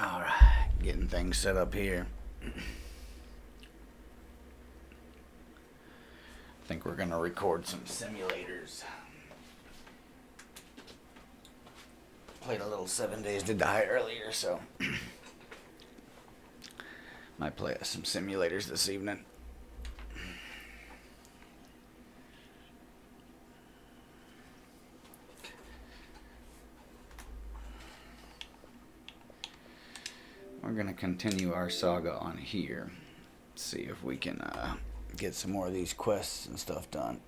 Alright, getting things set up here. I think we're gonna record some simulators. Played a little 7 Days to Die earlier, so might play some simulators this evening. We're gonna continue our saga on here. See if we can get some more of these quests and stuff done.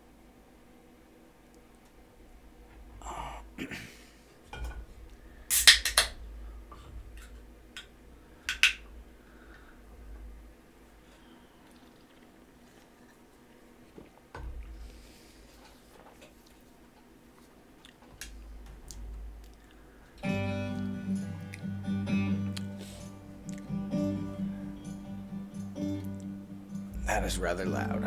That is rather loud.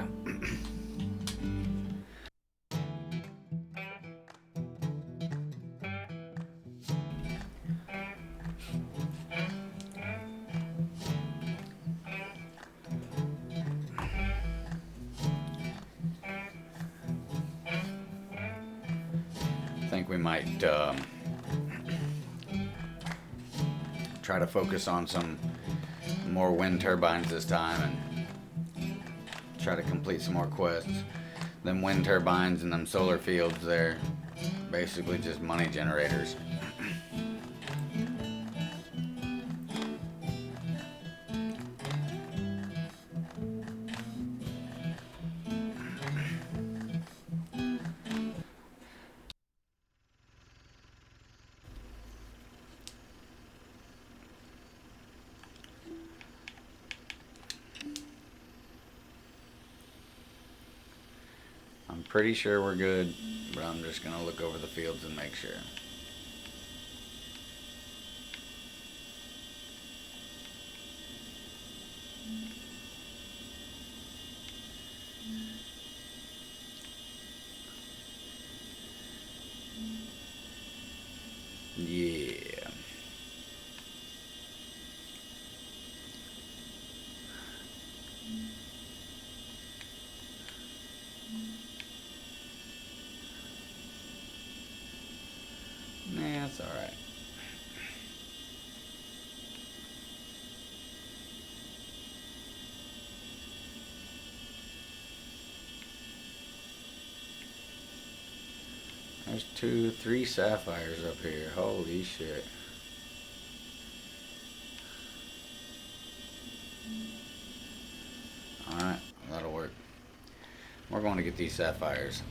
I think we might try to focus on some more wind turbines this time and try to complete some more quests. Them wind turbines and them solar fields, they're basically just money generators. I'm pretty sure we're good, but I'm just gonna look over the fields and make sure. Yeah. Nah, that's alright. There's 3 sapphires up here. Holy shit. Alright, that'll work. We're going to get these sapphires.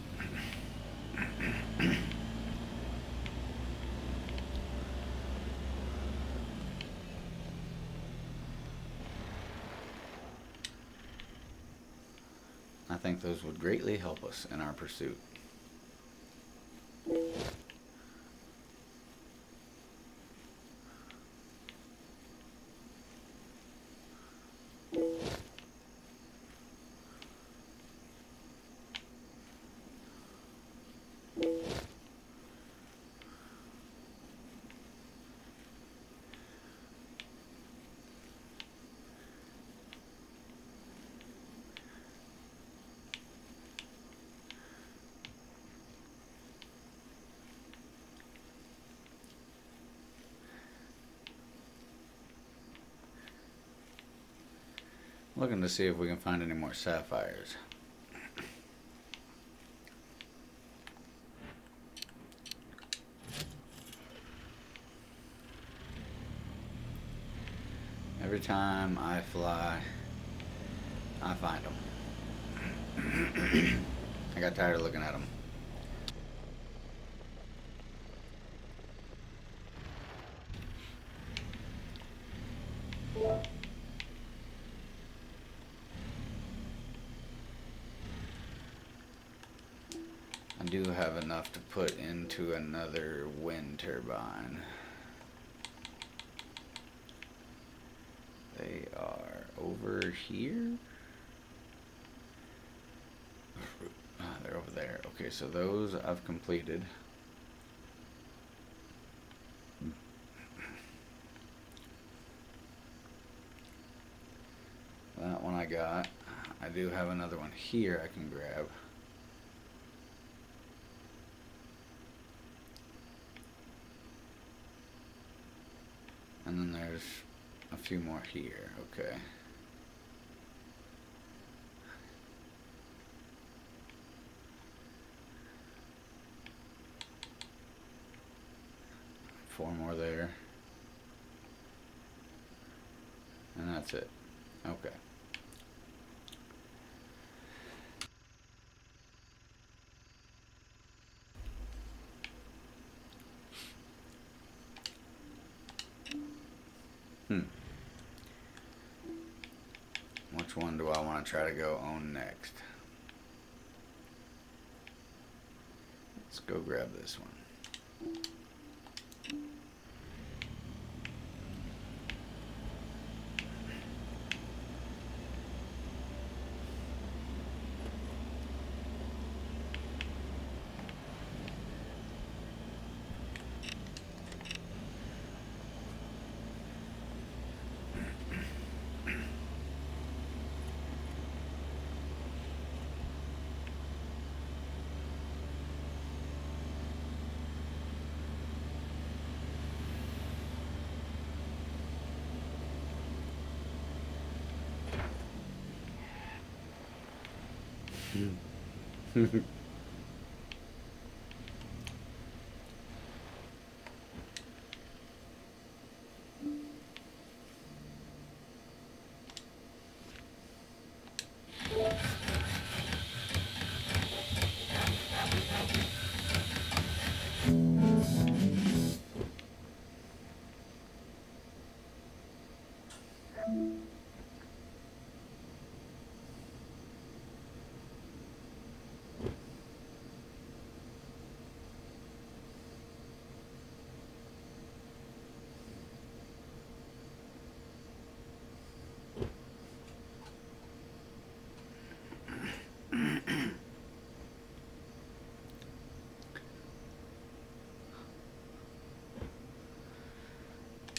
I think those would greatly help us in our pursuit. Looking to see if we can find any more sapphires. Every time I fly, I find them. I got tired of looking at them. I do have enough to put into another wind turbine. They are over here. They're over there. Okay, so those I've completed. got. I do have another one here I can grab. And then there's a few more here. Okay. Four more there. And that's it. Okay. Which one do I want to try to go own next? Let's go grab this one.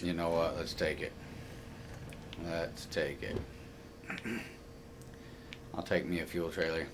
You know what? Let's take it. Let's take it. I'll take me a fuel trailer.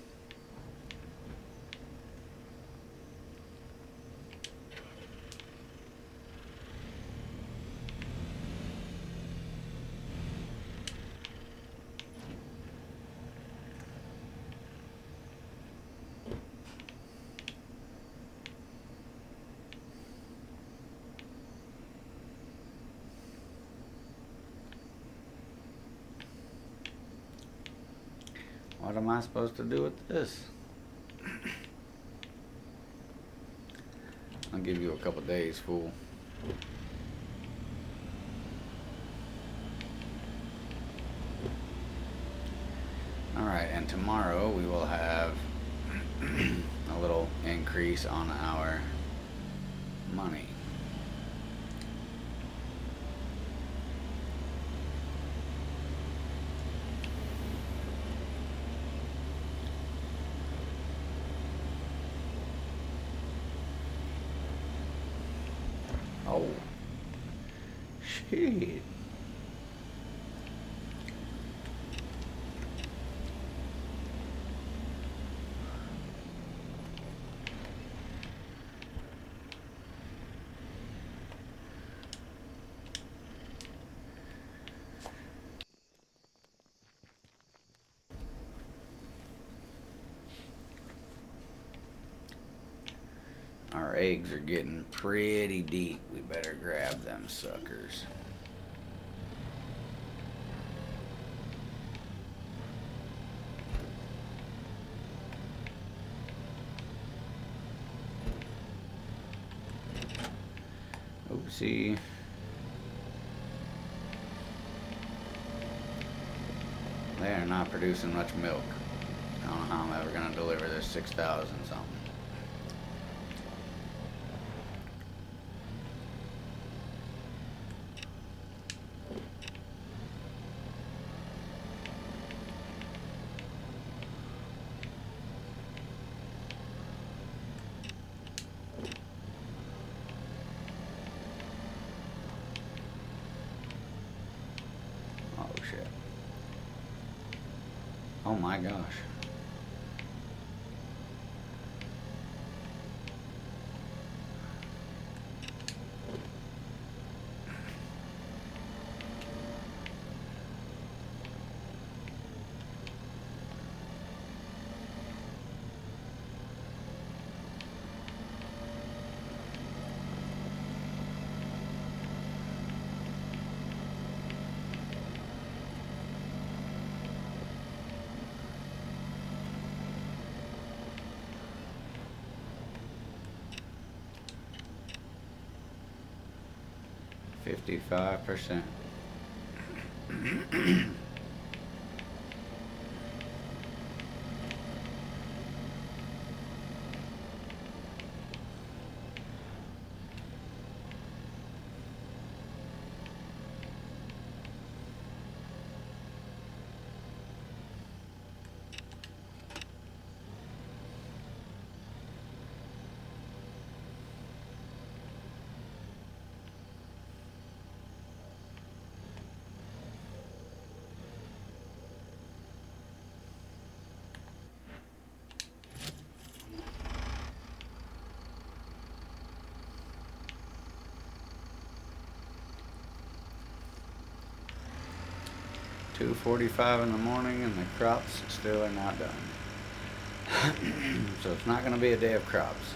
What am I supposed to do with this? I'll give you a couple days, fool. Alright, and tomorrow we will have a little increase on our money. Oh, shit. Our eggs are getting pretty deep. We better grab them suckers. Oopsie. They are not producing much milk. I don't know how I'm ever going to deliver this 6,000 something. Oh shit. Oh my gosh. $55%. $2:45 in the morning and the crops still are not done. So it's not going to be a day of crops.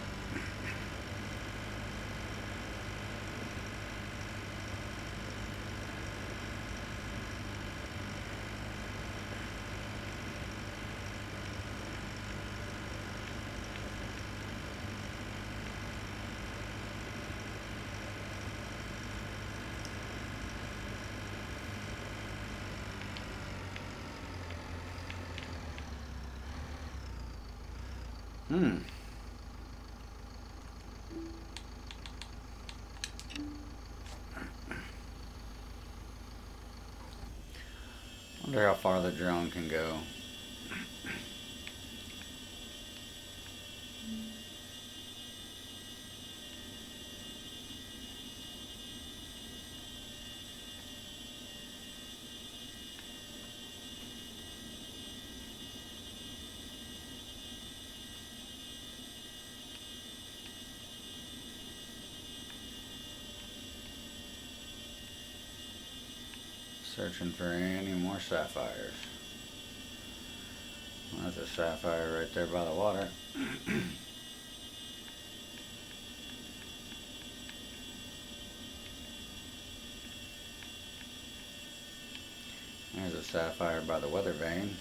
Wonder how far the drone can go. Searching for any more sapphires. Well, there's a sapphire right there by the water. There's a sapphire by the weather vane.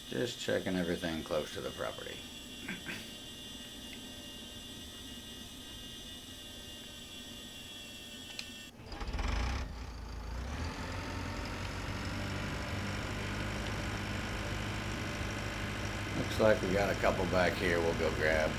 Just checking everything close to the property. Looks like we got a couple back here we'll go grab.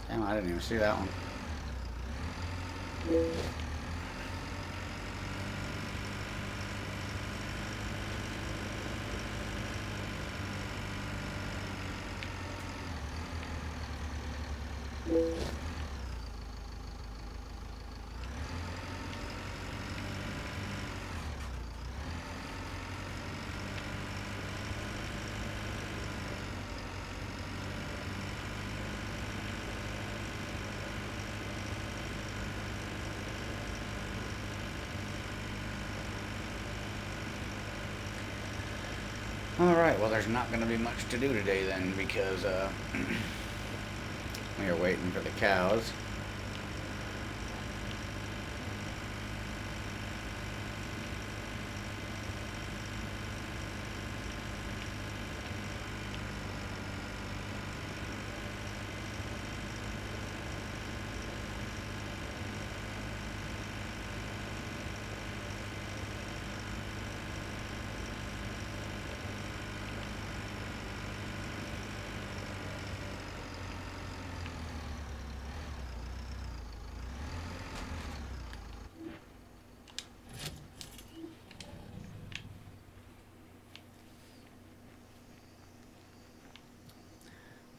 Damn, I didn't even see that one. Alright, well, there's not going to be much to do today then, because we are waiting for the cows.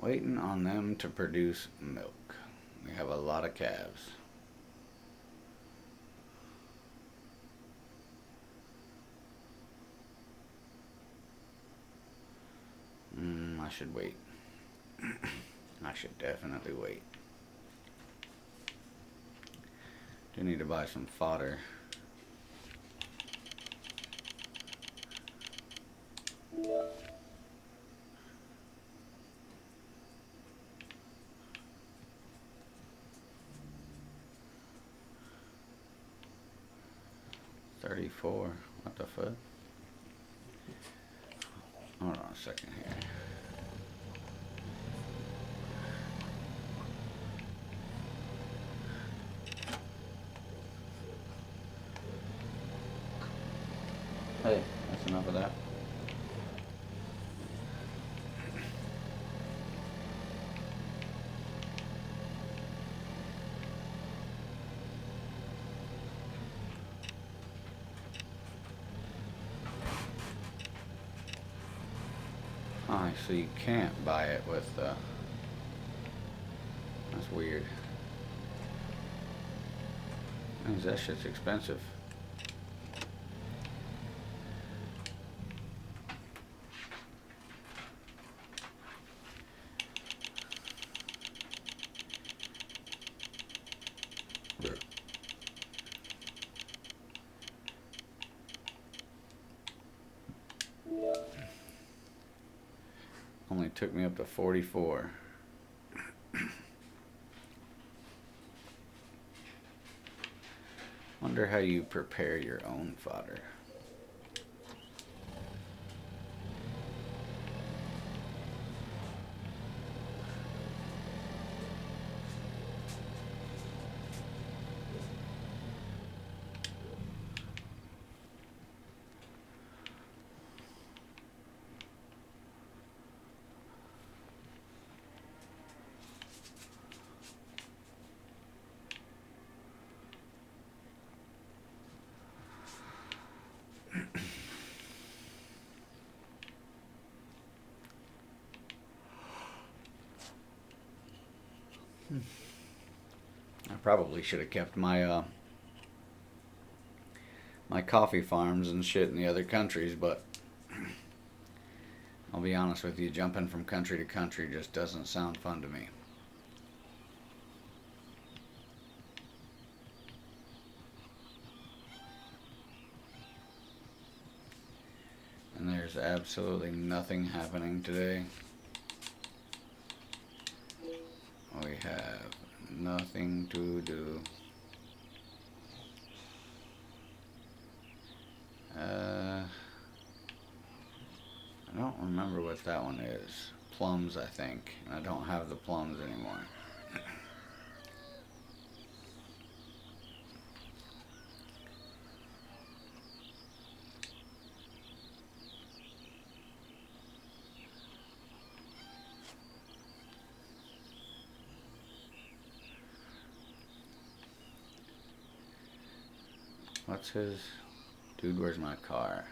Waiting on them to produce milk. We have a lot of calves. I should wait. I should definitely wait. Do need to buy some fodder. $34. What the fuck? Hold on a second here. Hey, that's enough of that. Oh, so you can't buy it with the... That's weird. Means that shit's expensive. Only took me up to 44. Wonder how you prepare your own fodder. I probably should have kept my my coffee farms and shit in the other countries, but I'll be honest with you, jumping from country to country just doesn't sound fun to me. And there's absolutely nothing happening today. We have nothing to do. I don't remember what that one is. Plums, I think. I don't have the plums anymore. What's his... Dude, where's my car?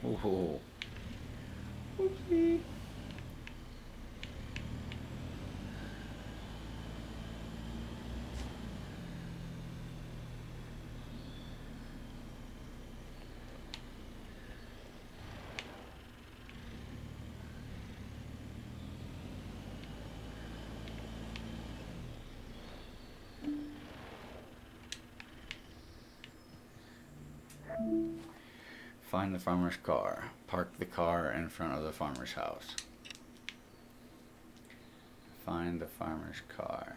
Ooh. Oopsie. Find the farmer's car. Park the car in front of the farmer's house. Find the farmer's car.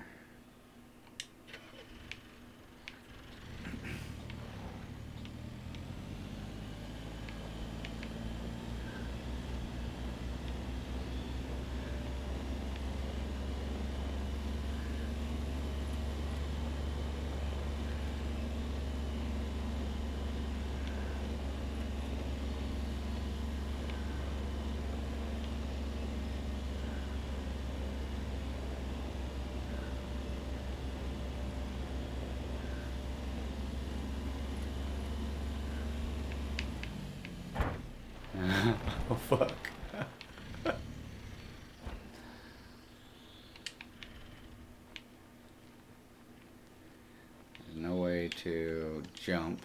Oh fuck. There's no way to jump.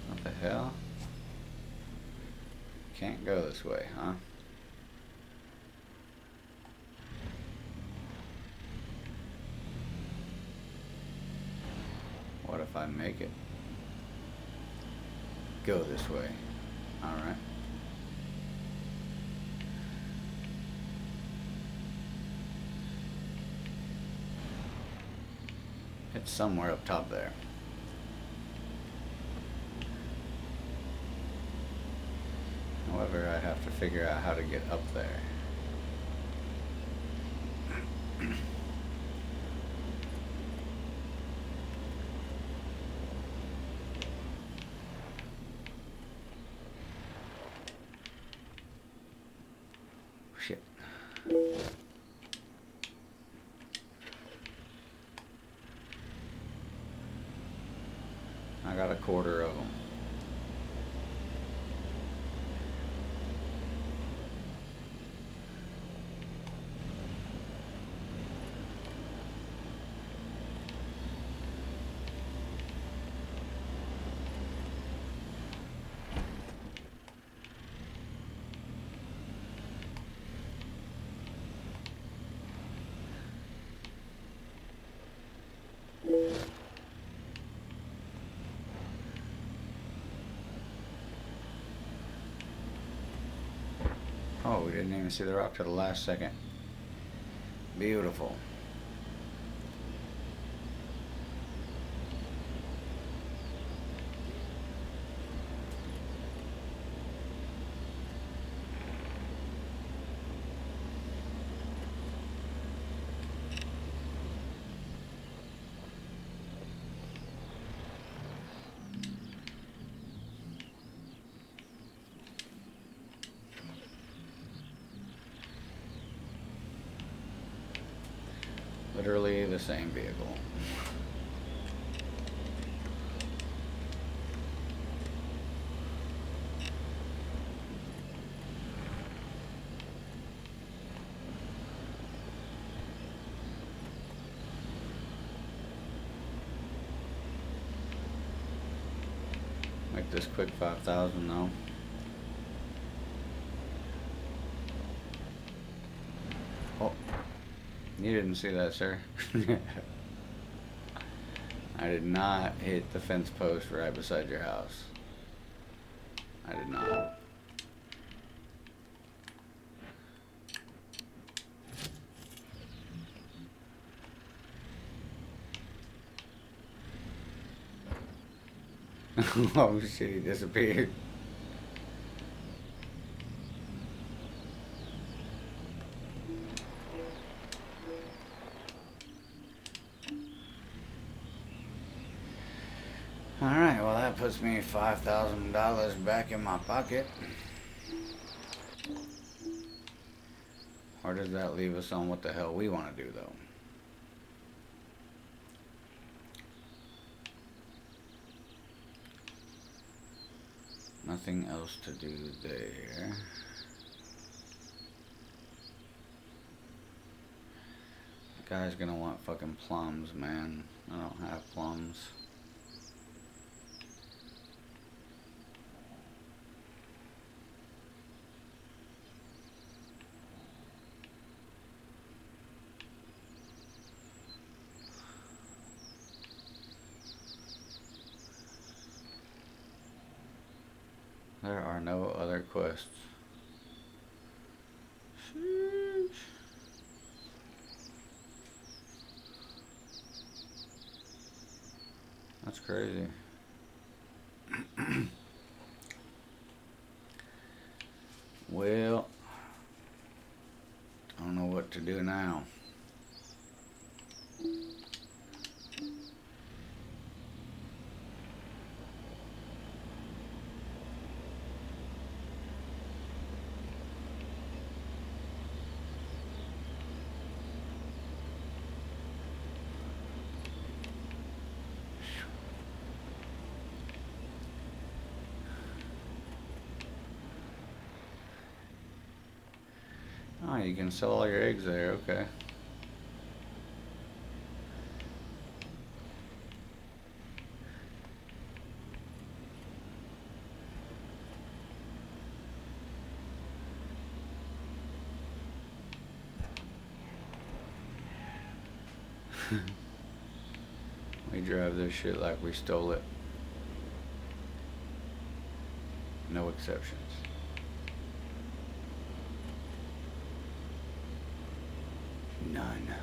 What the hell? Can't go this way, huh? What if I make it go this way? Alright. It's somewhere up top there. However, I have to figure out how to get up there. Shit. I got a quarter of them. Oh, we didn't even see the rock till the last second. Beautiful. Literally the same vehicle. Make this quick 5,000 though. Oh, you didn't see that, sir. I did not hit the fence post right beside your house. I did not. Oh shit, he disappeared. Alright, well that puts me $5,000 back in my pocket. Or does that leave us on what the hell we want to do, though? Nothing else to do there. The guy's gonna want fucking plums, man. I don't have plums. There are no other quests. Sheesh. That's crazy. Well, I don't know what to do now. Oh, you can sell all your eggs there, okay. We drive this shit like we stole it. No exceptions. None.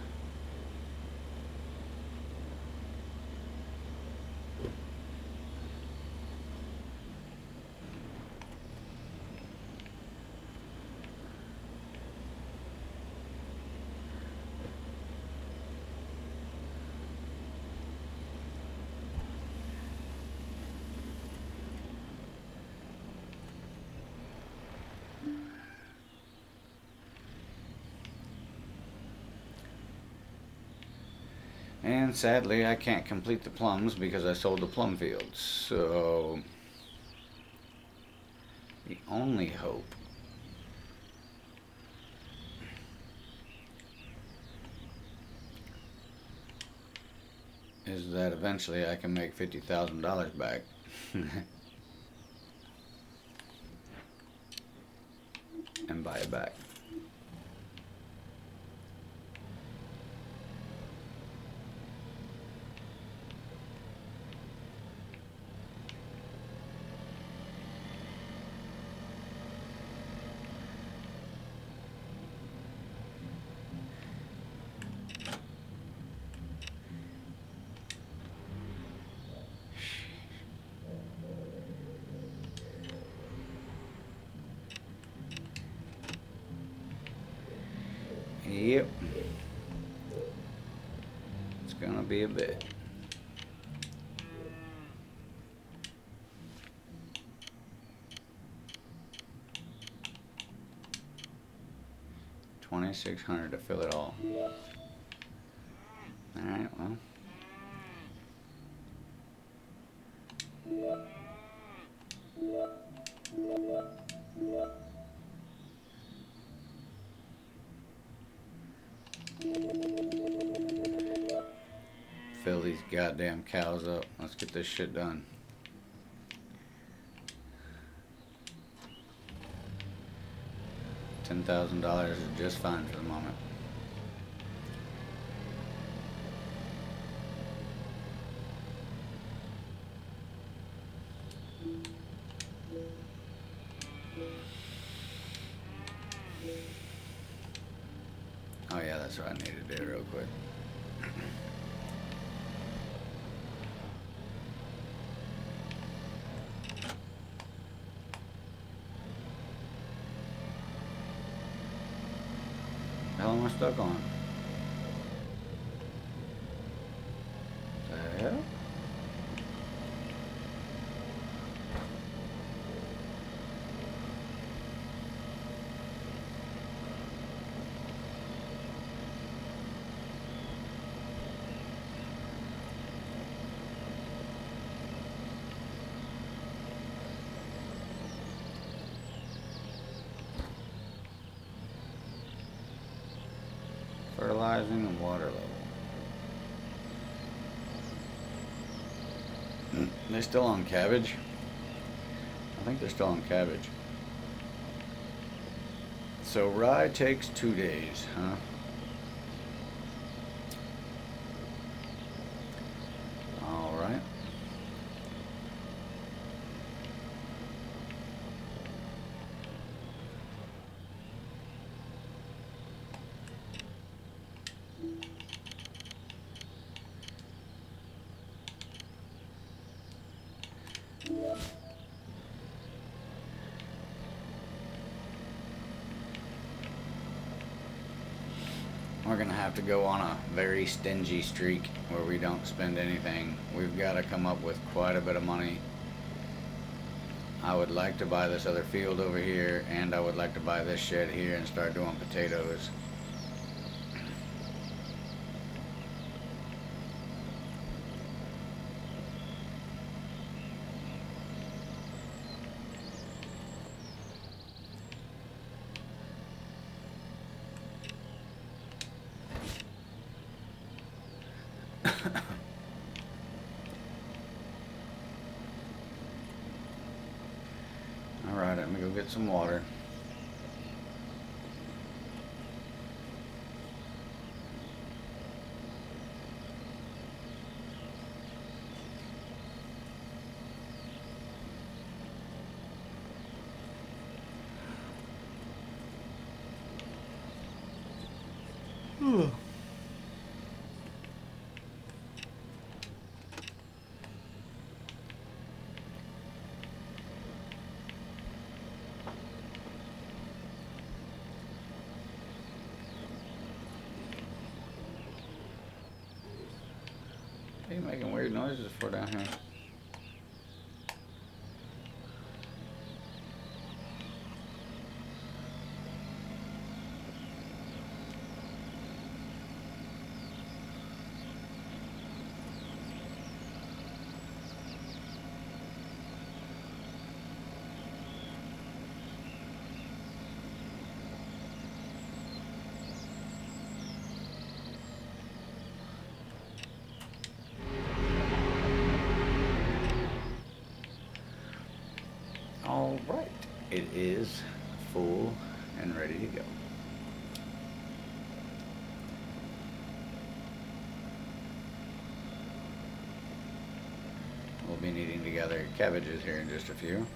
And sadly, I can't complete the plums because I sold the plum fields. So, the only hope is that eventually I can make $50,000 back. And buy it back. Yep. It's gonna be a bit. $2,600 to fill it all. Alright, well. Fill these goddamn cows up. Let's get this shit done. $10,000 is just fine for the moment. Oh yeah, that's what I need to do real quick. The hell am I stuck on? The hell? rising in water level. They still on cabbage? I think they're still on cabbage. So rye takes 2 days, huh? All right. We're gonna have to go on a very stingy streak where we don't spend anything. We've got to come up with quite a bit of money. I would like to buy this other field over here, and I would like to buy this shed here and start doing potatoes. Alright, let me go get some water. Are you making weird noises for down here? All right, it is full and ready to go. We'll be needing to gather cabbages here in just a few.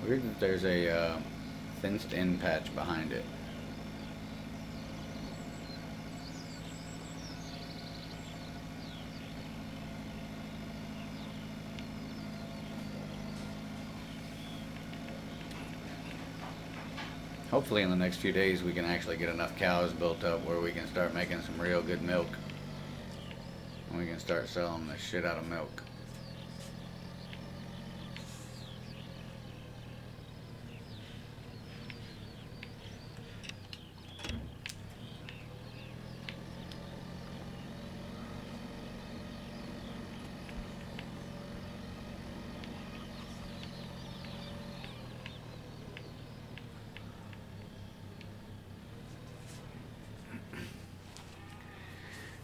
Weird that there's a fenced-in patch behind it. Hopefully in the next few days we can actually get enough cows built up where we can start making some real good milk. And we can start selling the shit out of milk.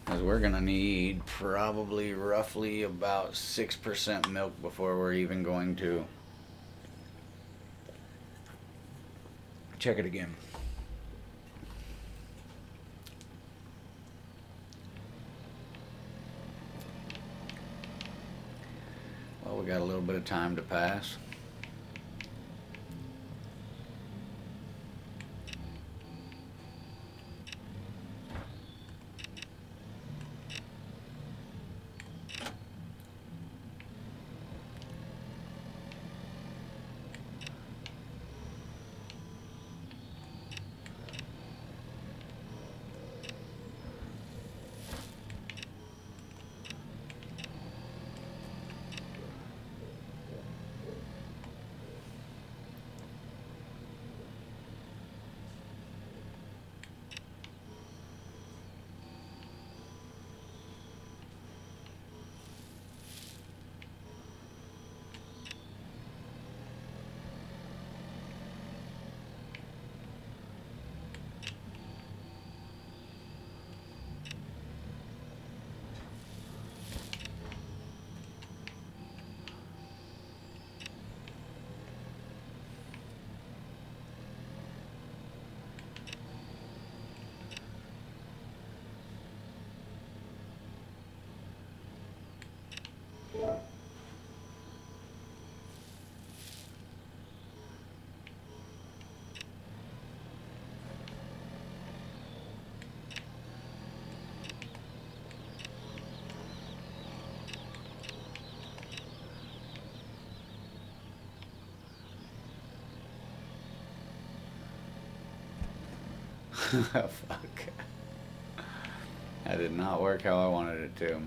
Because we're going to need probably roughly about 6% milk before we're even going to check it again. Well, we got a little bit of time to pass. Fuck. That did not work how I wanted it to.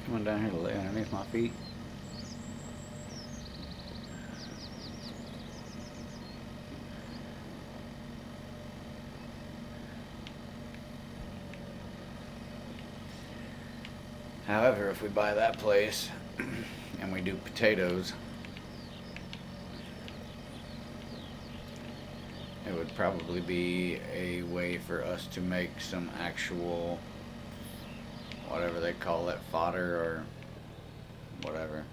Coming down here to lay underneath my feet. However, if we buy that place and we do potatoes, it would probably be a way for us to make some actual, whatever they call it, fodder or whatever.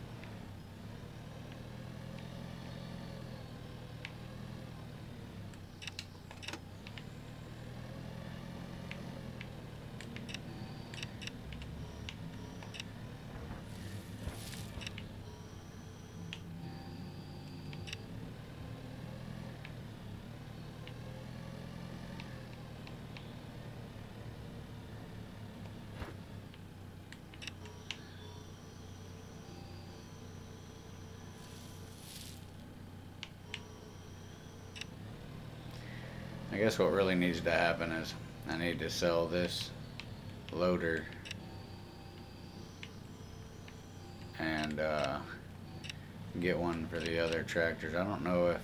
I guess what really needs to happen is I need to sell this loader and get one for the other tractors. I don't know if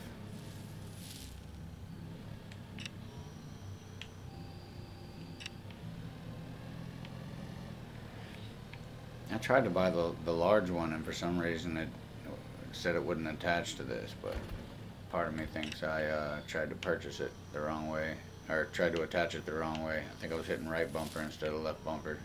I tried to buy the large one, and for some reason it said it wouldn't attach to this, but part of me thinks I tried to purchase it the wrong way, or tried to attach it the wrong way. I think I was hitting right bumper instead of left bumper.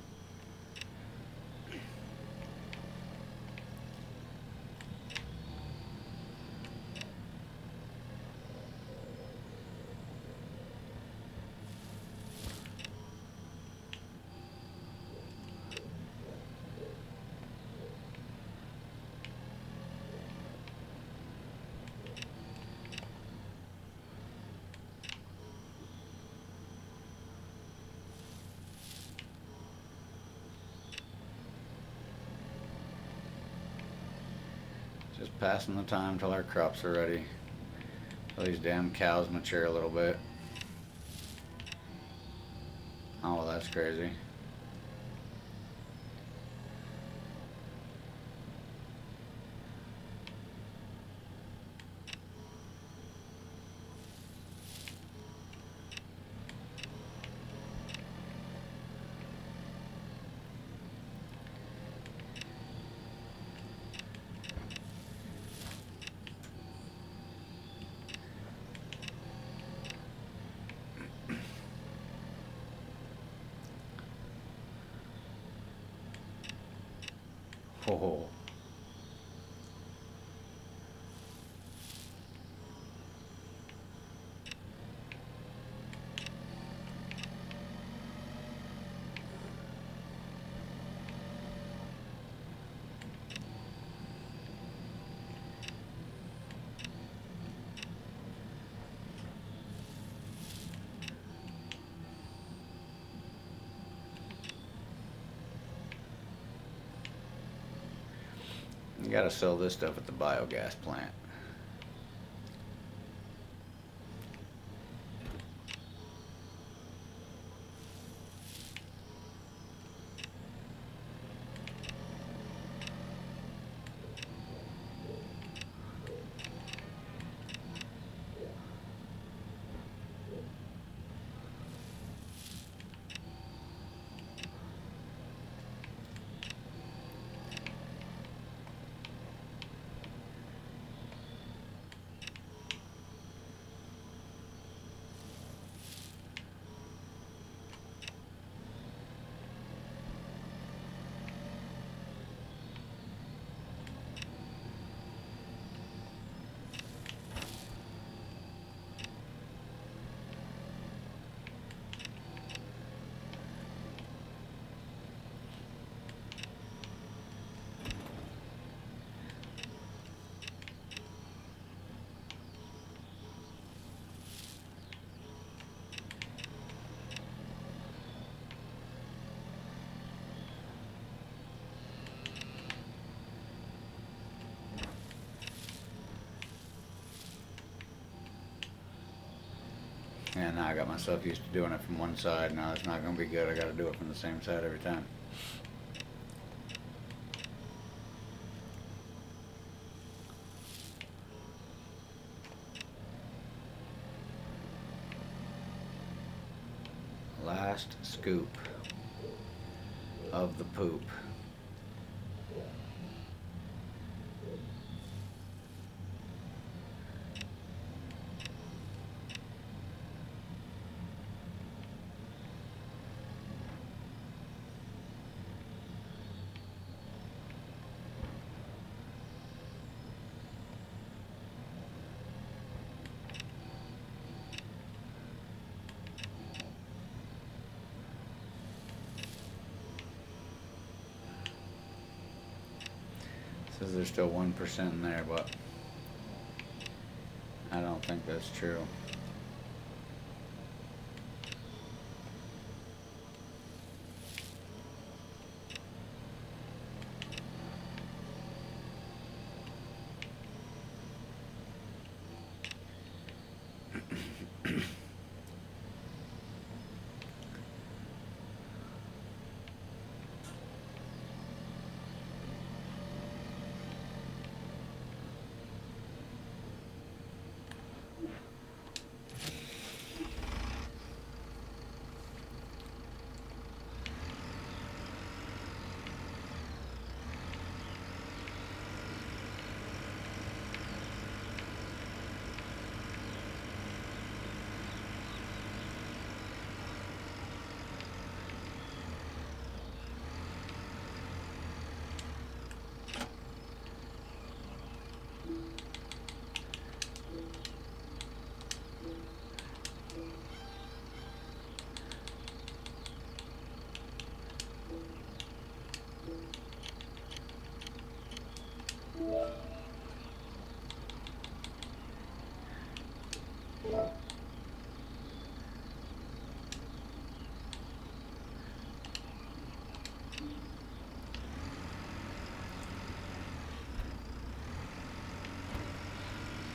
Just passing the time till our crops are ready. Till these damn cows mature a little bit. Oh, well, that's crazy. Oh. You gotta sell this stuff at the biogas plant. Now I got myself used to doing it from one side. Now it's not going to be good. I got to do it from the same side every time. Last scoop of the poop. Says there's still 1% in there, but I don't think that's true.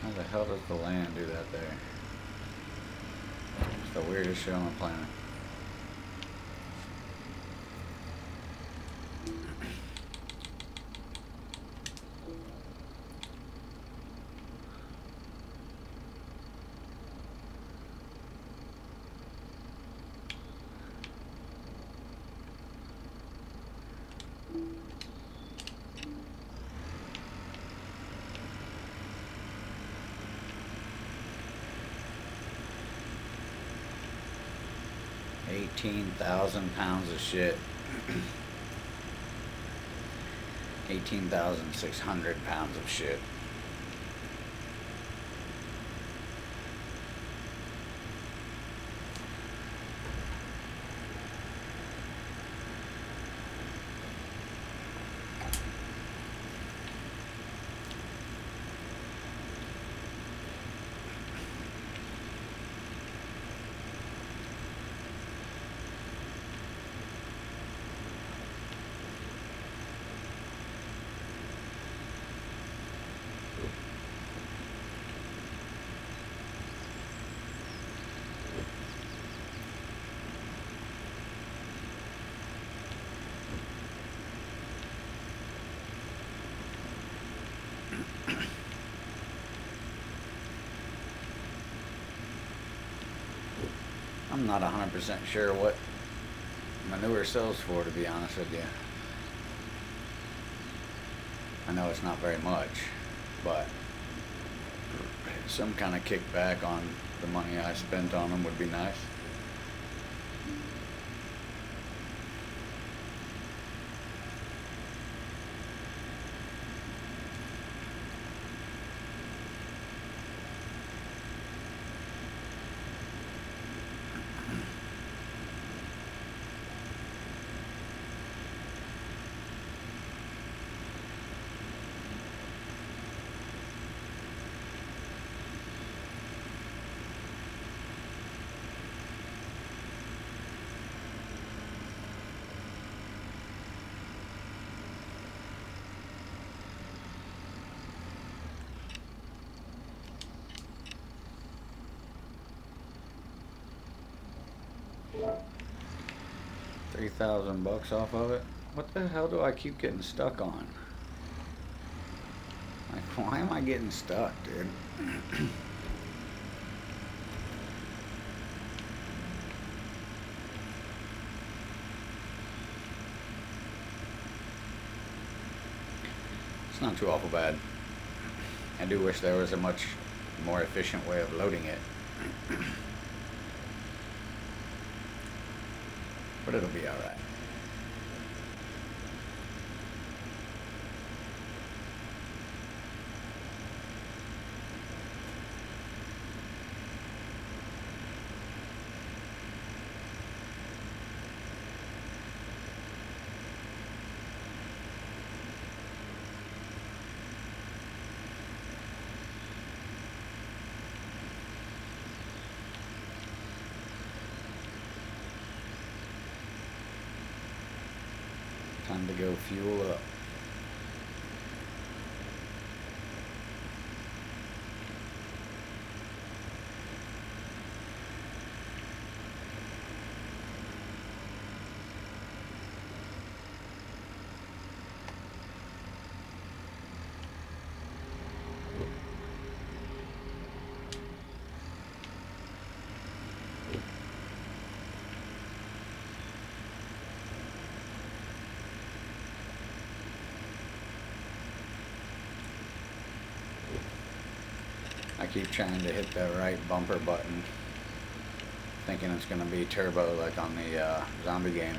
How the hell does the land do that there? It's the weirdest shit on the planet. £18,000 of shit. 18,600 pounds of shit. I'm not 100% sure what manure sells for, to be honest with you. I know it's not very much, but some kind of kickback on the money I spent on them would be nice. $3,000 off of it. What the hell do I keep getting stuck on? Like, why am I getting stuck, dude? It's not too awful bad. I do wish there was a much more efficient way of loading it. But it'll be alright. Time to go fuel up. I keep trying to hit the right bumper button, thinking it's going to be turbo like on the zombie game.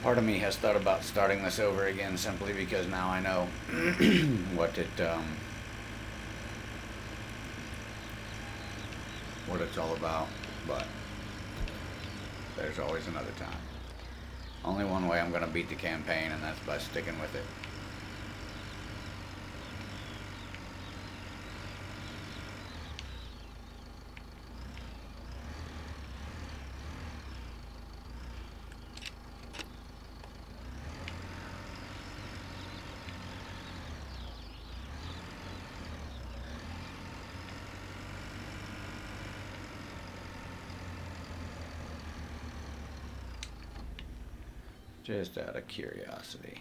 Part of me has thought about starting this over again simply because now I know what it's all about, but there's always another time. Only one way I'm going to beat the campaign, and that's by sticking with it. Just out of curiosity.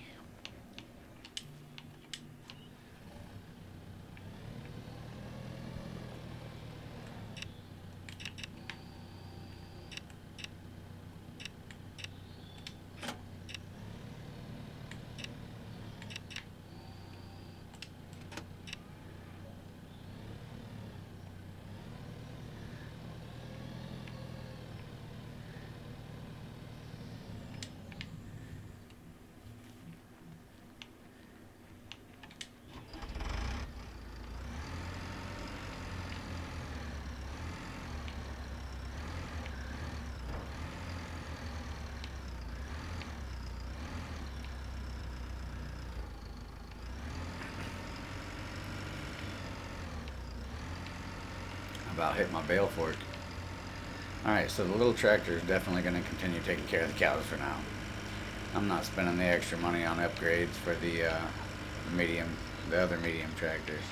About hit my bale fork. Alright, so the little tractor is definitely going to continue taking care of the cows for now. I'm not spending the extra money on upgrades for the other medium tractors.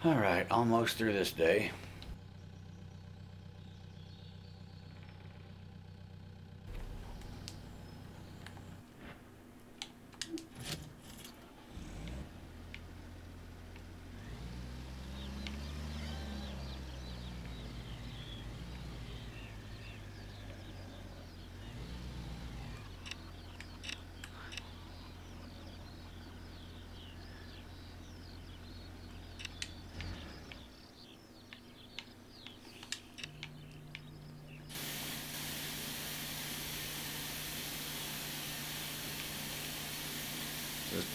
Alright, almost through this day.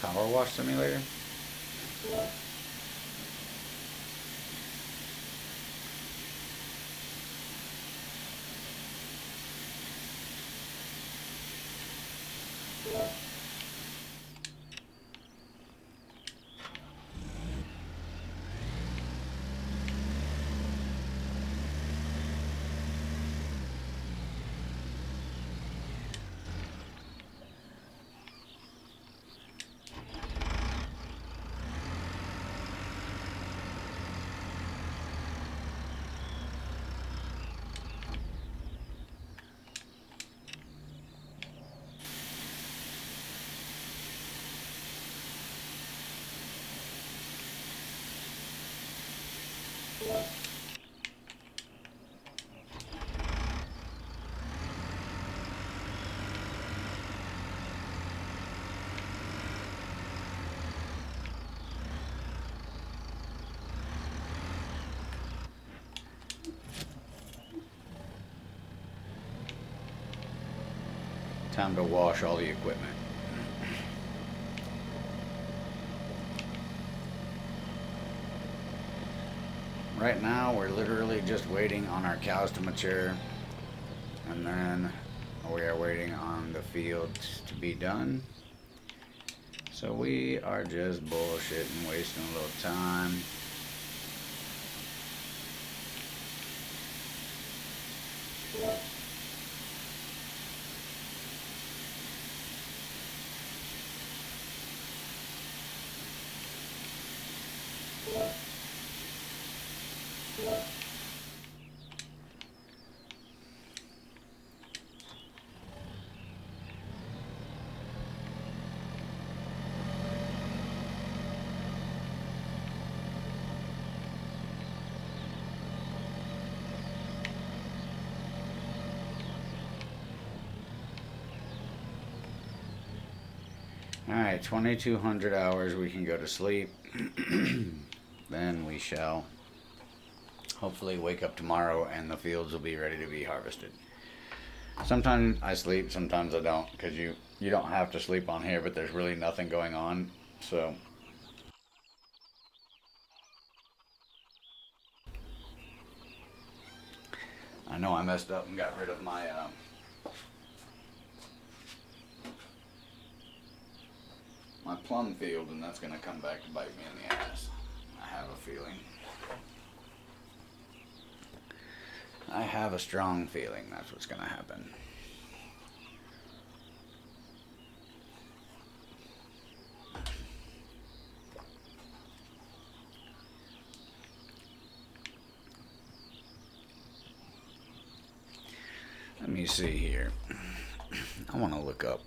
Power wash simulator? Time to wash all the equipment. Right now, we're literally just waiting on our cows to mature, and then we are waiting on the fields to be done. So we are just bullshitting, wasting a little time. Alright, 2200 hours, we can go to sleep. Then we shall hopefully wake up tomorrow and the fields will be ready to be harvested. Sometimes I sleep, sometimes I don't, because you don't have to sleep on here, but there's really nothing going on. So I know I messed up and got rid of my plum field, and that's going to come back to bite me in the ass. I have a feeling. I have a strong feeling that's what's going to happen. Let me see here. I want to look up.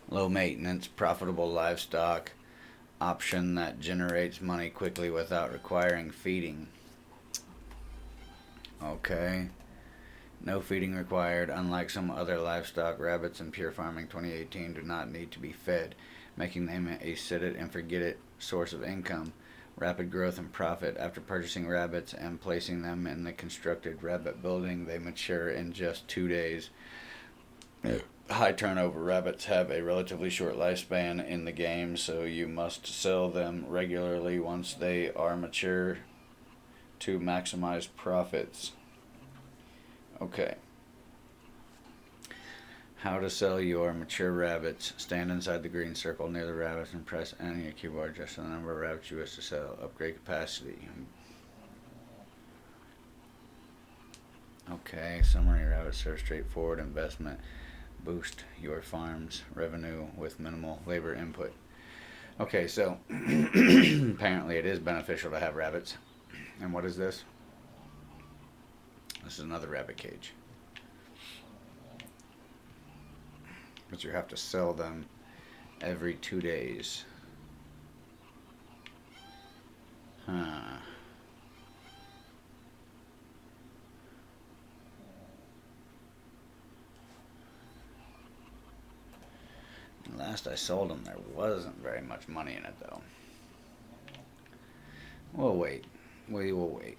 Low maintenance, profitable livestock option that generates money quickly without requiring feeding. Okay. No feeding required. Unlike some other livestock, rabbits in Pure Farming 2018 do not need to be fed, making them a set it and forget it source of income. Rapid growth and profit. After purchasing rabbits and placing them in the constructed rabbit building, they mature in just 2 days. High turnover. Rabbits have a relatively short lifespan in the game, so you must sell them regularly once they are mature to maximize profits. Okay. How to sell your mature rabbits. Stand inside the green circle near the rabbits and press N on your keyboard just the number of rabbits you wish to sell. Upgrade capacity. Okay, summary. Rabbits serve straightforward investment. Boost your farm's revenue with minimal labor input. Okay, so apparently it is beneficial to have rabbits. And what is this? This is another rabbit cage. but you have to sell them every 2 days. Huh. Last I sold them, there wasn't very much money in it, though. We'll wait. We will wait.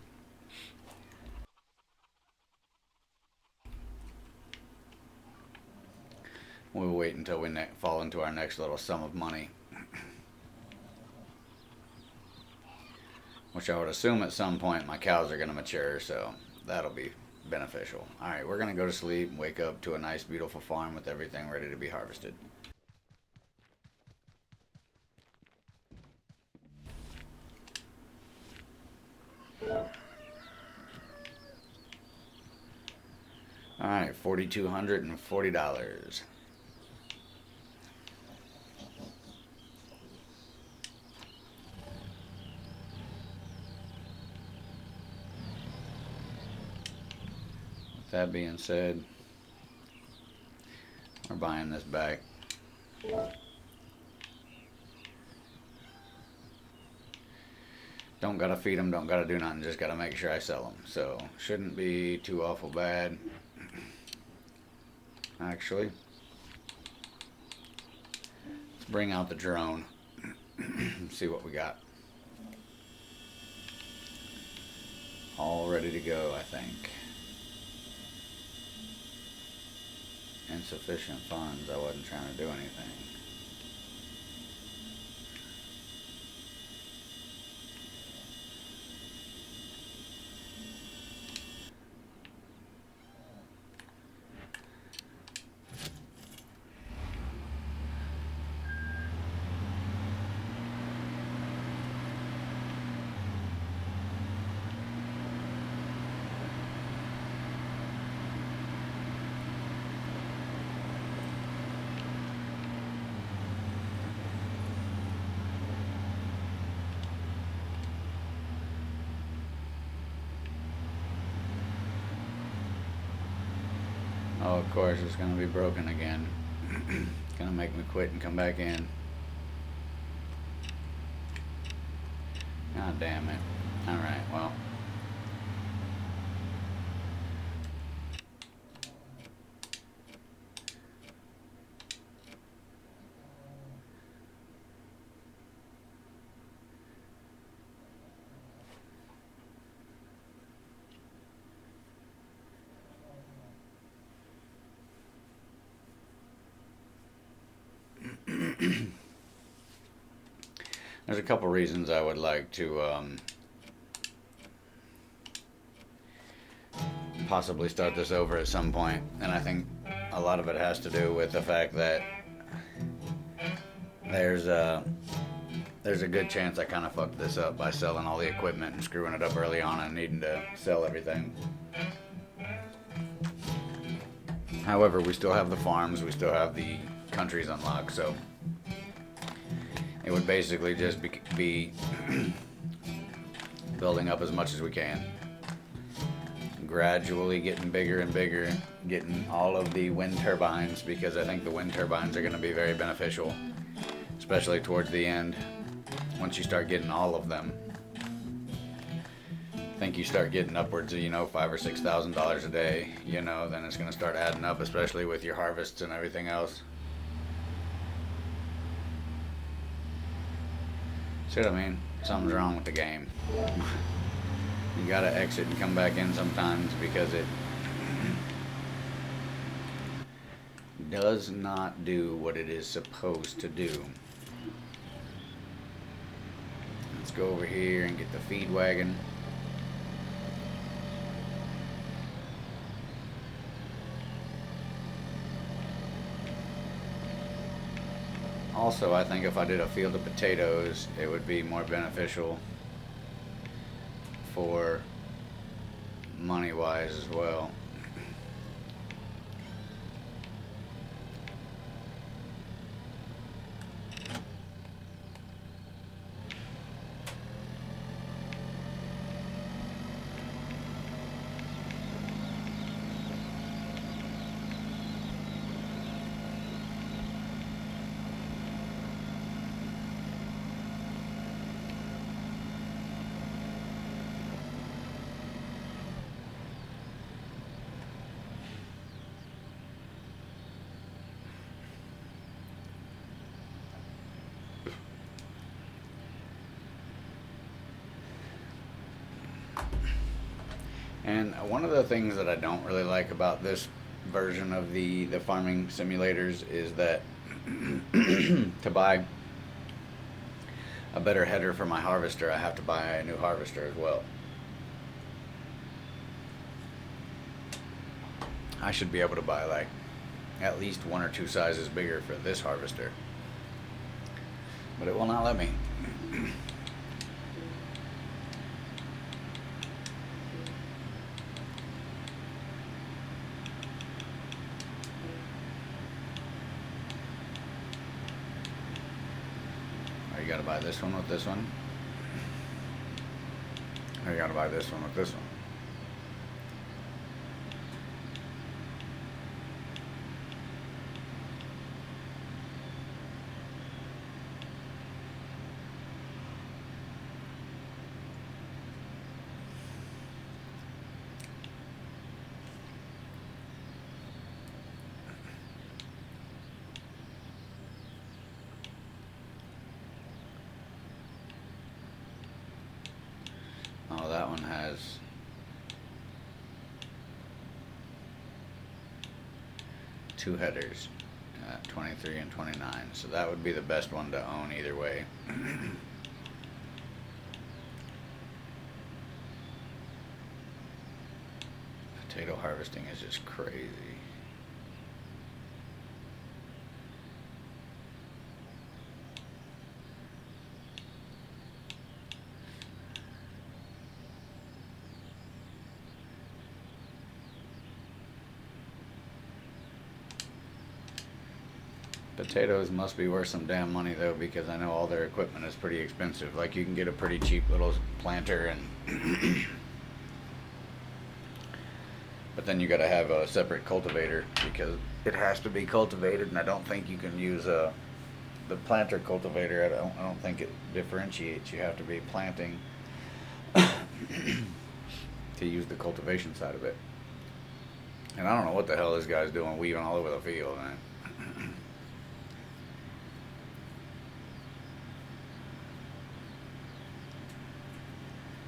We'll wait until we fall into our next little sum of money. Which I would assume at some point my cows are going to mature, so that'll be beneficial. Alright, we're going to go to sleep and wake up to a nice, beautiful farm with everything ready to be harvested. Alright, $4,240. With that being said, we're buying this back. Don't gotta feed them, don't gotta do nothing, just gotta make sure I sell them. So, shouldn't be too awful bad. Actually, let's bring out the drone and see what we got. All ready to go, I think. Insufficient funds, I wasn't trying to do anything. Oh, of course, it's going to be broken again. It's going to make me quit and come back in. God damn it. Alright, well. There's a couple reasons I would like to possibly start this over at some point, and I think a lot of it has to do with the fact that there's a good chance I kind of fucked this up by selling all the equipment and screwing it up early on and needing to sell everything. However, we still have the farms, we still have the countries unlocked, so it would basically just be building up as much as we can. Gradually getting bigger and bigger, getting all of the wind turbines, because I think the wind turbines are going to be very beneficial, especially towards the end. Once you start getting all of them, I think you start getting upwards of, $5,000 or $6,000 a day, then it's going to start adding up, especially with your harvests and everything else. See what I mean? Something's wrong with the game. You gotta exit and come back in sometimes because it does not do what it is supposed to do. Let's go over here and get the feed wagon. Also, I think if I did a field of potatoes, it would be more beneficial for money-wise as well. And one of the things that I don't really like about this version of the farming simulators is that to buy a better header for my harvester, I have to buy a new harvester as well. I should be able to buy like at least 1 or 2 sizes bigger for this harvester, but it will not let me. Or you gotta buy this one with this one, or you gotta buy this one with this one. Oh, that one has 2 headers, 23 and 29. So that would be the best one to own either way. Potato harvesting is just crazy. Potatoes must be worth some damn money though, because I know all their equipment is pretty expensive. Like you can get a pretty cheap little planter and but then you gotta have a separate cultivator because it has to be cultivated, and I don't think you can use the planter cultivator. I don't think it differentiates. You have to be planting to use the cultivation side of it. And I don't know what the hell this guy's doing, weaving all over the field, man.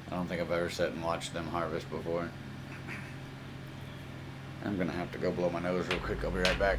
I don't think I've ever sat and watched them harvest before. I'm gonna have to go blow my nose real quick. I'll be right back.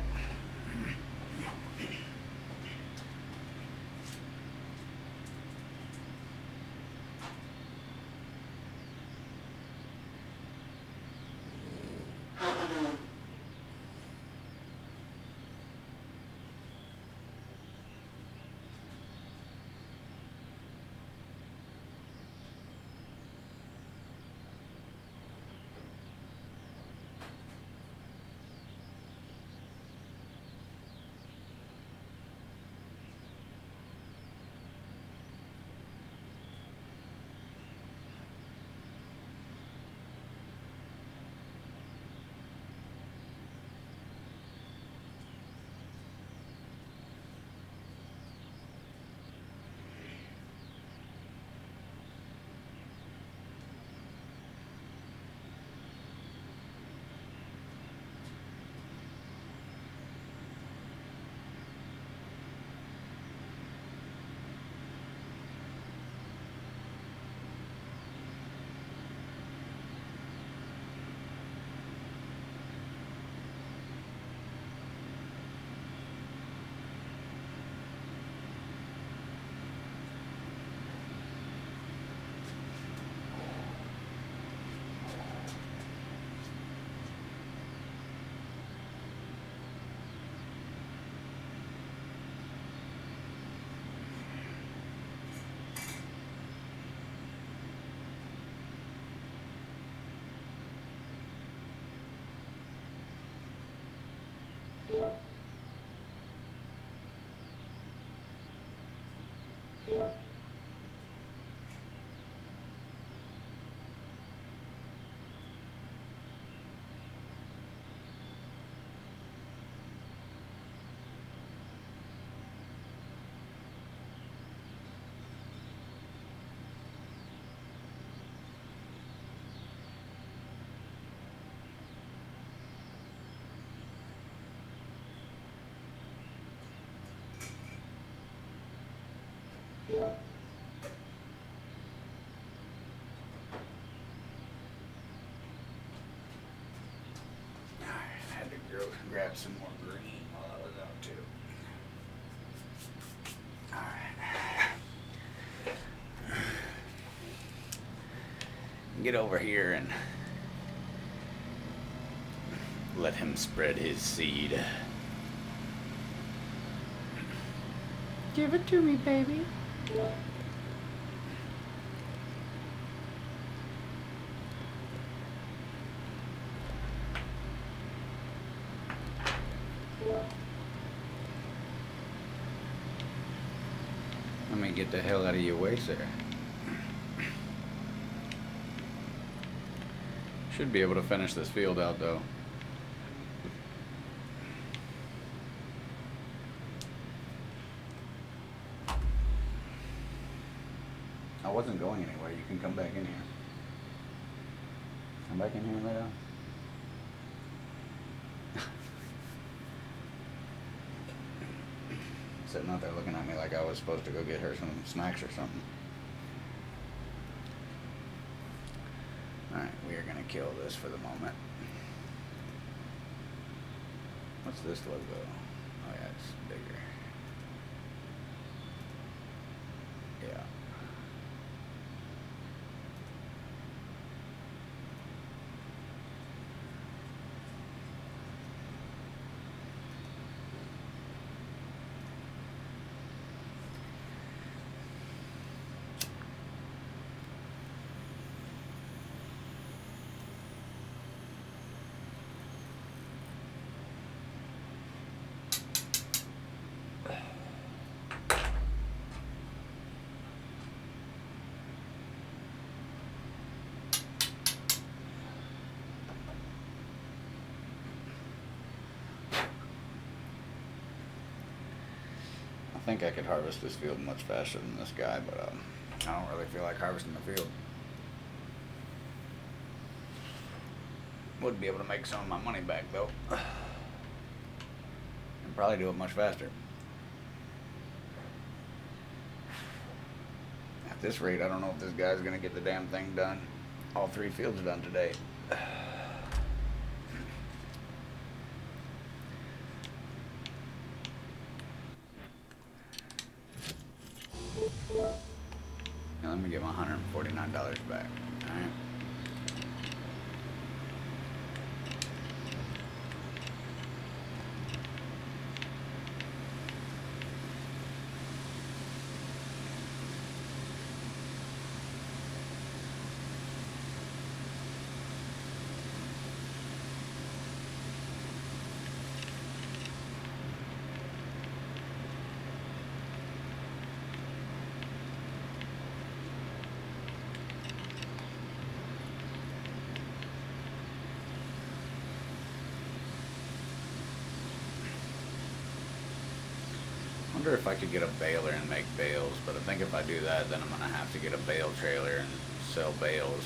grab some more green while I was out too. Alright. Get over here and let him spread his seed. Give it to me, baby. Let me get the hell out of your way, sir. Should be able to finish this field out, though. I wasn't going anywhere. You can come back in here. Come back in here and lay down. Sitting out there looking at me like I was supposed to go get her some snacks or something. Alright, we are going to kill this for the moment. What's this logo? Oh yeah, it's bigger. Yeah. I think I could harvest this field much faster than this guy, but I don't really feel like harvesting the field. Would be able to make some of my money back though. And probably do it much faster. At this rate, I don't know if this guy's gonna get the damn thing done. All 3 fields done today. Now let me get my $149 back. Alright. I wonder if I could get a baler and make bales, but I think if I do that, then I'm going to have to get a bale trailer and sell bales.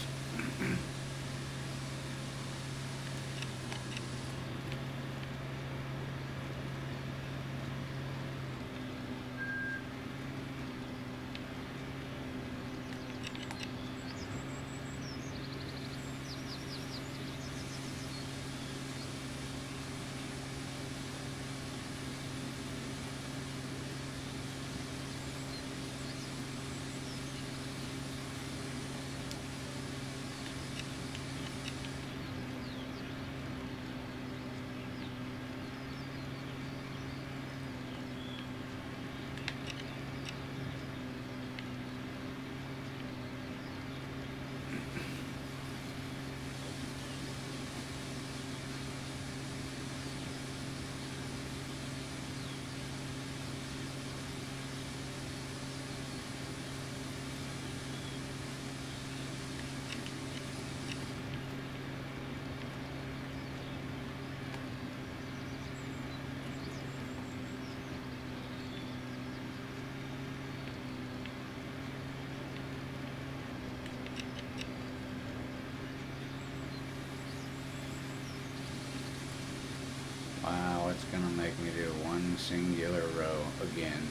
Wow, it's gonna make me do one singular row again.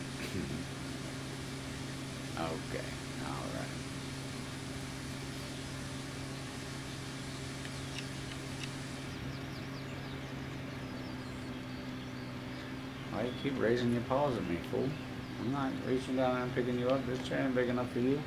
Okay, alright. Why you keep raising your paws at me, fool? I'm not reaching down and picking you up. This chair ain't big enough for you.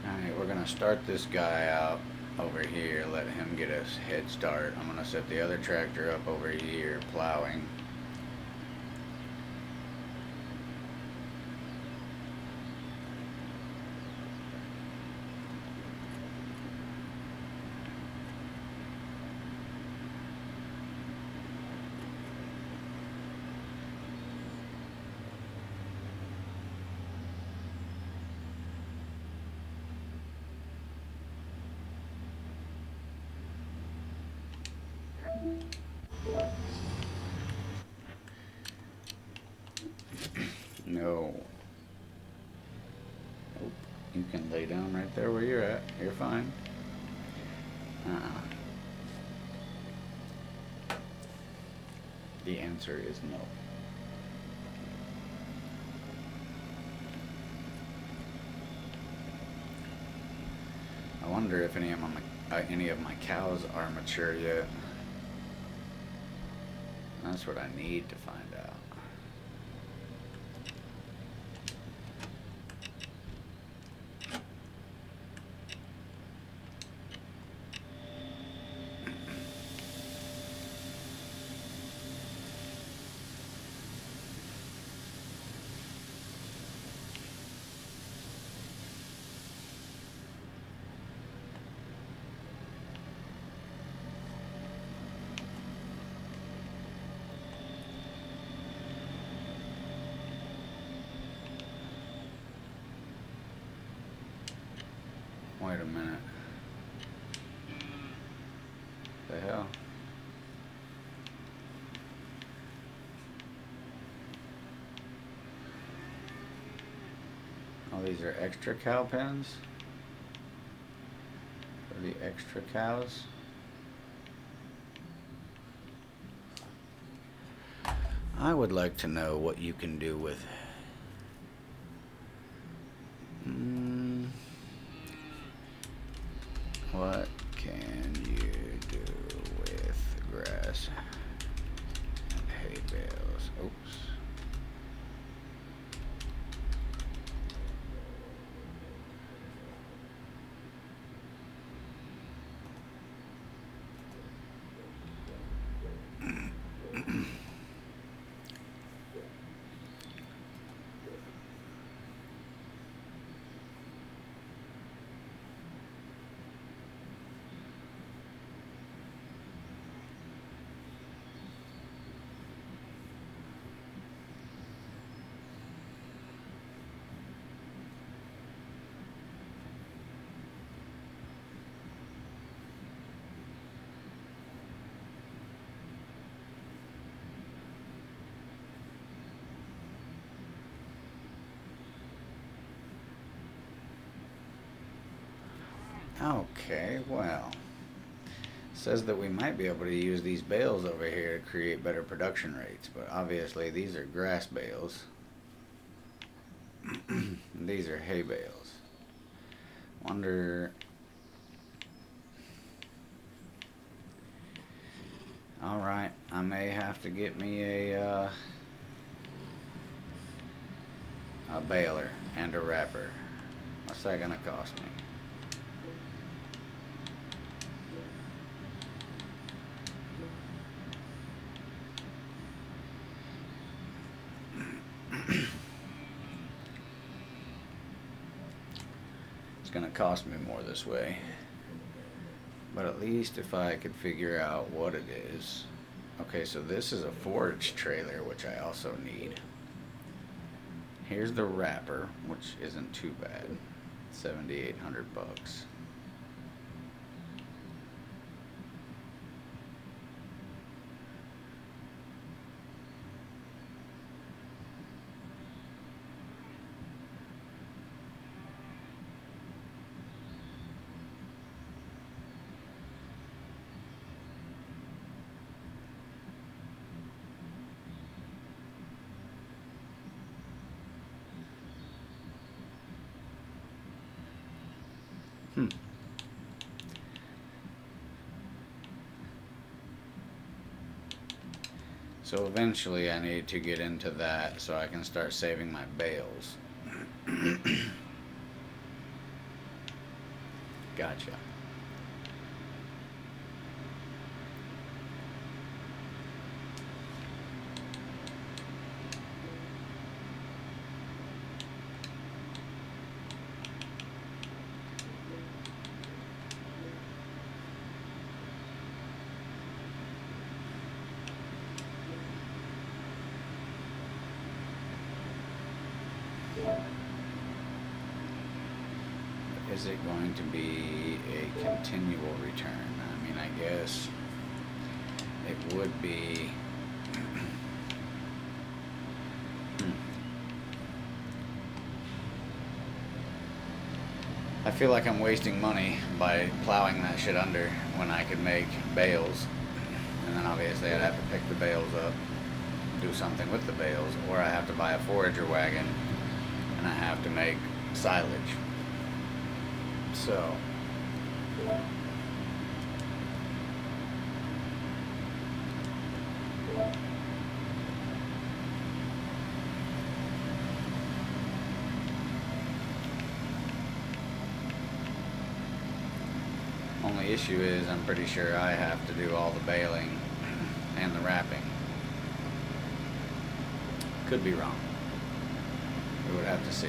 Alright, we're gonna start this guy out over here, let him get a head start. I'm gonna set the other tractor up over here, plowing. No. Nope. You can lay down right there where you're at. You're fine. The answer is no. I wonder if any of my cows are mature yet. That's what I need to find out. Wait a minute. The hell? Oh, these are extra cow pens? For the extra cows? I would like to know what you can do with what can you do with grass and hay bales? Oops. Okay, well, says that we might be able to use these bales over here to create better production rates, but obviously these are grass bales. These are hay bales. Wonder. Alright, I may have to get me a baler and a wrapper. What's that gonna cost me? gonna cost me more this way. But at least if I could figure out what it is. Okay, so this is a forage trailer, which I also need. Here's the wrapper, which isn't too bad. 7,800 bucks. So eventually I need to get into that so I can start saving my bales. Gotcha. Is it going to be a continual return? I mean, I guess it would be. I feel like I'm wasting money by plowing that shit under when I could make bales. And then obviously I'd have to pick the bales up, do something with the bales, or I have to buy a forager wagon and I have to make silage. So only issue is I'm pretty sure I have to do all the baling and the wrapping. Could be wrong. We would have to see.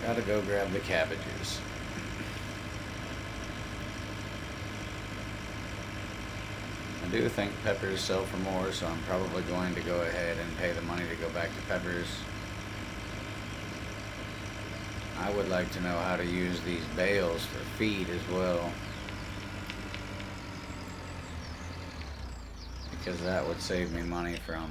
Gotta go grab the cabbages. I do think peppers sell for more, so I'm probably going to go ahead and pay the money to go back to peppers. I would like to know how to use these bales for feed as well, because that would save me money from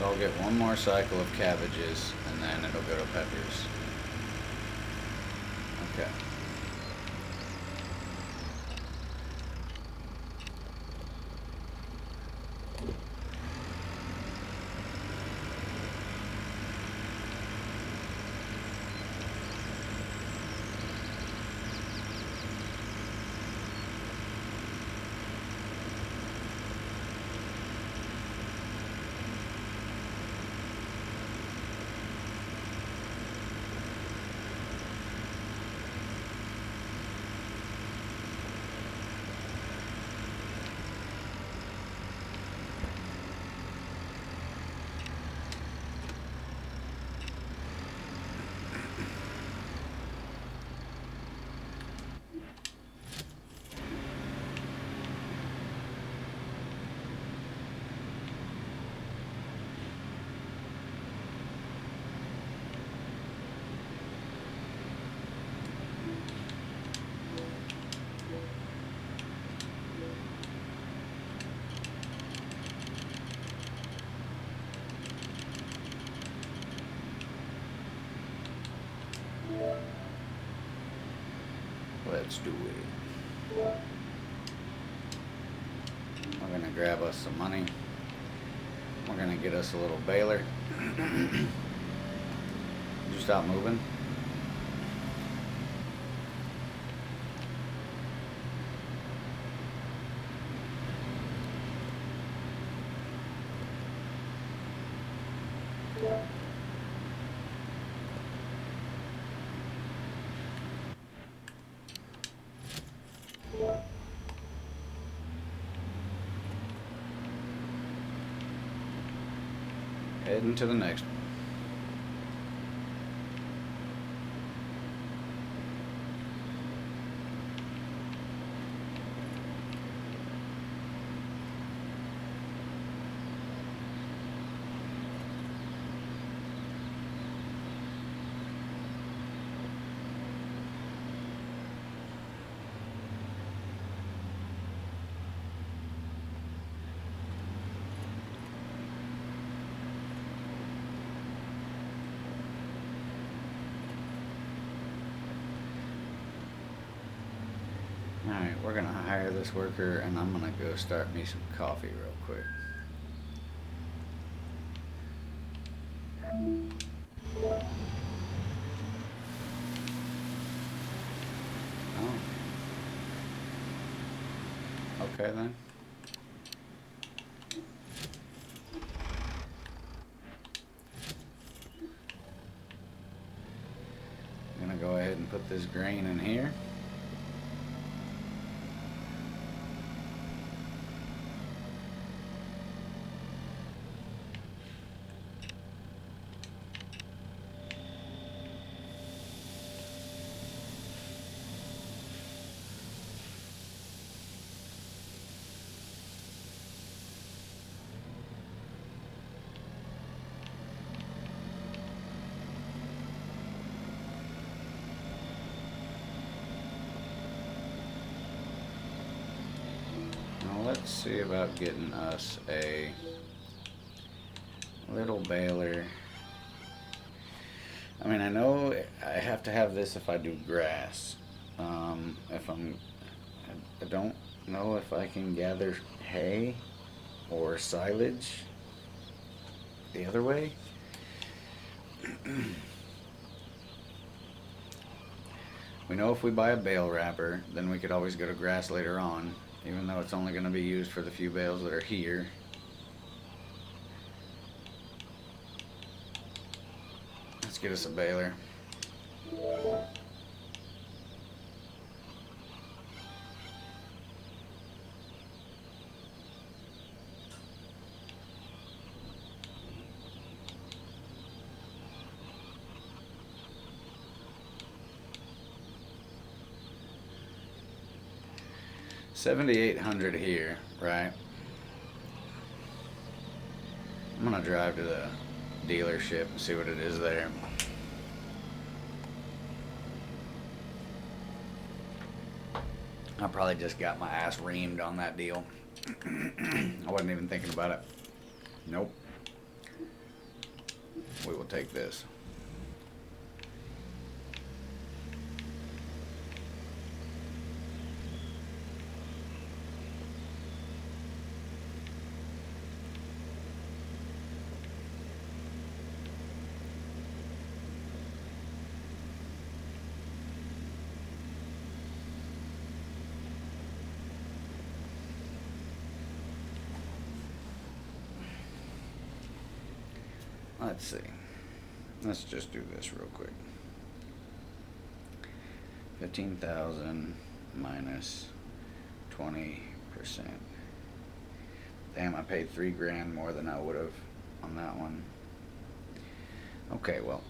So I'll get one more cycle of cabbages and then it'll go to peppers. Okay. let's do it. We're gonna grab us some money. We're gonna get us a little baler. Did you stop moving? Heading to the next one. Alright, we're gonna hire this worker and I'm gonna go start me some coffee real quick. Oh. Okay then. I'm gonna go ahead and put this grain in here. Let's see about getting us a little baler. I mean, I know I have to have this if I do grass. I don't know if I can gather hay or silage the other way. We know if we buy a bale wrapper, then we could always go to grass later on, even though it's only going to be used for the few bales that are here. Let's get us a baler. $7,800 here, right? I'm gonna drive to the dealership and see what it is there. I probably just got my ass reamed on that deal. I wasn't even thinking about it. Nope. We will take this. Let's see. Let's just do this real quick. 15,000 minus 20%. Damn, I paid $3,000 more than I would have on that one. Okay, well,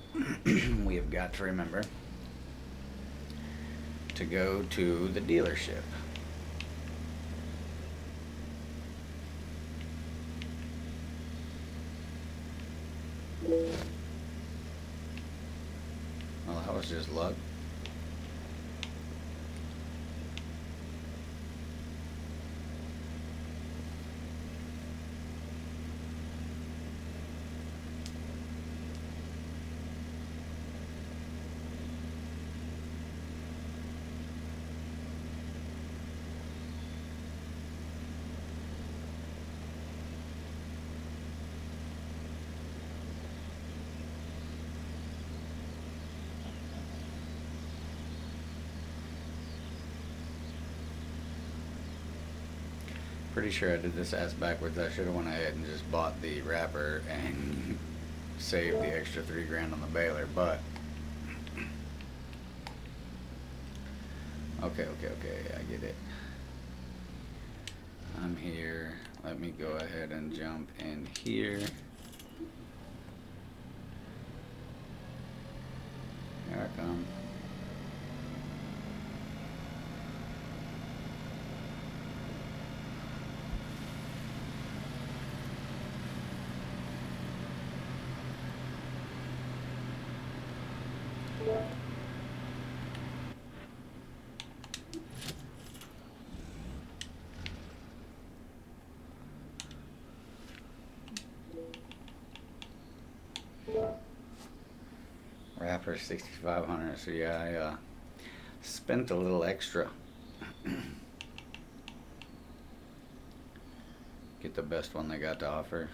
we have got to remember to go to the dealership. Well, that was just luck. Pretty sure I did this ass backwards. I should have went ahead and just bought the wrapper and saved the extra $3 grand on the baler, but okay, I get it. I'm here. Let me go ahead and jump in here. Here I come. Wrapper 6,500. So yeah, I spent a little extra. Get the best one they got to offer.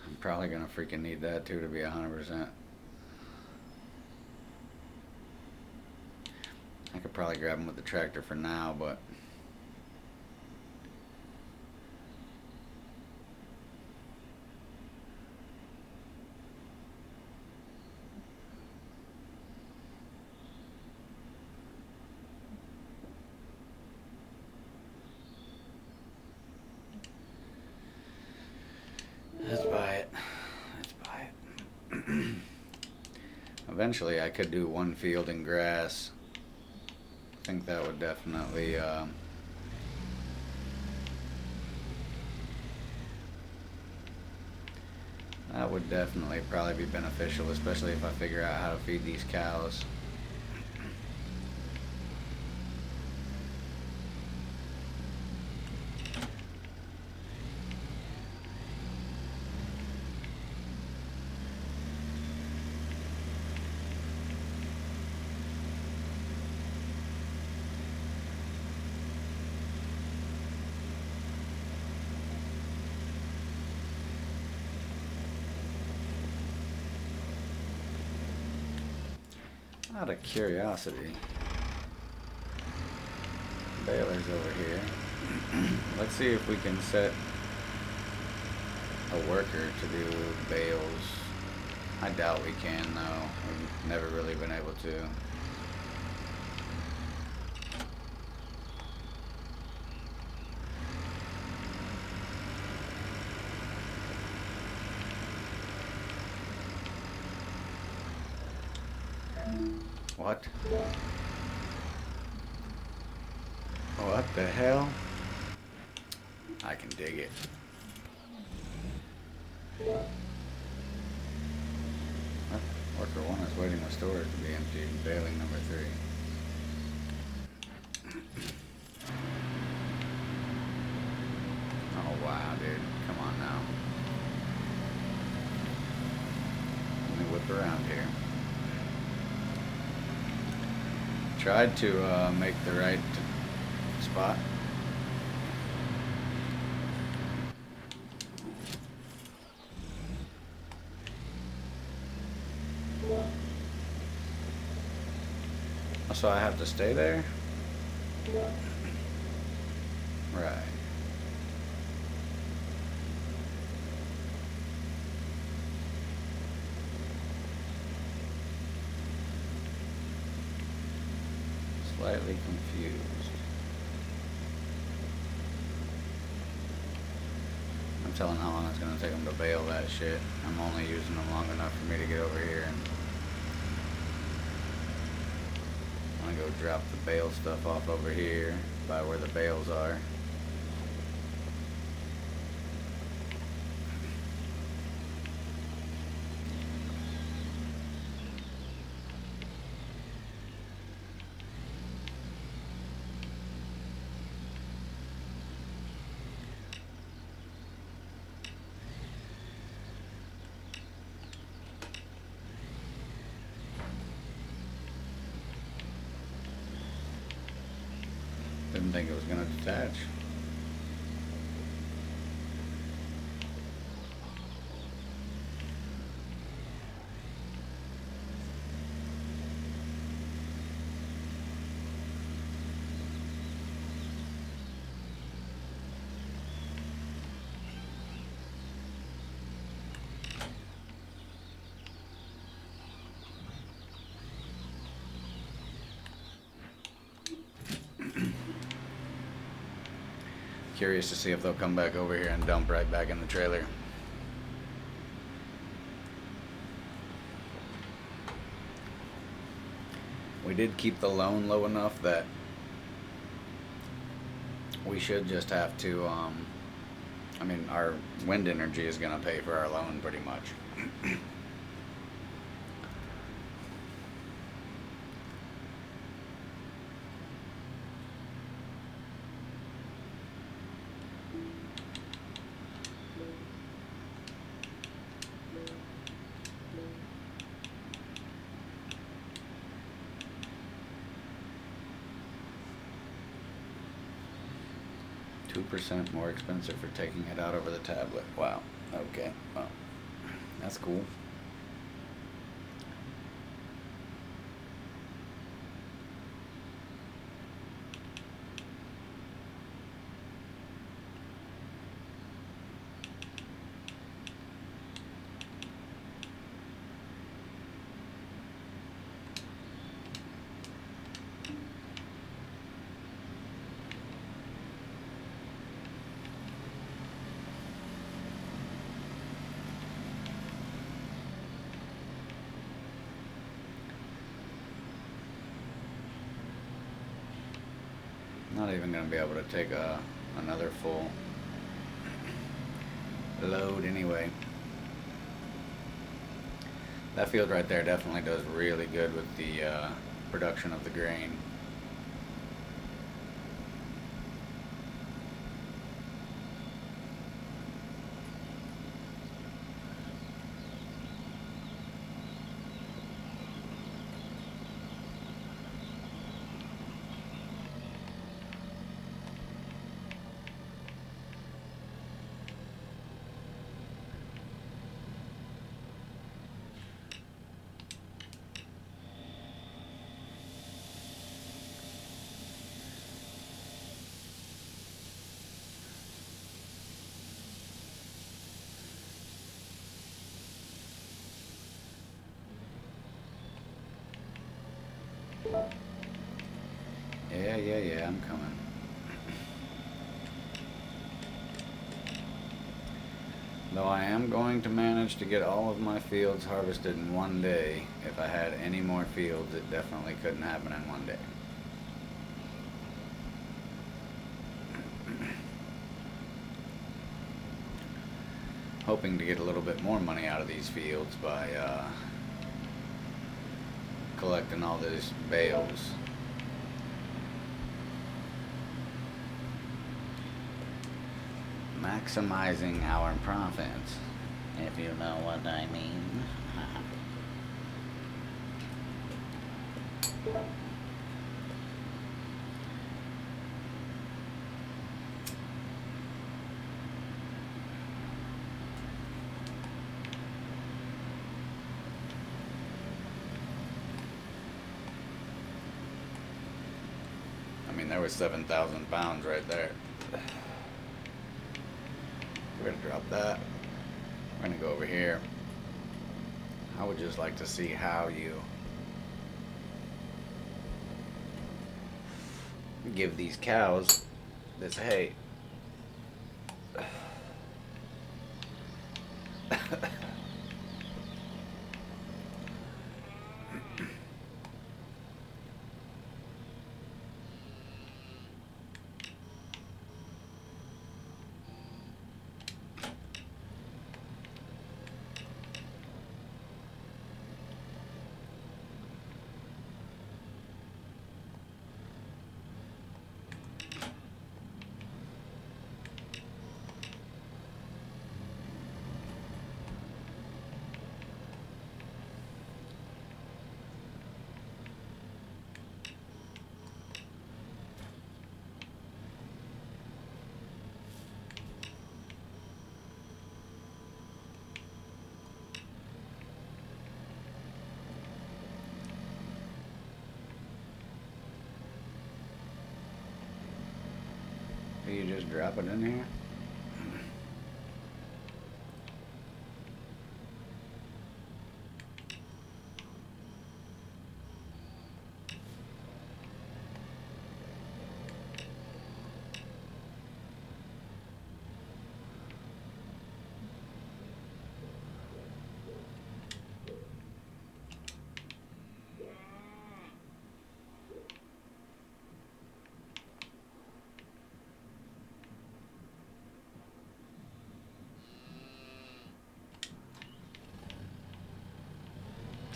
I'm probably gonna freaking need that too, to be 100%. I could probably grab them with the tractor for now, but let's buy it. Eventually I could do one field in grass. I think that would definitely probably be beneficial, especially if I figure out how to feed these cows. Out of curiosity, baler's over here. Let's see if we can set a worker to do bales. I doubt we can though. We've never really been able to. What? What the hell? I can dig it. What? Worker 1 is waiting for storage to be emptied. Baling number 3. Oh wow, dude. Come on now. Let me whip around here. Tried to make the right spot. So I have to stay there? Right. Slightly confused. I'm telling how long it's gonna take them to bale that shit. I'm only using them long enough for me to get over here and I'm gonna go drop the bale stuff off over here by where the bales are. Didn't think it was gonna detach. Curious to see if they'll come back over here and dump right back in the trailer. We did keep the loan low enough that we should just have to, I mean, our wind energy is going to pay for our loan pretty much. 2% more expensive for taking it out over the tablet. Wow. Okay. Well, that's cool. Not even going to be able to take another full load anyway. That field right there definitely does really good with the production of the grain. Yeah, I'm coming. Though I am going to manage to get all of my fields harvested in one day. If I had any more fields, it definitely couldn't happen in one day. Hoping to get a little bit more money out of these fields by collecting all these bales. Maximizing our profits, if you know what I mean. I mean, there was 7,000 pounds right there. We're going to drop that. We're going to go over here. I would just like to see how you give these cows this hay. Do you just drop it in here?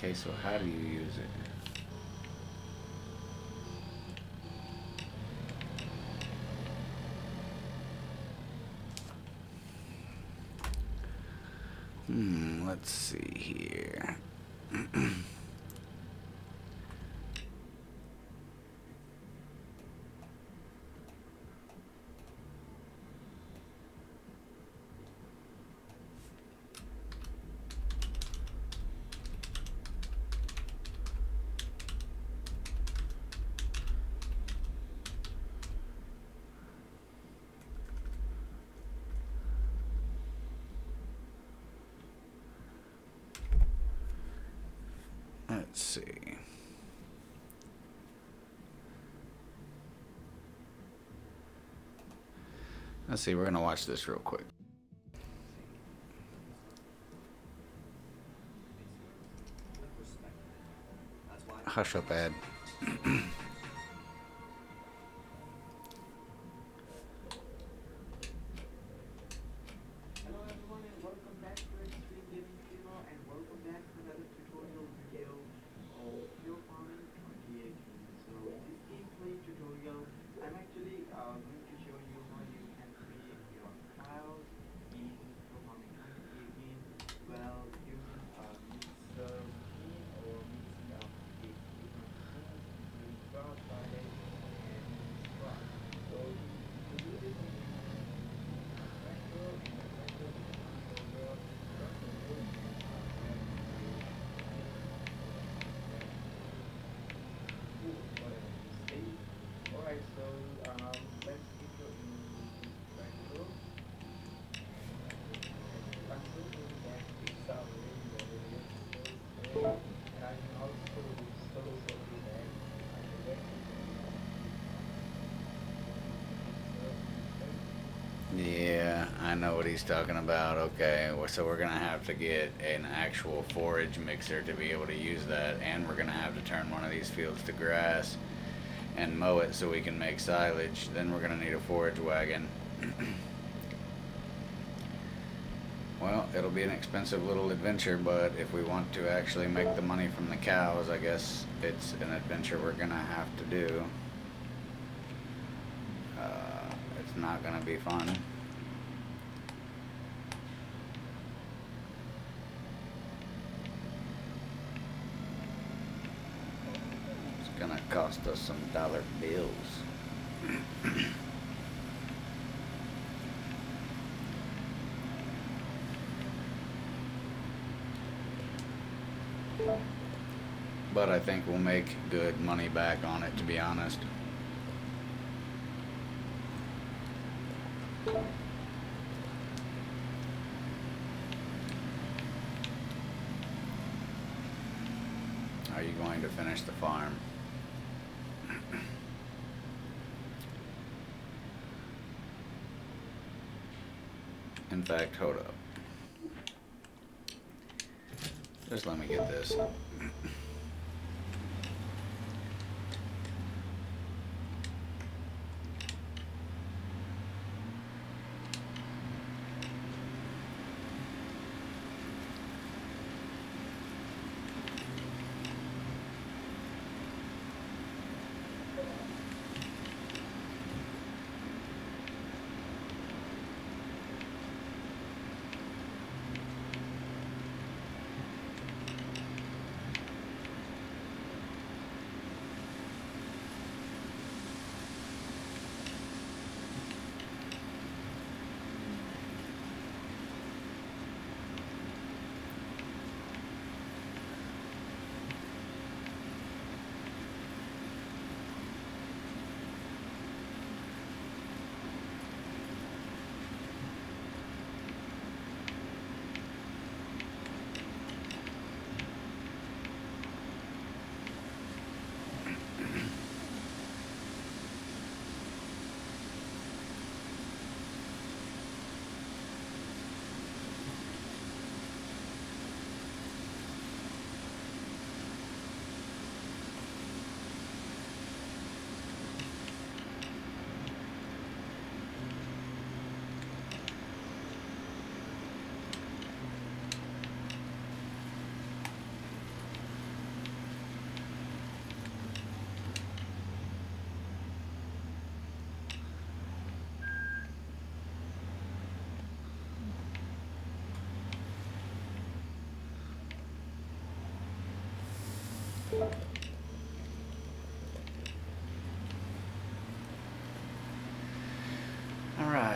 Okay, so how do you use it? Let's see here. Let's see. Let's see, we're gonna watch this real quick. Hush up, ad. Yeah, I know what he's talking about. Okay, so we're gonna have to get an actual forage mixer to be able to use that, and we're gonna have to turn one of these fields to grass and mow it so we can make silage. Then we're gonna need a forage wagon. Well, it'll be an expensive little adventure, but if we want to actually make the money from the cows, I guess it's an adventure we're gonna have to do. It's not gonna be fun. It's gonna cost us some dollar bills. But I think we'll make good money back on it, to be honest. Are you going to finish the farm? In fact, hold up. Just let me get this.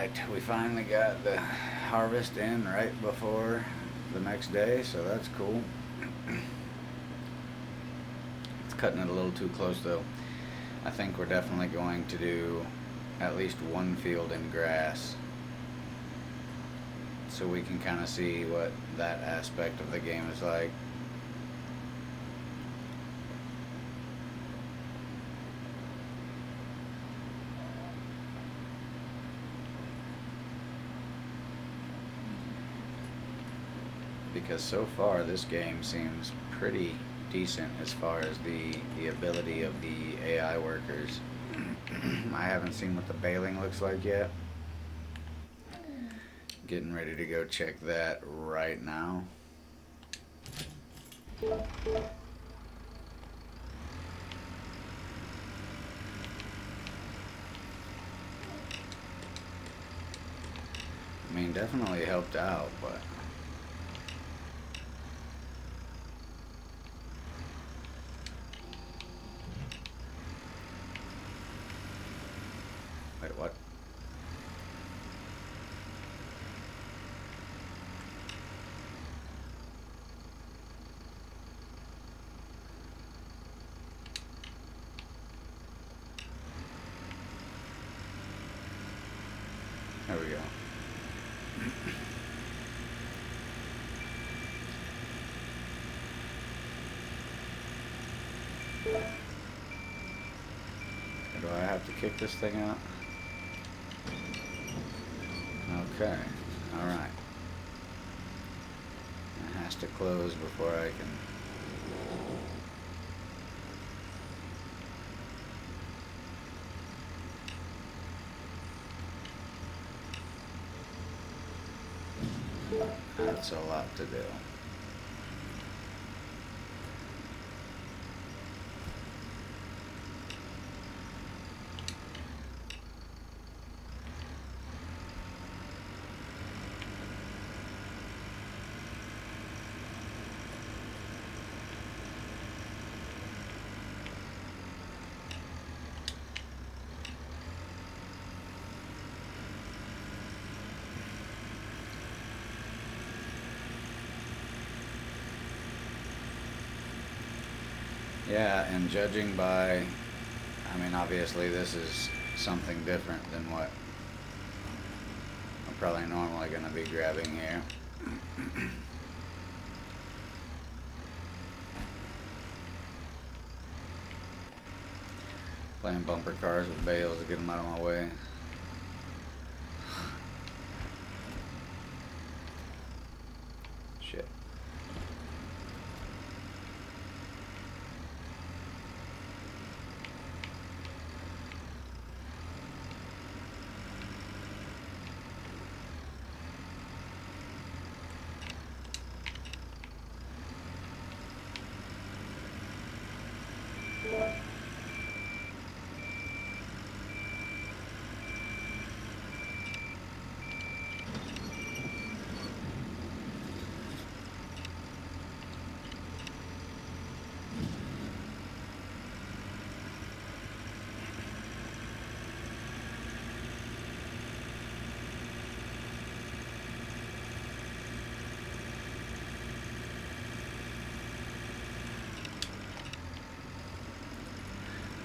Alright, we finally got the harvest in right before the next day, so that's cool. It's cutting it a little too close though. I think we're definitely going to do at least one field in grass, so we can kind of see what that aspect of the game is like. Because so far this game seems pretty decent as far as the ability of the AI workers. I haven't seen what the baling looks like yet. Getting ready to go check that right now. I mean, definitely helped out, but wait, what? There we go. Do I have to kick this thing out? Okay, alright. It has to close before I can... That's a lot to do. Yeah, and judging by, I mean, obviously this is something different than what I'm probably normally going to be grabbing here. Playing bumper cars with bales to get them out of my way. Shit.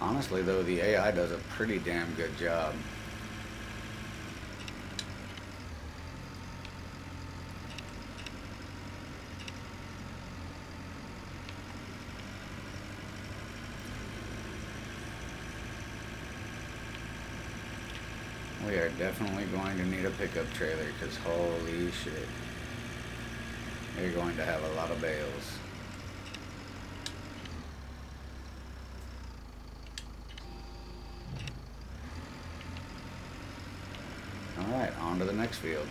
Honestly, though, the AI does a pretty damn good job. We are definitely going to need a pickup trailer, because holy shit, we're going to have a lot of bales. Alright, on to the next field.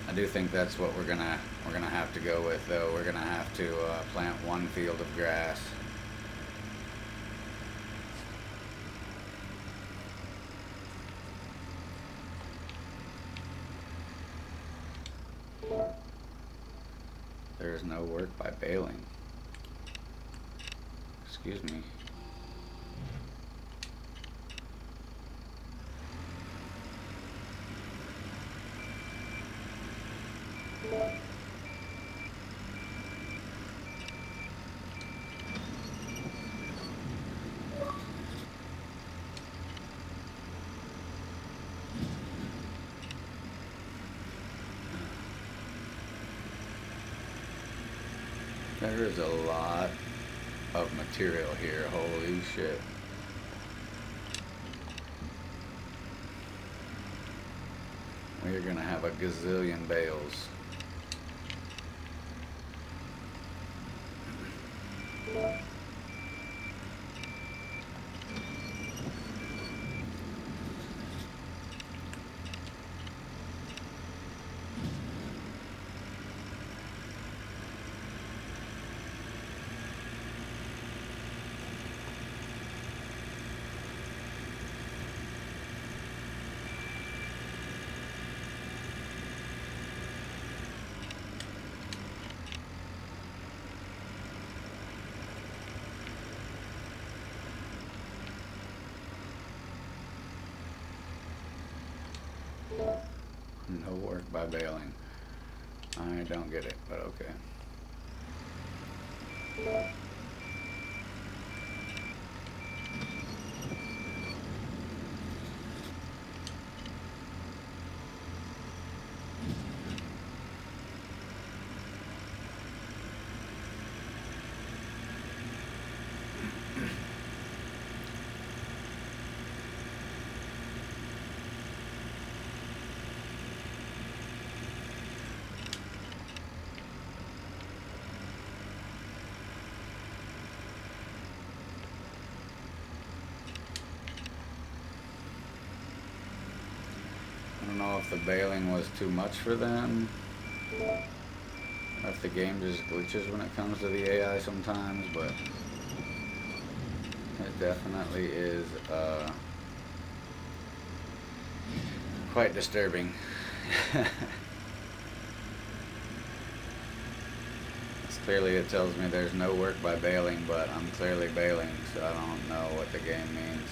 I do think that's what we're gonna have to go with, though. We're gonna have to plant one field of grass. There is no work by baling. Excuse me. There is a lot of material here, holy shit. We're gonna have a gazillion bales. No work by baling. I don't get it, but okay. I don't know if the baling was too much for them, or if the game just glitches when it comes to the AI sometimes, but it definitely is quite disturbing. Clearly it tells me there's no work by baling, but I'm clearly baling, so I don't know what the game means.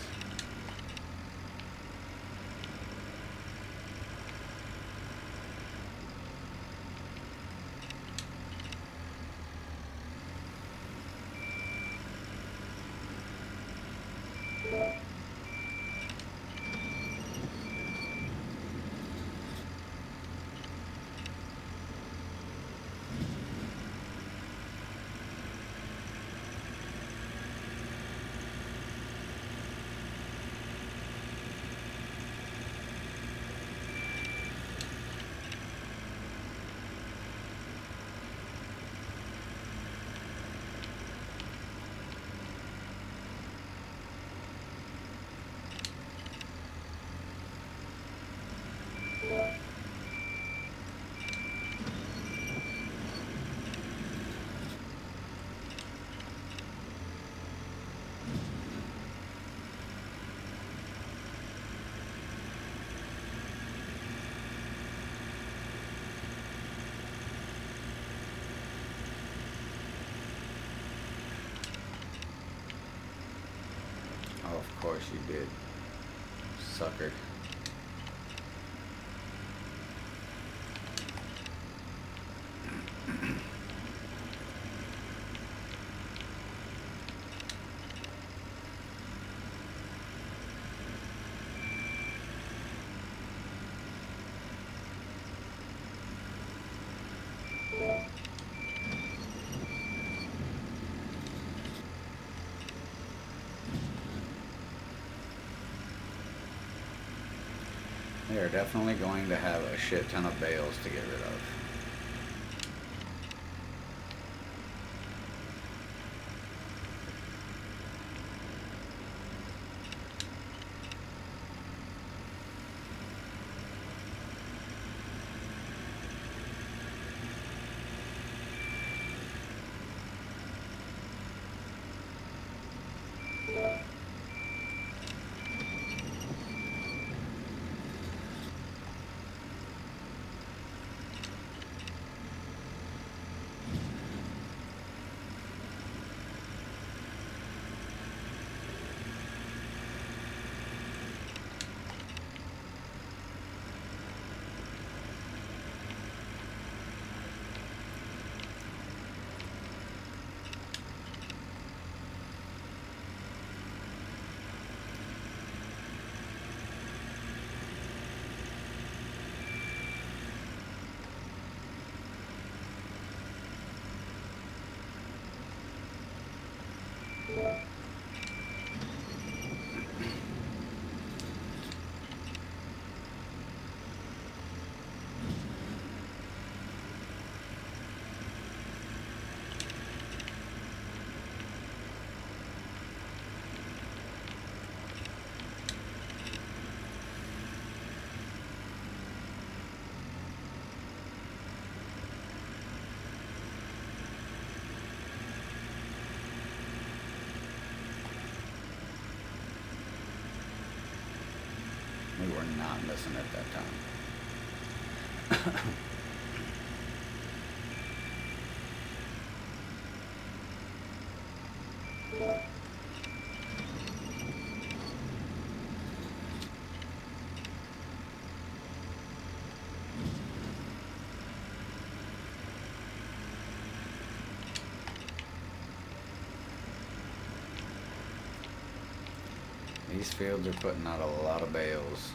Oh, of course you did, sucker. They are definitely going to have a shit ton of bales to get rid of. We were not missing it that time. These fields are putting out a lot of bales.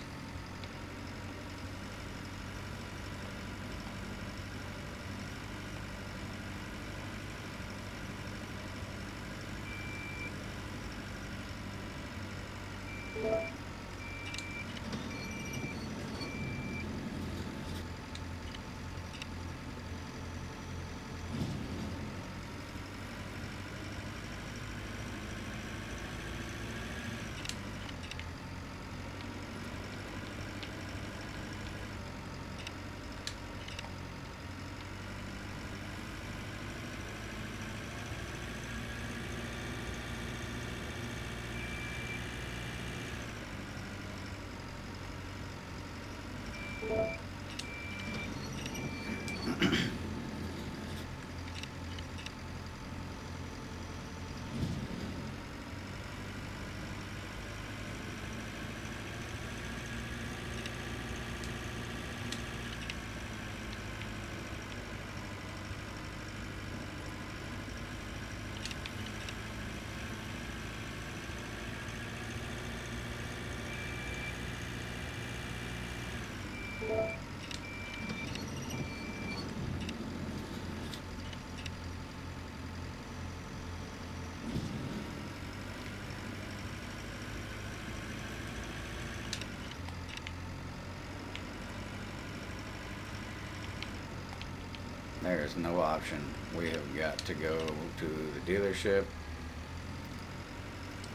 There's no option. We have got to go to the dealership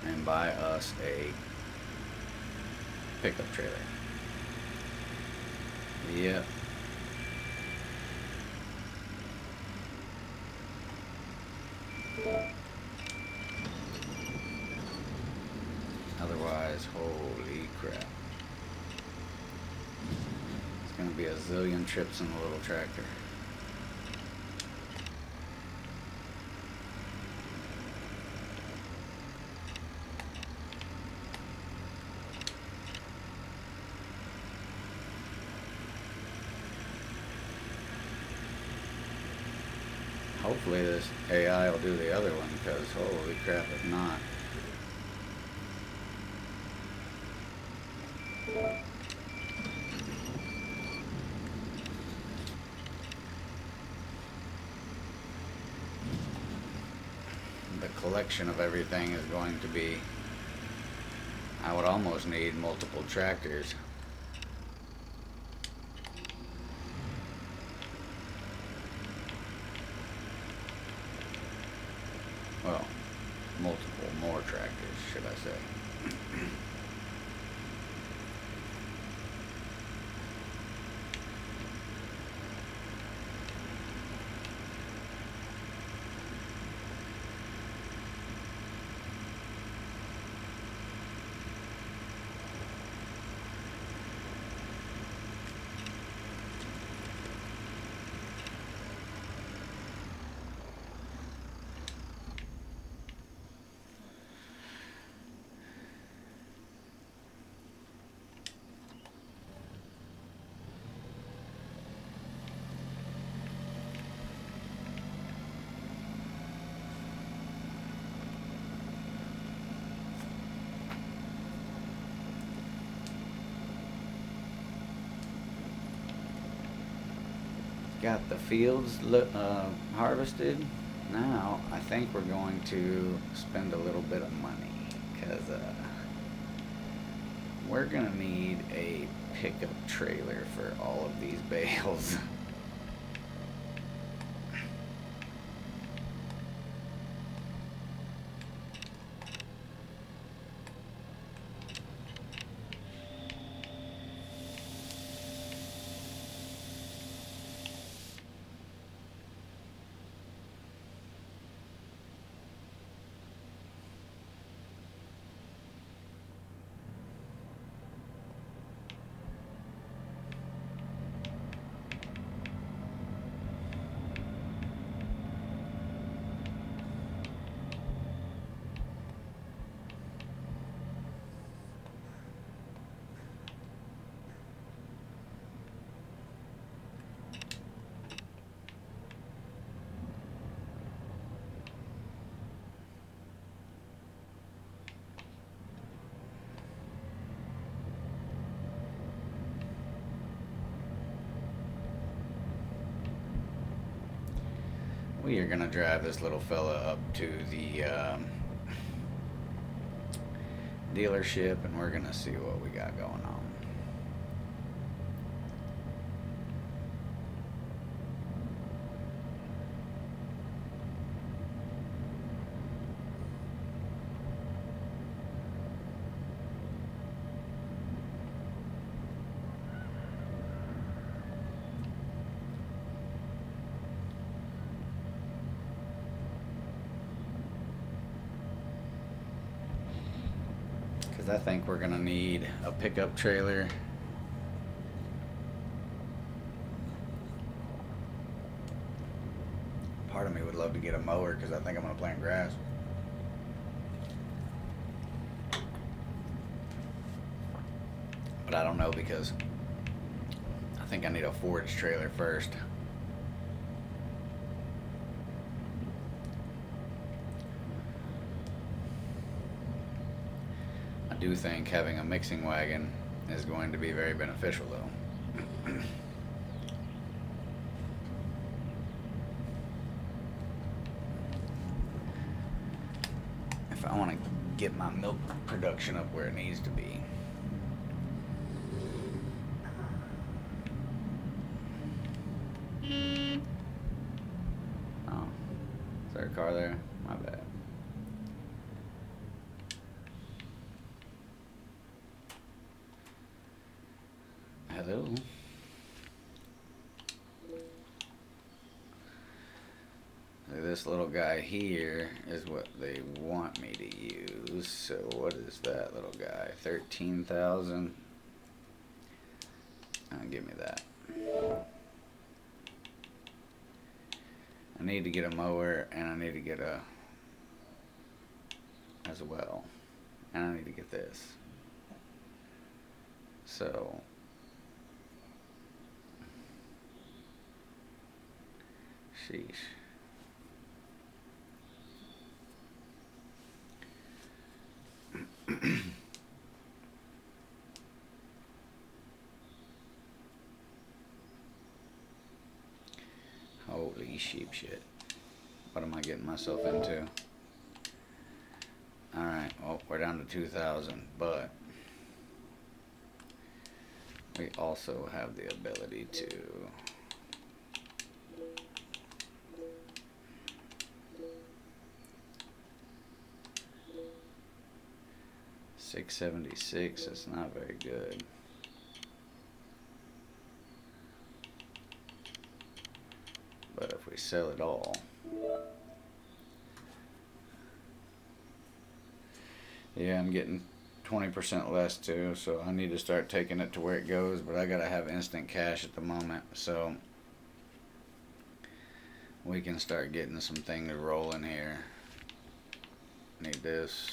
and buy us a pickup trailer. Yep. Otherwise, holy crap. It's gonna be a zillion trips in a little tractor. Hopefully this AI will do the other one, because holy crap if not. The collection of everything is going to be, I would almost need multiple tractors. Well, multiple more tractors, should I say. Got the fields harvested. Now I think we're going to spend a little bit of money, because we're gonna need a pickup trailer for all of these bales. We are gonna drive this little fella up to the dealership, and we're gonna see what we got going on. I think we're gonna need a pickup trailer. Part of me would love to get a mower because I think I'm gonna plant grass. But I don't know because I think I need a forage trailer first. I do think having a mixing wagon is going to be very beneficial though. If I want to get my milk production up where it needs to be. Oh, is there a car there? My bad. Hello. This little guy here is what they want me to use. So what is that little guy? 13,000. Give me that. I need to get a mower, and I need to get a as well, and I need to get this. So sheesh. Holy sheep shit. What am I getting myself into? Alright, well, we're down to 2,000, but we also have the ability to $676. That's not very good. But if we sell it all, yeah, I'm getting 20% less too, so I need to start taking it to where it goes, but I gotta have instant cash at the moment, so we can start getting some things rolling here. Need this.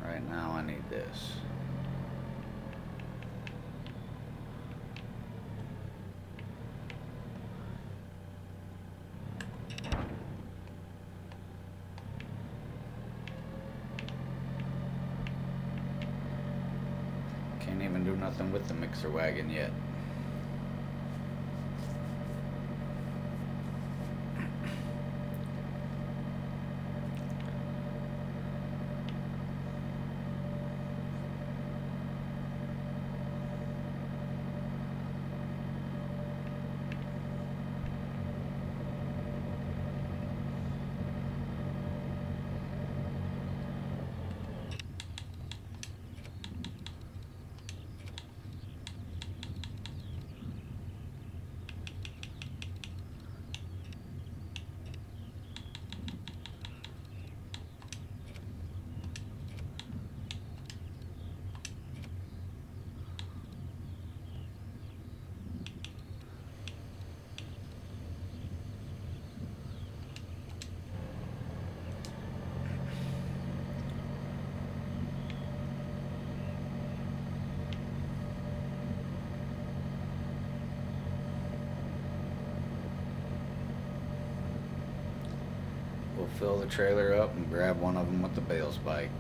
Right now I need this. Can't even do nothing with the mixer wagon yet. We'll fill the trailer up and grab one of them with the bale spike.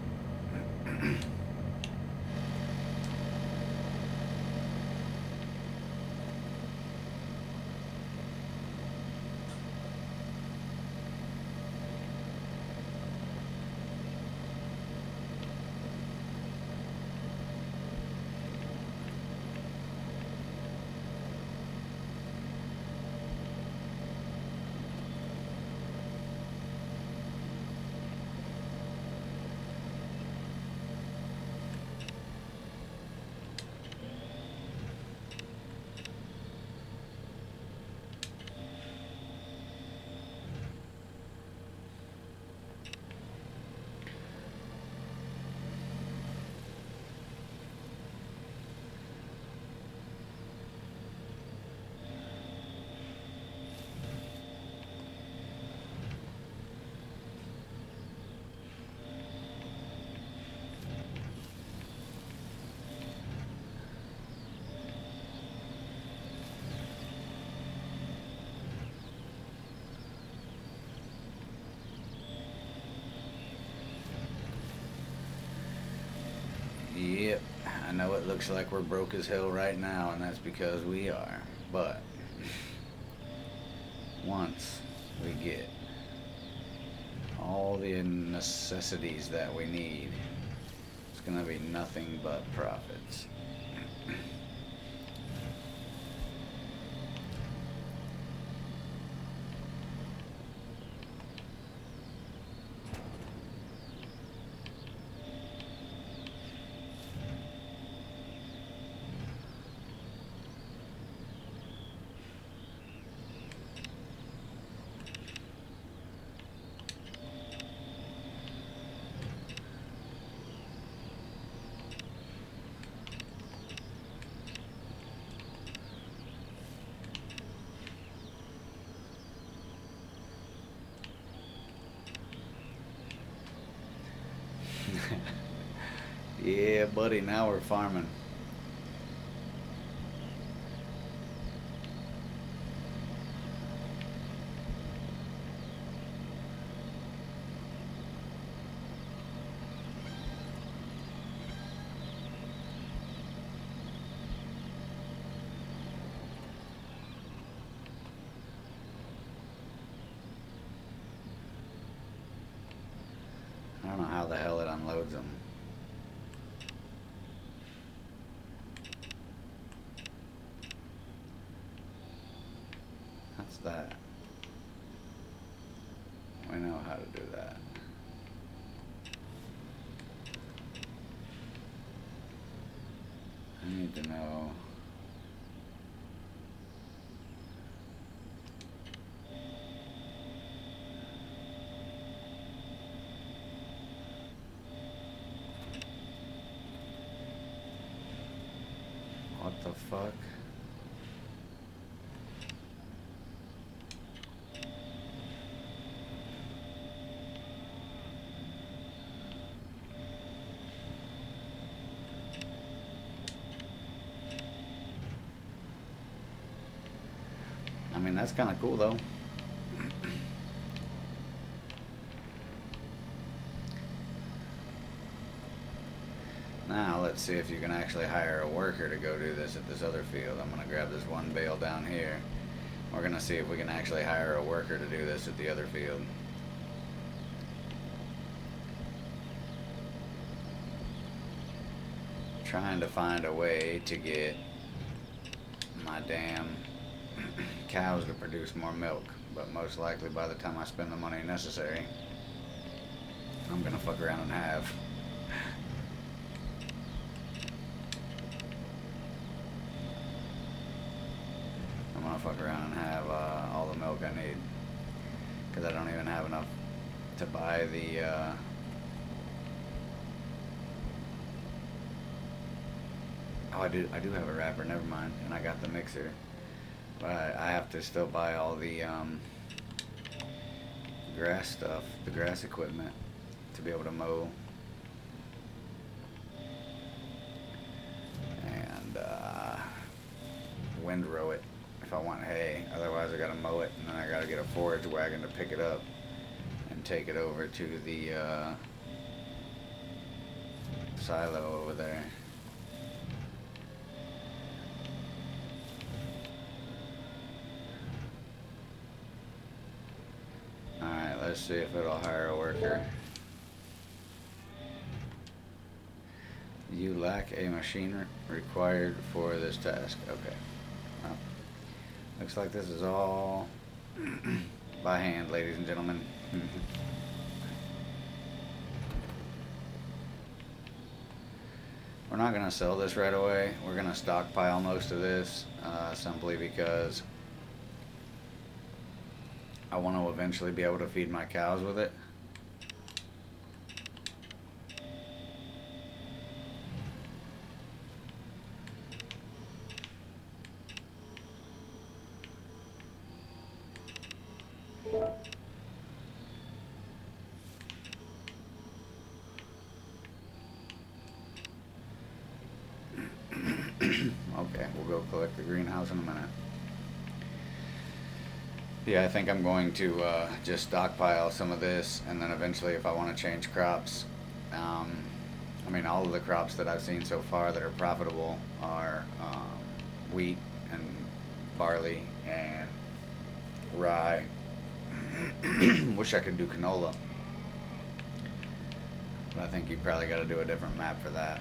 It looks like we're broke as hell right now, and that's because we are. But once we get all the necessities that we need, it's gonna be nothing but profits. Yeah, buddy, now we're farming. I don't know how the hell it unloads them. That's that. We know how to do that. I need to know. What the fuck? I mean, that's kind of cool though. Now let's see if you can actually hire a worker to go do this at this other field. I'm gonna grab this one bale down here. We're gonna see if we can actually hire a worker to do this at the other field. Trying to find a way to get my damn cows to produce more milk, but most likely by the time I spend the money necessary, I'm gonna fuck around and have. I'm gonna fuck around and have all the milk I need, because I don't even have enough to buy the oh, I do have a wrapper, never mind, and I got the mixer. But I have to still buy all the grass stuff, the grass equipment, to be able to mow. And windrow it if I want hay. Otherwise I gotta mow it, and then I gotta get a forage wagon to pick it up and take it over to the silo over there. Alright, let's see if it'll hire a worker. You lack a machine required for this task. Okay. Well, looks like this is all by hand, ladies and gentlemen. We're not going to sell this right away. We're going to stockpile most of this simply because I want to eventually be able to feed my cows with it. Okay, we'll go collect the greenhouse in a minute. Yeah, I think I'm going to just stockpile some of this, and then eventually if I want to change crops, I mean, all of the crops that I've seen so far that are profitable are wheat and barley and rye. Wish I could do canola, but I think you probably got to do a different map for that.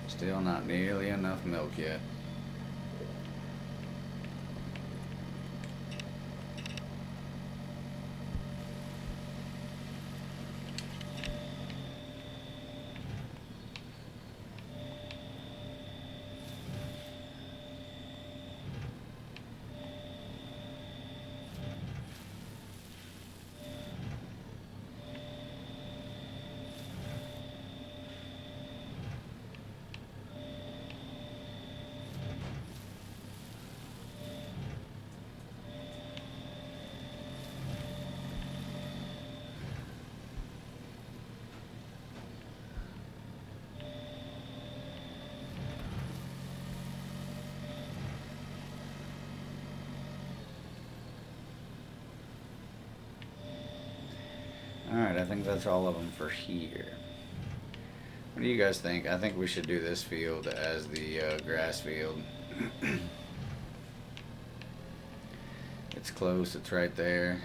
Still not nearly enough milk yet. Alright, I think that's all of them for here. What do you guys think? I think we should do this field as the grass field. It's close, it's right there.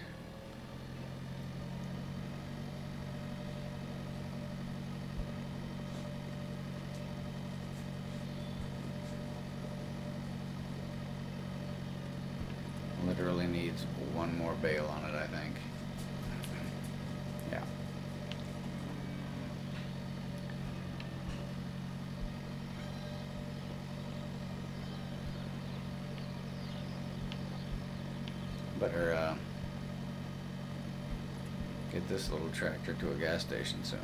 Literally needs one more bale on it, I think. Yeah. Better get this little tractor to a gas station soon.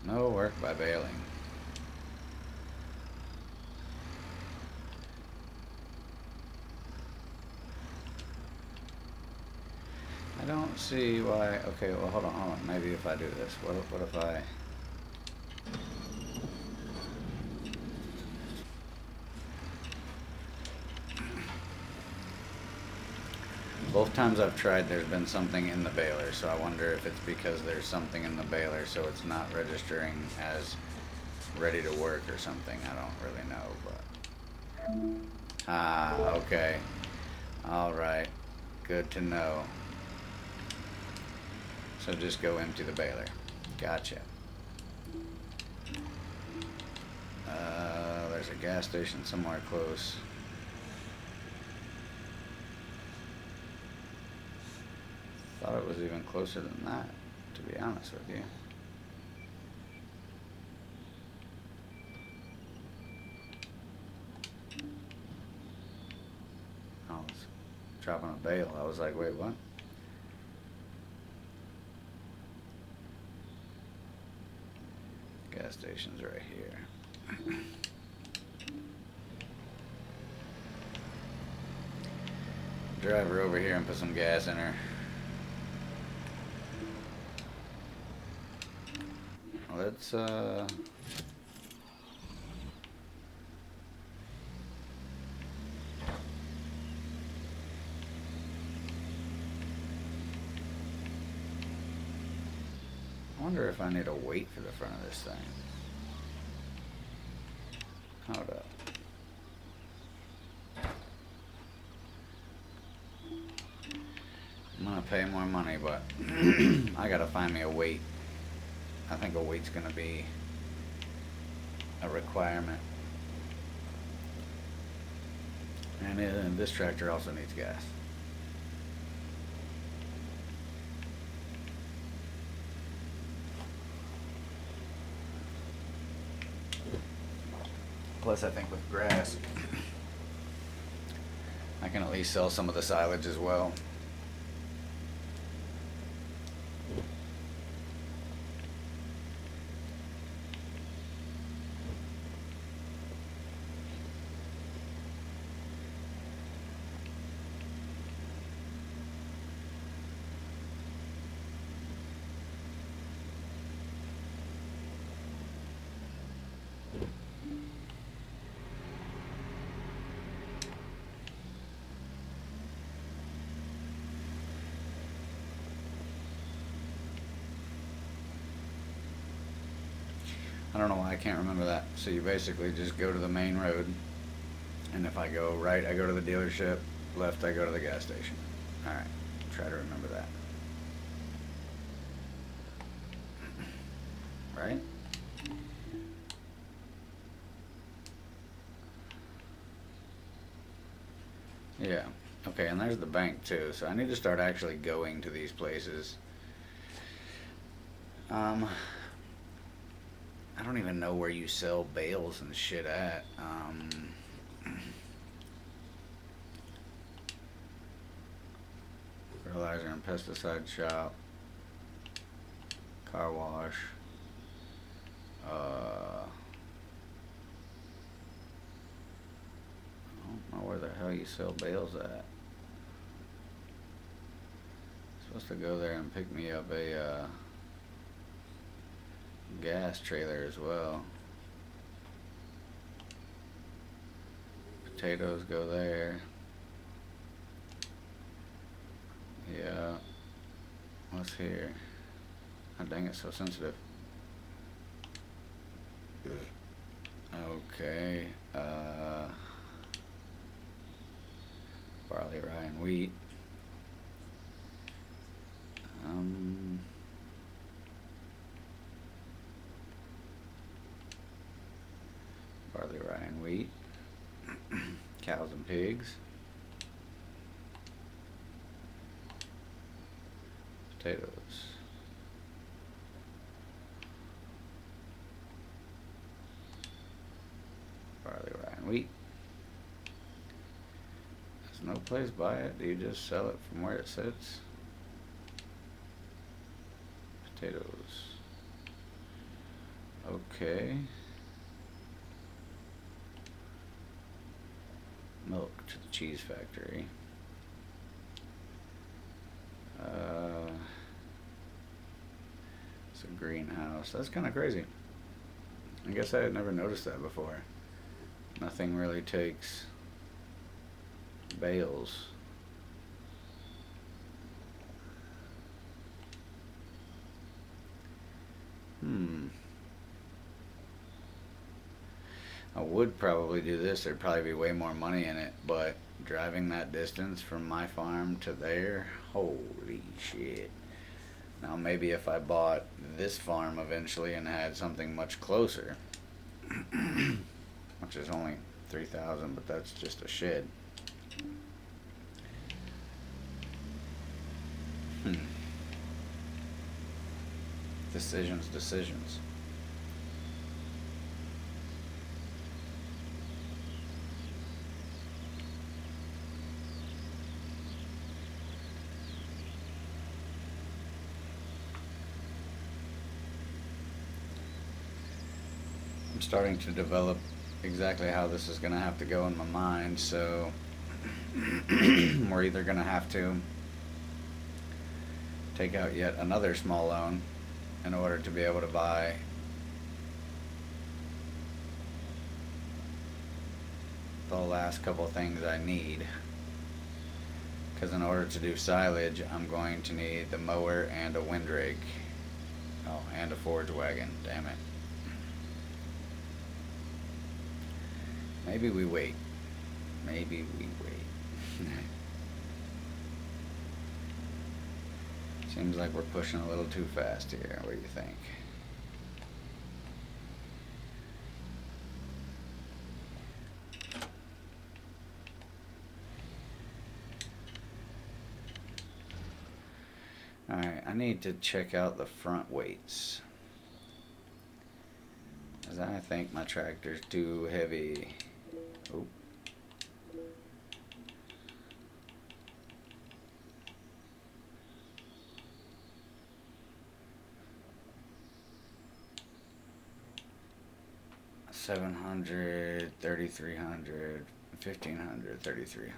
No work by baling. I don't see why. Okay, well, hold on. Maybe if I do this, what if I? Both times I've tried, there's been something in the baler, so I wonder if it's because there's something in the baler, so it's not registering as ready to work or something. I don't really know, but... Ah, okay. Alright. Good to know. So just go empty the baler. Gotcha. There's a gas station somewhere close. Thought it was even closer than that, to be honest with you. I was dropping a bale. I was like, wait, what? Gas station's right here. Drive her over here and put some gas in her. let's I wonder if I need a weight for the front of this thing. Hold up. I'm gonna pay more money, but I gotta find me a weight. I think a weight's gonna be a requirement. And this tractor also needs gas. Plus, I think with grass, I can at least sell some of the silage as well. I don't know why I can't remember that. So you basically just go to the main road, and if I go right, I go to the dealership, left, I go to the gas station. Alright, try to remember that. Right? Yeah. Okay, and there's the bank too, so I need to start actually going to these places. I don't even know where you sell bales and shit at. Fertilizer and pesticide shop. Car wash. I don't know where the hell you sell bales at. Supposed to go there and pick me up a gas trailer as well. Potatoes go there. Yeah. What's here? Oh, dang, it's so sensitive. Okay. Barley, rye, and wheat. Barley, rye, and wheat. Cows and pigs. Potatoes. Barley, rye, and wheat. There's no place by it. Do you just sell it from where it sits? Potatoes. Okay. Milk to the cheese factory. It's a greenhouse. That's kind of crazy. I guess I had never noticed that before. Nothing really takes bales. I would probably do this. There'd probably be way more money in it, but driving that distance from my farm to there, holy shit. Now maybe if I bought this farm eventually and had something much closer, which is only 3,000, but that's just a shed. Decisions. I'm starting to develop exactly how this is going to have to go in my mind, so we're either going to have to take out yet another small loan in order to be able to buy the last couple things I need. Because in order to do silage, I'm going to need the mower and a wind rake. Oh, and a forage wagon. Damn it. Maybe we wait. Maybe we wait. Seems like we're pushing a little too fast here. What do you think? Alright, I need to check out the front weights. Because I think my tractor's too heavy. Oh. $700, $3,300, $1,500, $3,300,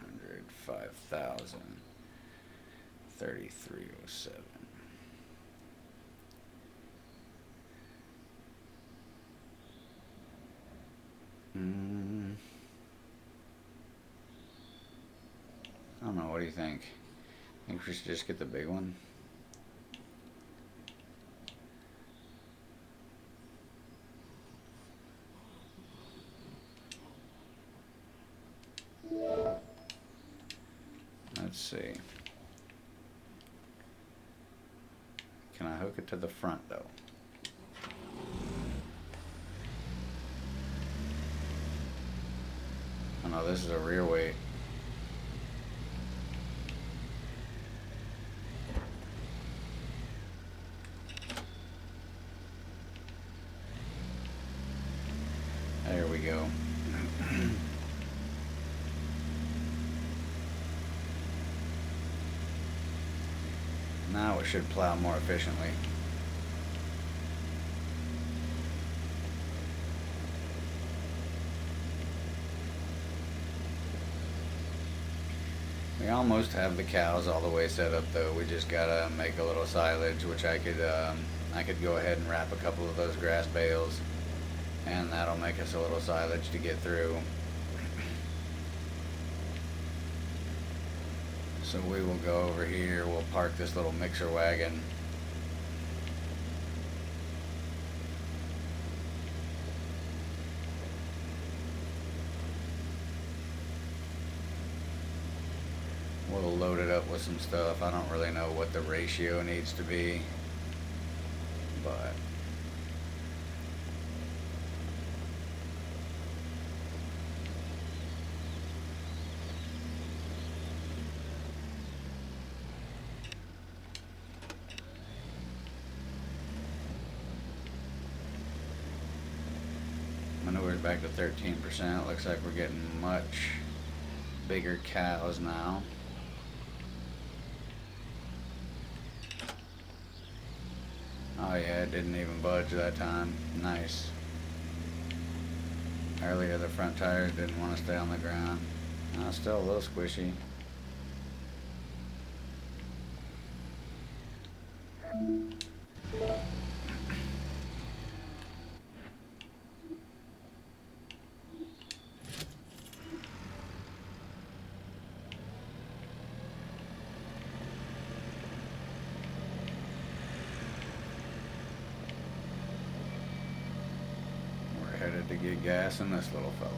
$5,000, $3,307. I don't know. What do you think? Think we should just get the big one? Let's see. Can I hook it to the front though? Oh no, this is a rear weight. There we go. Now it should plow more efficiently. We almost have the cows all the way set up though. We just gotta make a little silage, which I could go ahead and wrap a couple of those grass bales, and that'll make us a little silage to get through. So we will go over here, we'll park this little mixer wagon. We'll load it up with some stuff. I don't really know what the ratio needs to be, but manure's back to 13%. Looks like we're getting much bigger cows now. Oh yeah, it didn't even budge that time. Nice. Earlier the front tires didn't want to stay on the ground. Oh, still a little squishy. Headed to get gas in this little fella.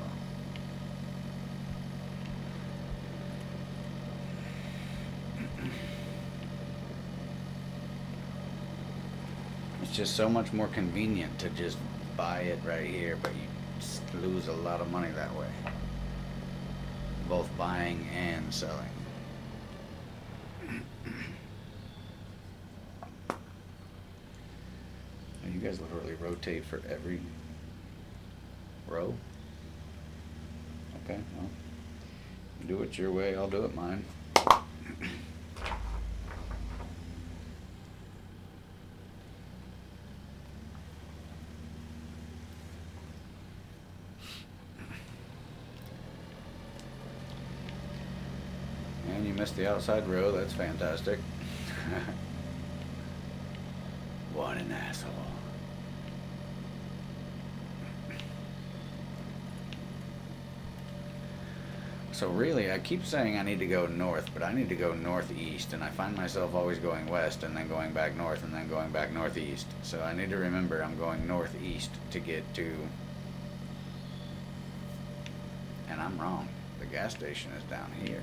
It's just so much more convenient to just buy it right here, but you just lose a lot of money that way. Both buying and selling. You guys literally rotate for every row? Okay, well, do it your way, I'll do it mine. And you missed the outside row, that's fantastic. What an asshole. So really, I keep saying I need to go north, but I need to go northeast, and I find myself always going west and then going back north and then going back northeast. So I need to remember I'm going northeast to get to... And I'm wrong. The gas station is down here.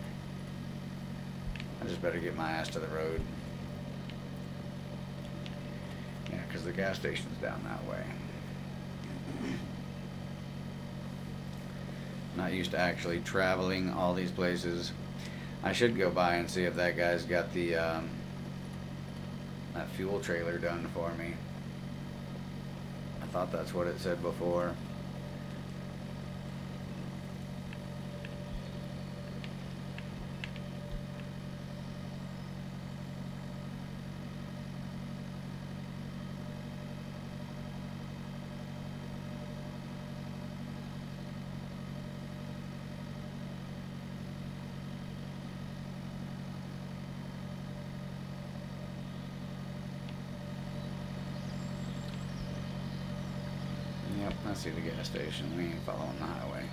I just better get my ass to the road. Yeah, because the gas station's down that way. Not used to actually traveling all these places. I should go by and see if that guy's got the that fuel trailer done for me. I thought that's what it said before. Yep, I see the gas station. We ain't following the highway.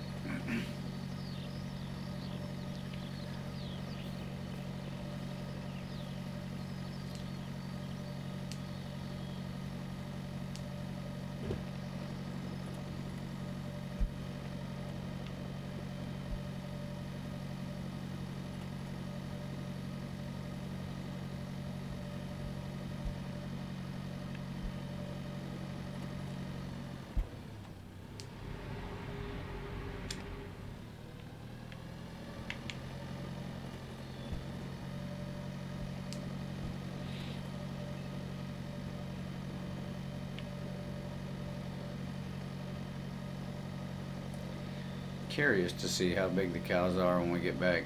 Curious to see how big the cows are when we get back.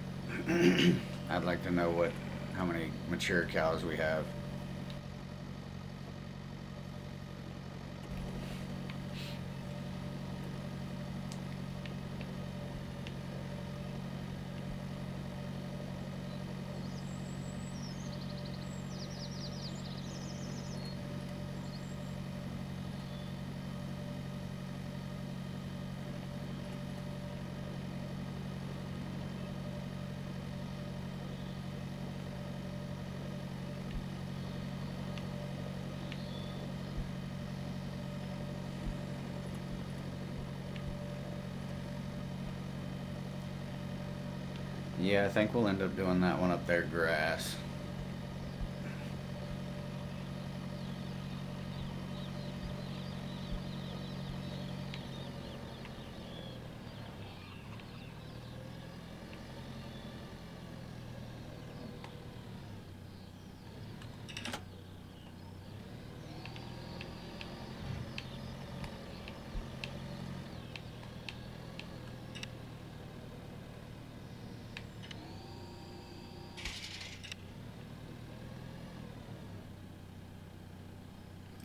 I'd like to know how many mature cows we have. Yeah, I think we'll end up doing that one up there, grass.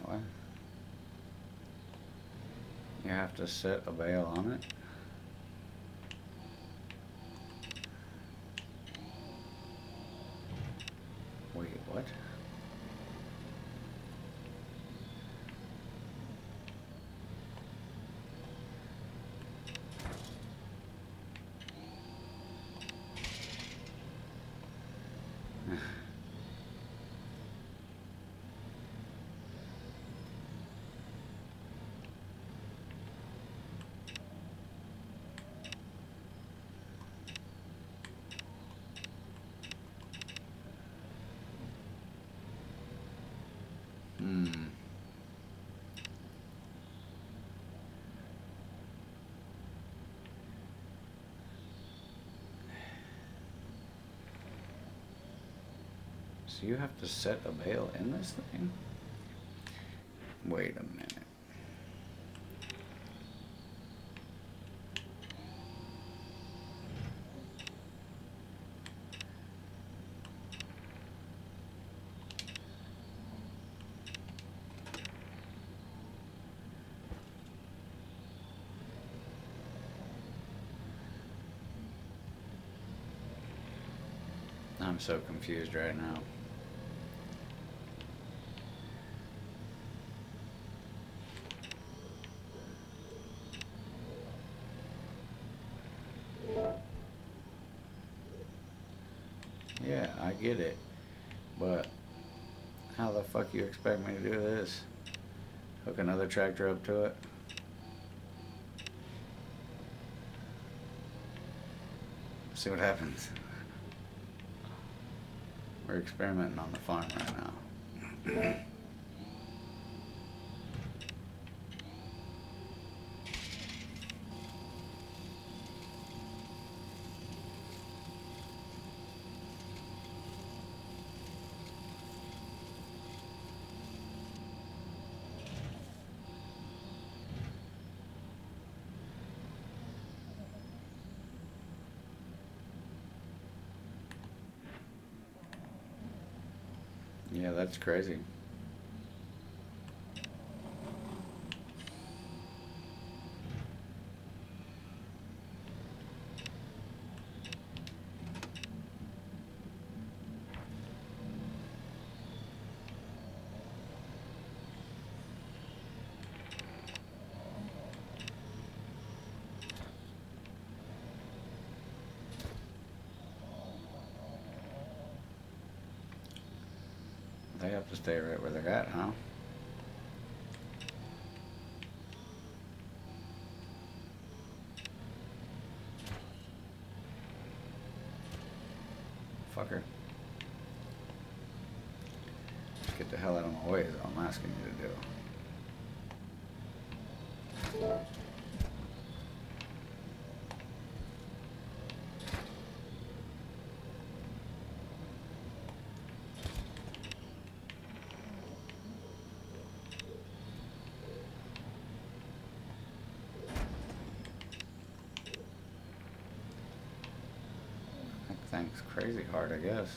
What? You have to set a bale on it? Wait, what? Hmm. So you have to set a bale in this thing? Wait a minute. I'm so confused right now. Yeah, I get it. But how the fuck you expect me to do this? Hook another tractor up to it? See what happens. We're experimenting on the farm right now. Yeah, that's crazy. They have to stay right where they're at, huh? Fucker. Just get the hell out of my way is all I'm asking you to do. That thing's crazy hard, I guess.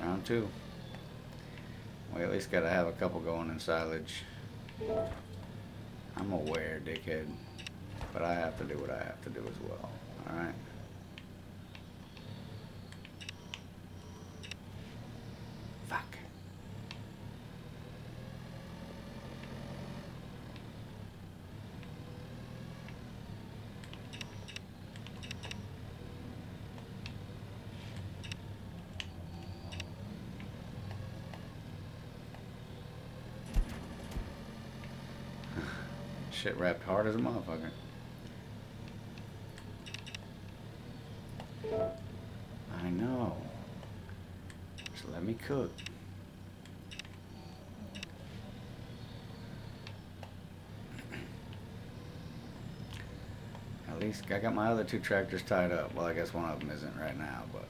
Round two. We at least gotta have a couple going in silage. I'm aware, dickhead. But I have to do what I have to do as well. Alright? Fuck. Shit wrapped hard as a motherfucker. I know. Just let me cook. At least I got my other two tractors tied up. Well, I guess one of them isn't right now, but.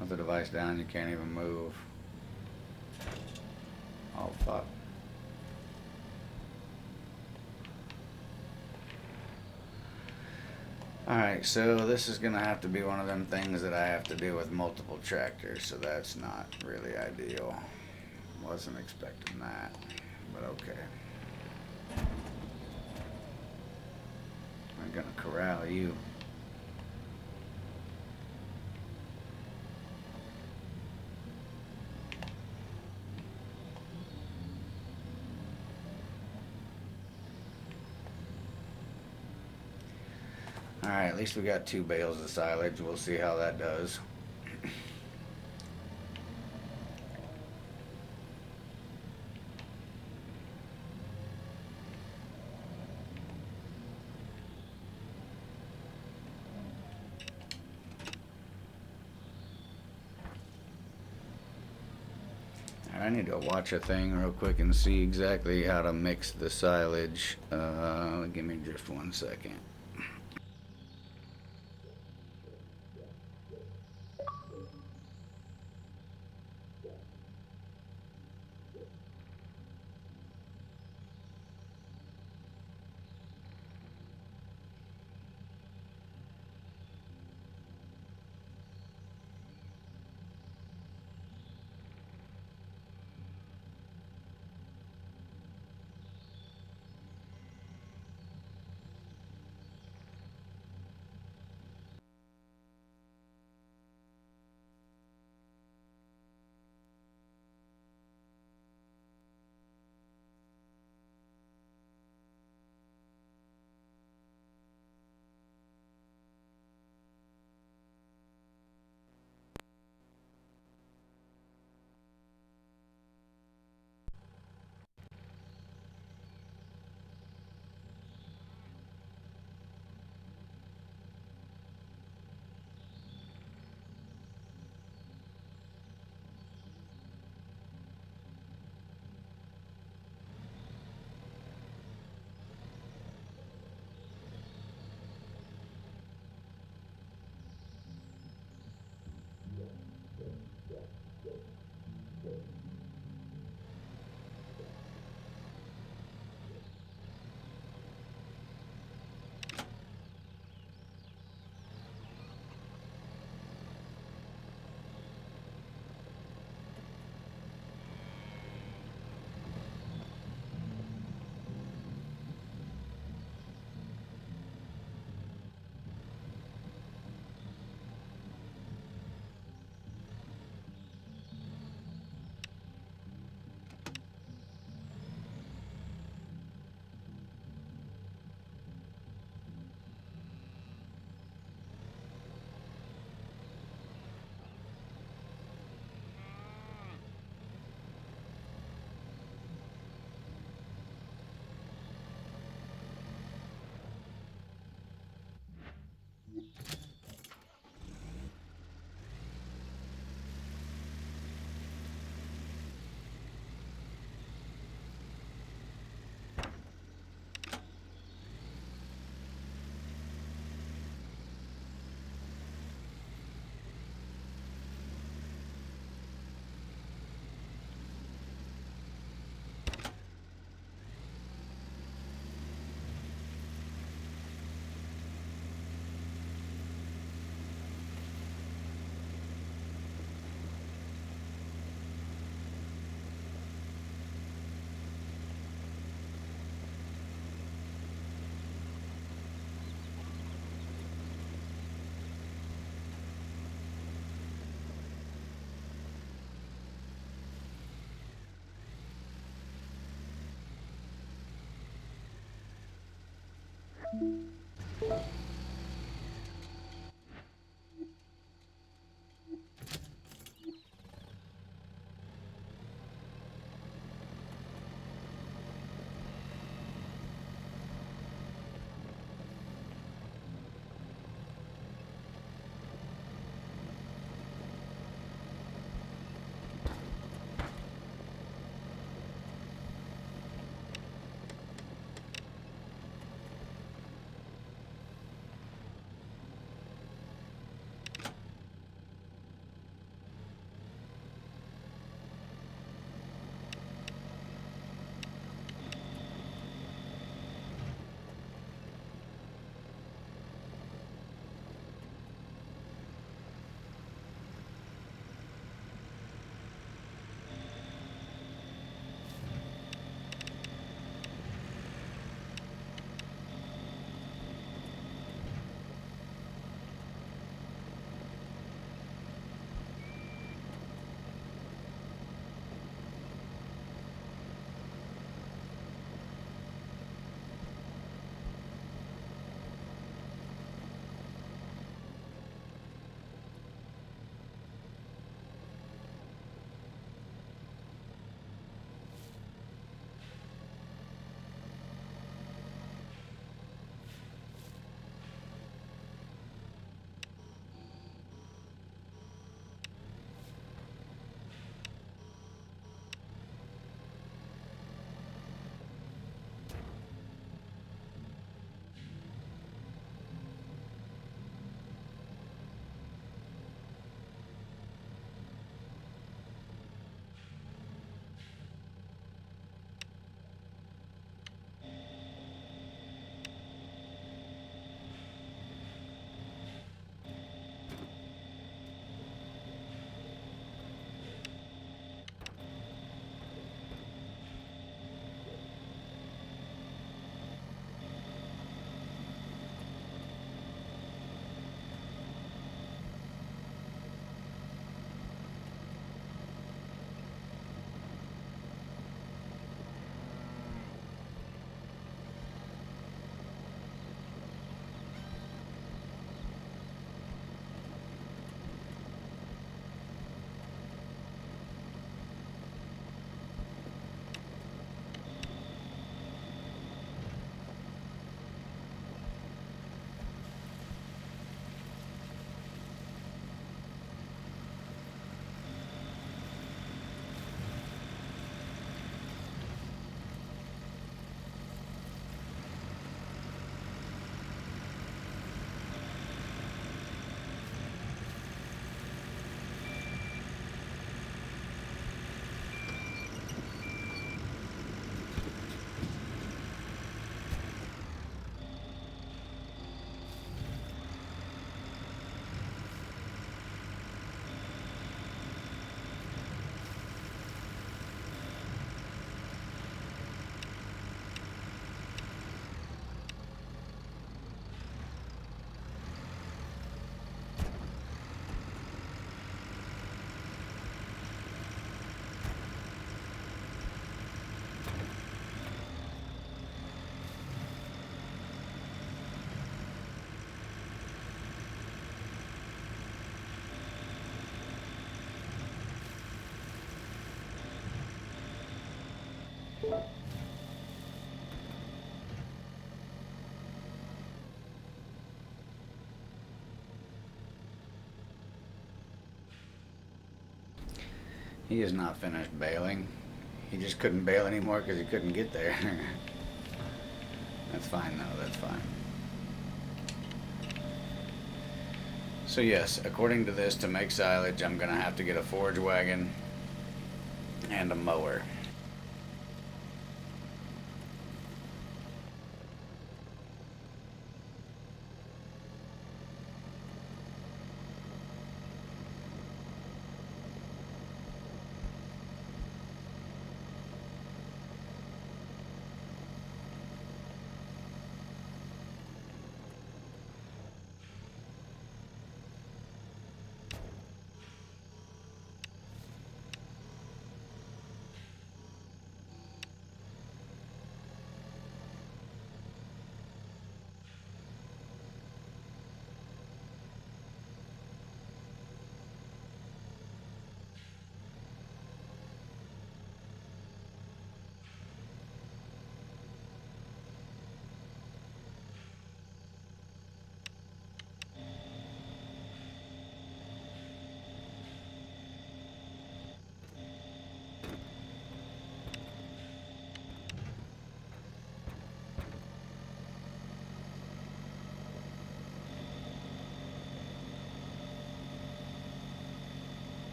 With the device down, you can't even move. Oh, fuck. Alright, so this is gonna have to be one of them things that I have to do with multiple tractors, so that's not really ideal. Wasn't expecting that, but okay. I'm gonna corral you. Alright, at least we got 2 bales of silage. We'll see how that does. I need to watch a thing real quick and see exactly how to mix the silage. Give me just 1 second. He is not finished baling. He just couldn't bale anymore because he couldn't get there. That's fine though, that's fine. So yes, according to this, to make silage, I'm gonna have to get a forage wagon and a mower.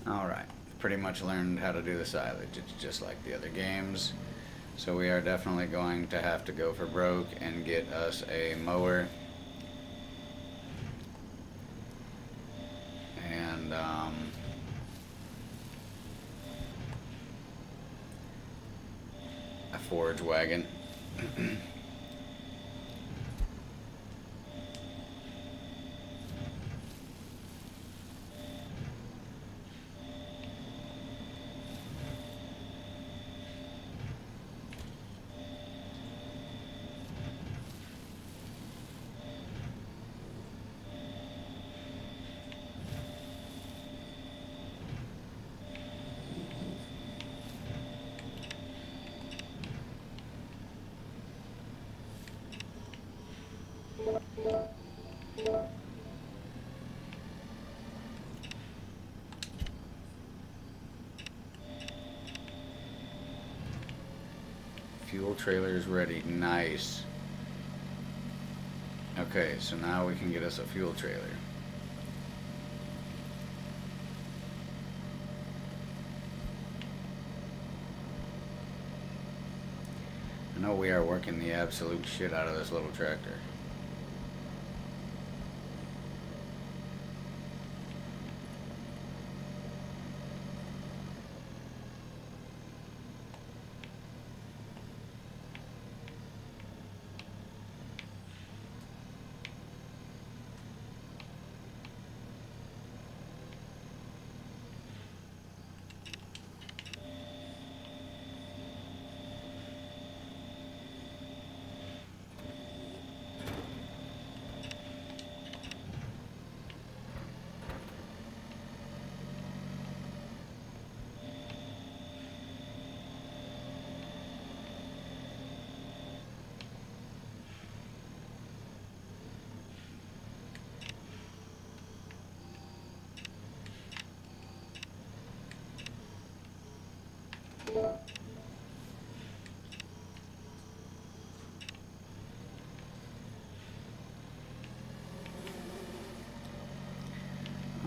Alright, pretty much learned how to do the silage. It's just like the other games. So we are definitely going to have to go for broke and get us a mower. And a forage wagon. Fuel trailer is ready. Nice. Okay, so now we can get us a fuel trailer. I know we are working the absolute shit out of this little tractor.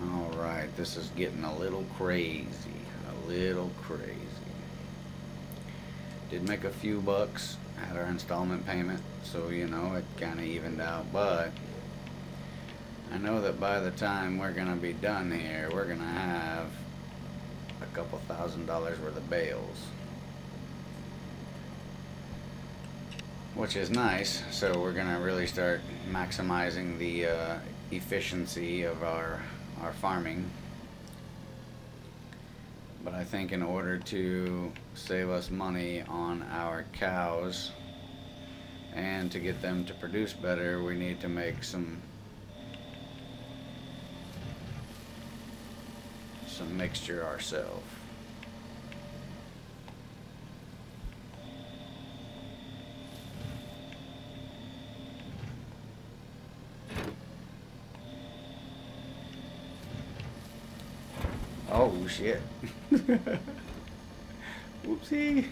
Alright, this is getting a little crazy. A little crazy. Did make a few bucks at our installment payment, so you know, it kind of evened out, but I know that by the time we're gonna be done here, we're gonna have a couple $1,000s worth of bales, which is nice. So we're gonna really start maximizing the efficiency of our farming. But I think in order to save us money on our cows and to get them to produce better, we need to make some mixture ourselves. Oh shit. Whoopsie.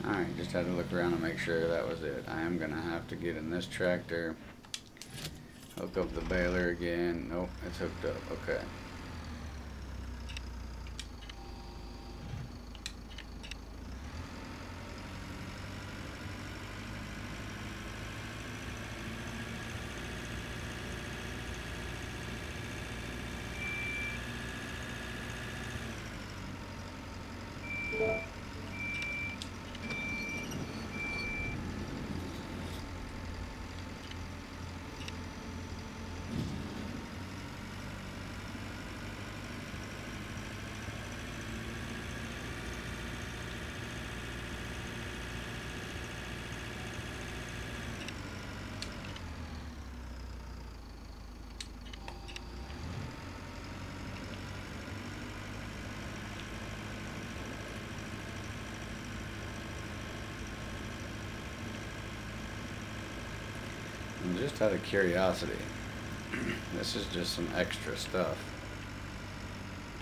Alright, just had to look around and make sure that was it. I am going to have to get in this tractor, hook up the baler again. Nope, it's hooked up. Okay. And just out of curiosity, this is just some extra stuff.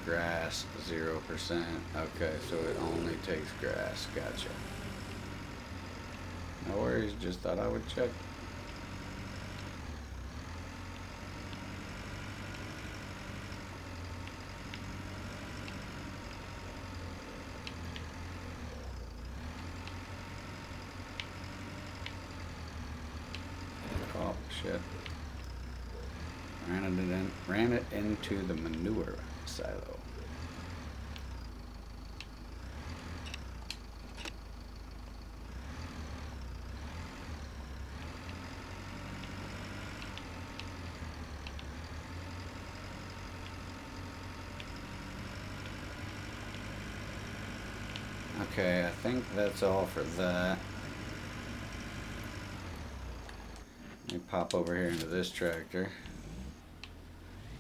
Grass, 0%. Okay, so it only takes grass. Gotcha. No worries, just thought I would check. Oh, shit. Ran it into the manure silo. Okay, I think that's all for that. Let me pop over here into this tractor.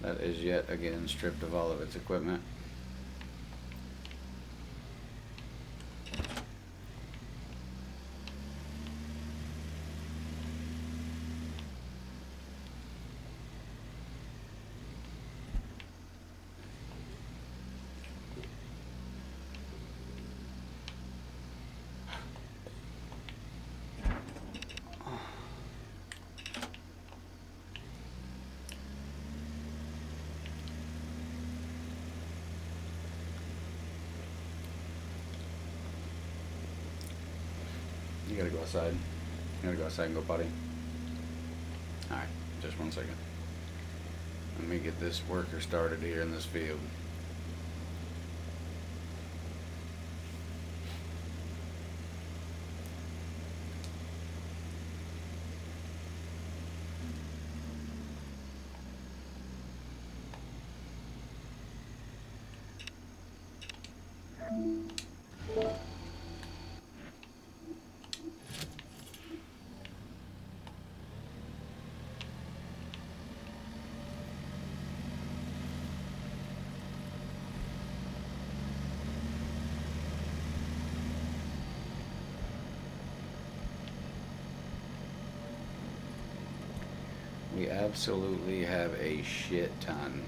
That is yet again stripped of all of its equipment. You gotta go outside. You gotta go outside and go potty. Alright, just 1 second. Let me get this worker started here in this field. We absolutely have a shit ton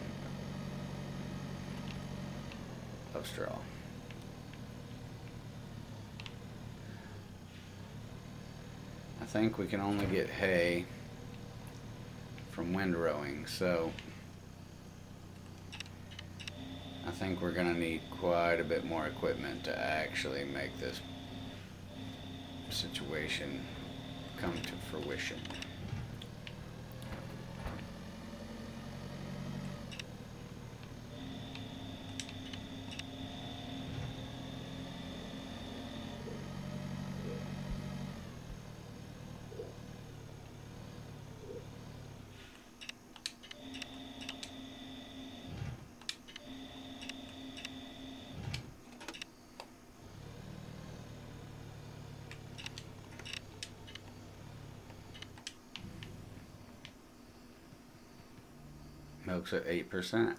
of straw. I think we can only get hay from windrowing, so I think we're gonna need quite a bit more equipment to actually make this situation come to fruition. Milk's at 8%.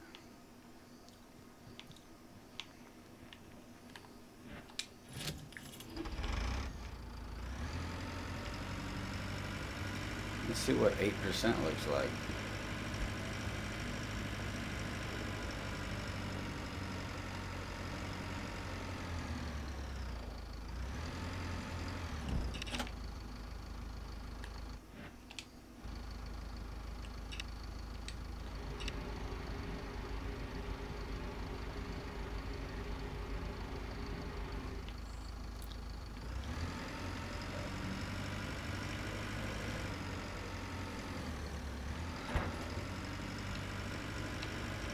Let's see what 8% looks like.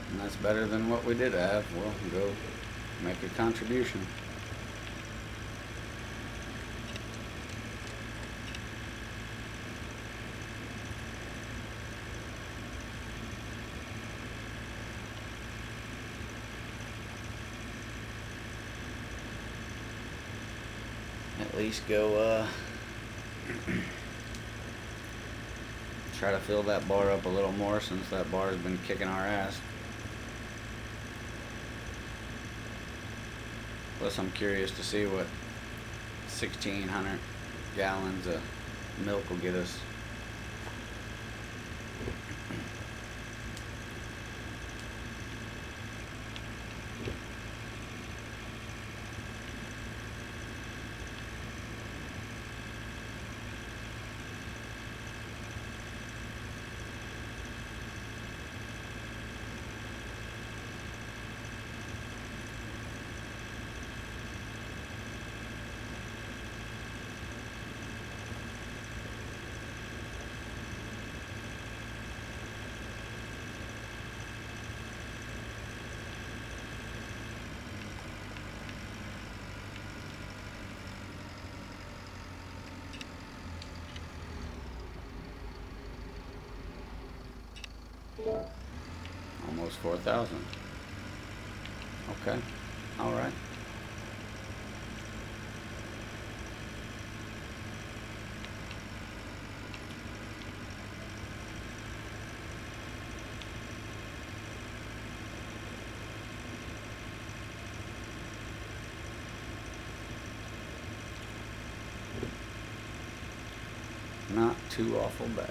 And that's better than what we did have. We'll go make a contribution. At least go try to fill that bar up a little more, since that bar has been kicking our ass. Plus, I'm curious to see what 1,600 gallons of milk will get us. Almost 4,000. Okay. All right. Not too awful bad.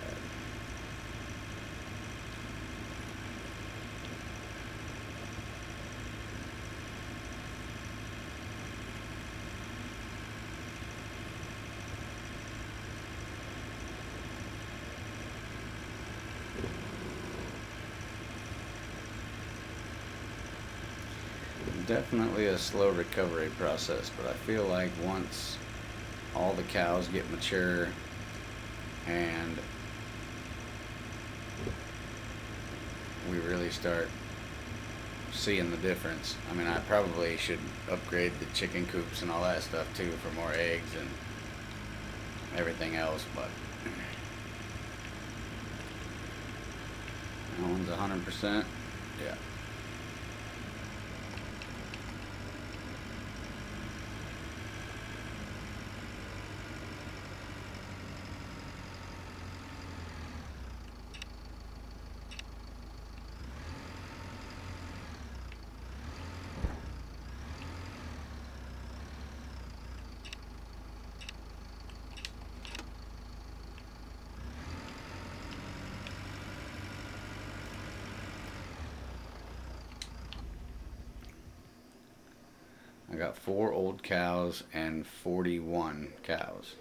Definitely a slow recovery process, but I feel like once all the cows get mature and we really start seeing the difference. I mean, I probably should upgrade the chicken coops and all that stuff too for more eggs and everything else, but that one's 100%. Yeah. I got 4 old cows and 41 cows.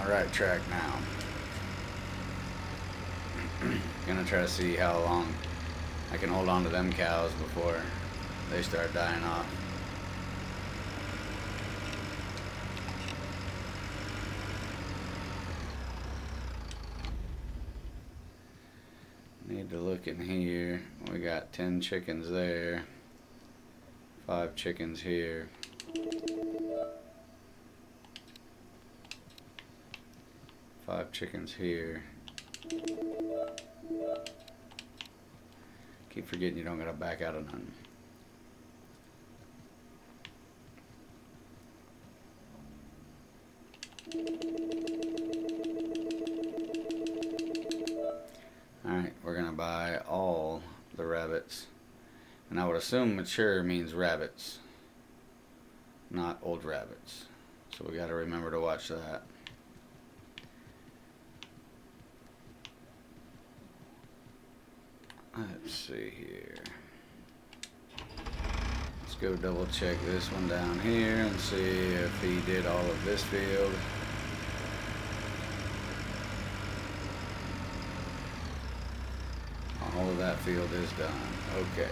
the right track now. Gonna try to see how long I can hold on to them cows before they start dying off. Need to look in here. We got 10 chickens there. 5 chickens here. Five chickens here. Keep forgetting you don't gotta back out of none. Alright, we're gonna buy all the rabbits. And I would assume mature means rabbits, not old rabbits. So we gotta remember to watch that. Let's see here. Let's go double check this one down here and see if he did all of this field. All of that field is done. Okay.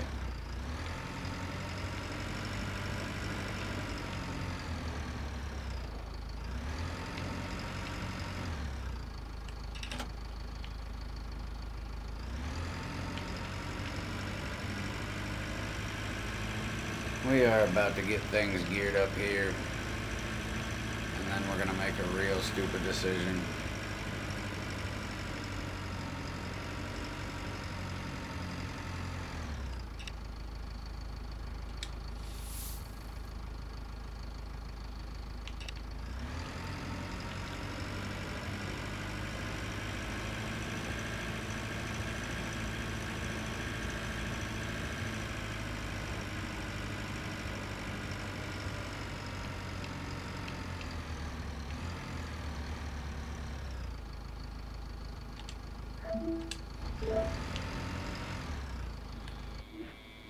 We are about to get things geared up here, and then we're gonna make a real stupid decision.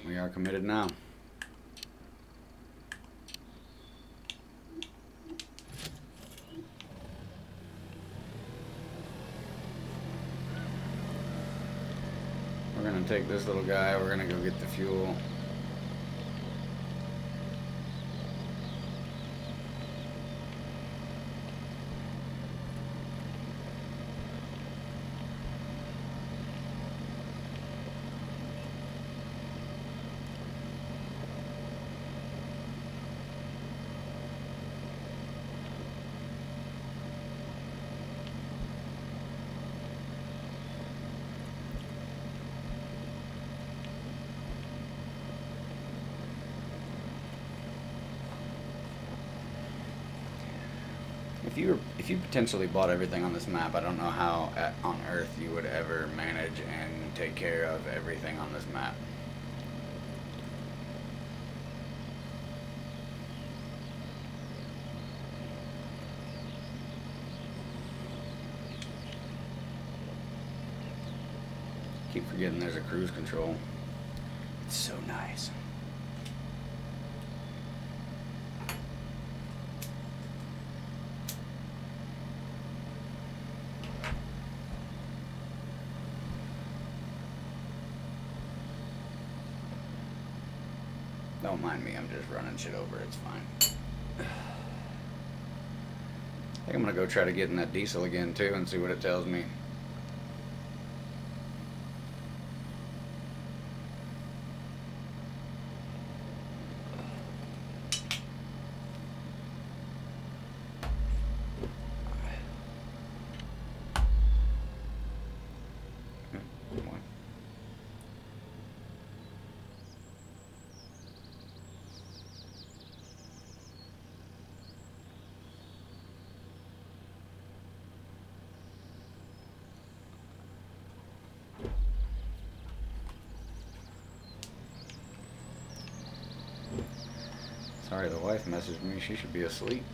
We are committed now. We're gonna take this little guy, we're gonna go get the fuel. If you potentially bought everything on this map, I don't know how on earth you would ever manage and take care of everything on this map. Keep forgetting there's a cruise control. It's so nice. Don't mind me, I'm just running shit over, it's fine. I think I'm gonna go try to get in that diesel again too and see what it tells me. Sorry, the wife messaged me. She should be asleep.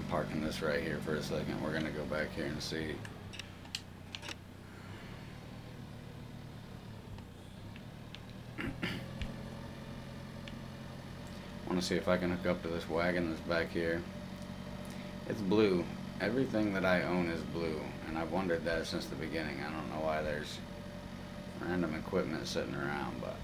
parking this right here for a second. We're gonna go back here and see. I want to see if I can hook up to this wagon that's back here. It's blue. Everything that I own is blue, and I've wondered that since the beginning. I don't know why there's random equipment sitting around, but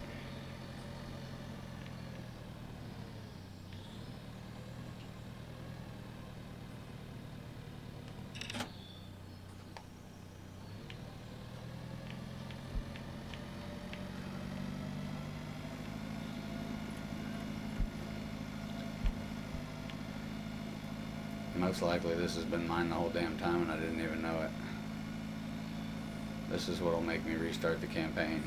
most likely this has been mine the whole damn time and I didn't even know it. This is what'll make me restart the campaign.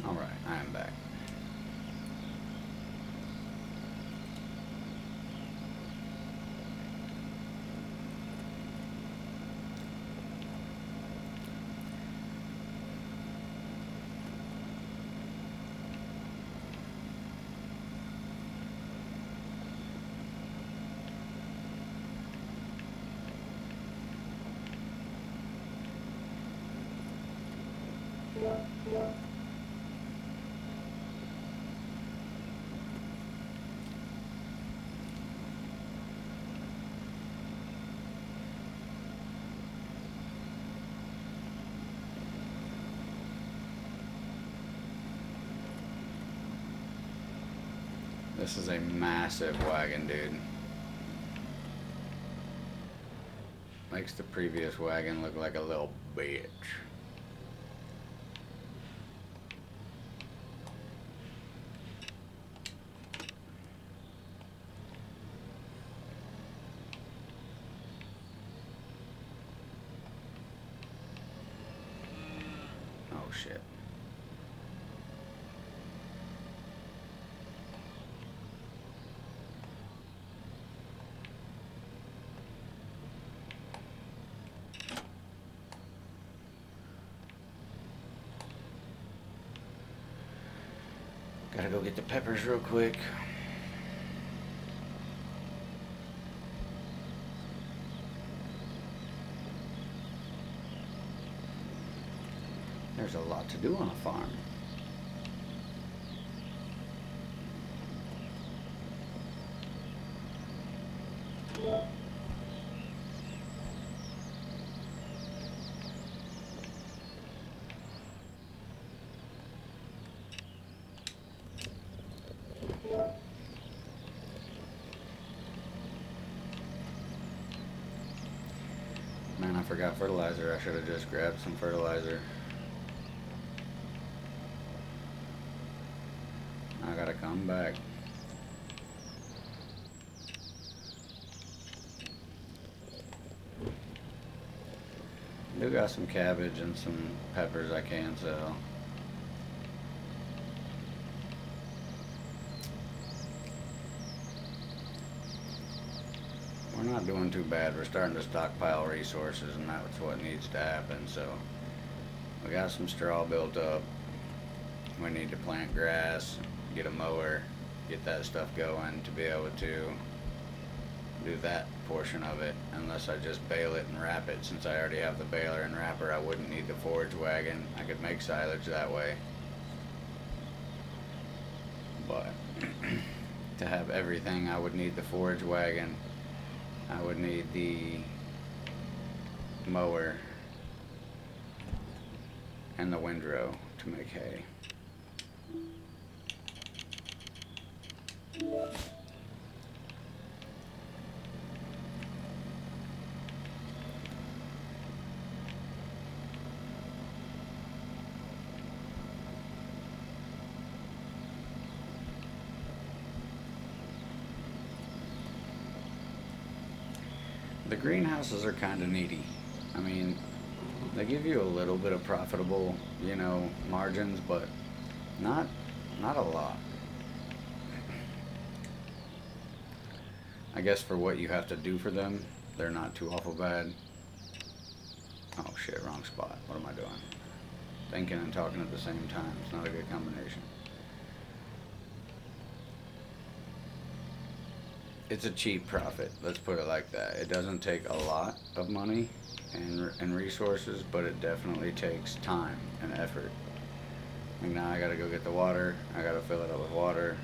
Alright, I am back. This is a massive wagon, dude. Makes the previous wagon look like a little bitch. Oh shit. Gotta go get the peppers real quick. There's a lot to do on a farm. Man, I forgot fertilizer. I should have just grabbed some fertilizer. I gotta come back. Do got some cabbage and some peppers I can sell. We're not not doing too bad. We're starting to stockpile resources, and that's what needs to happen. So we got some straw built up. We need to plant grass, get a mower, get that stuff going to be able to do that portion of it. Unless I just bale it and wrap it. Since I already have the baler and wrapper, I wouldn't need the forage wagon. I could make silage that way. But to have everything, I would need the forage wagon. I would need the mower and the windrow to make hay. The greenhouses are kind of needy. I mean, they give you a little bit of profitable, margins, but not a lot. I guess for what you have to do for them, they're not too awful bad. Oh shit, wrong spot. What am I doing? Thinking and talking at the same time. It's not a good combination. It's a cheap profit, let's put it like that. It doesn't take a lot of money and resources, but it definitely takes time and effort. Like now I gotta go get the water, I gotta fill it up with water.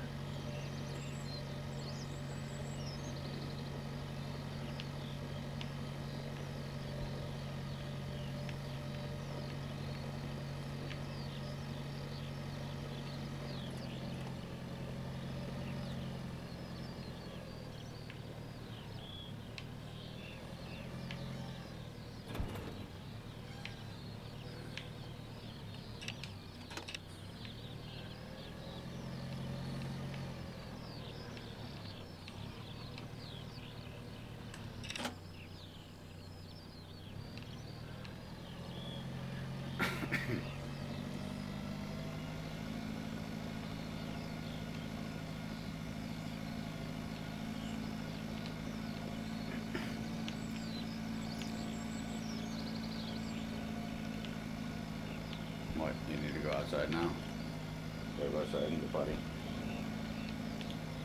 What, you need to go outside now? Go outside and go potty.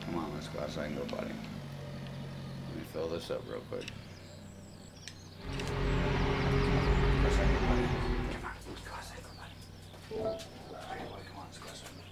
Come on, let's go outside and go potty. Let me fill this up real quick. Go outside and go potty. Come on, let's go outside and go potty. Alright, boy, come on, let's go outside and go potty.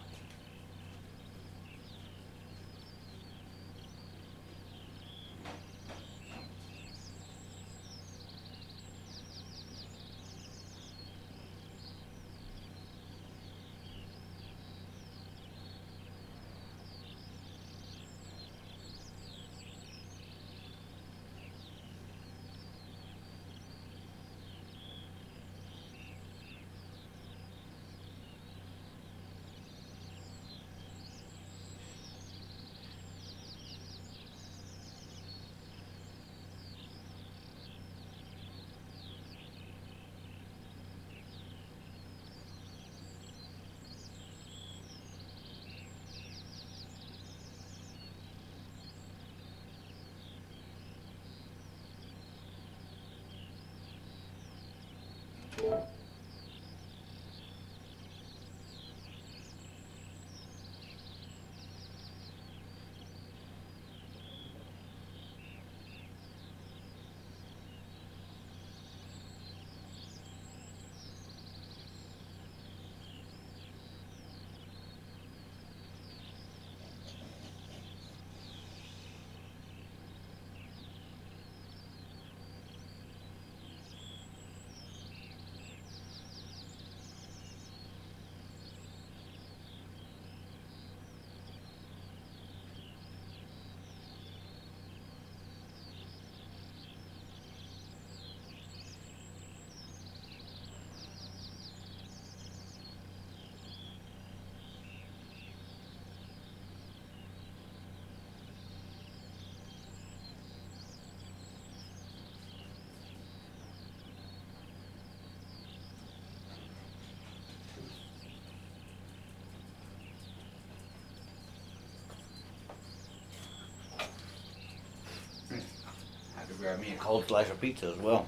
Grab me a cold slice of pizza as well.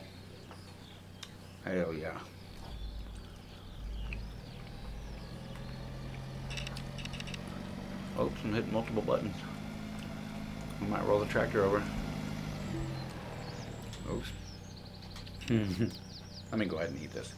Hell yeah. Oops, I'm hitting multiple buttons. I might roll the tractor over. Oops. Let me go ahead and eat this.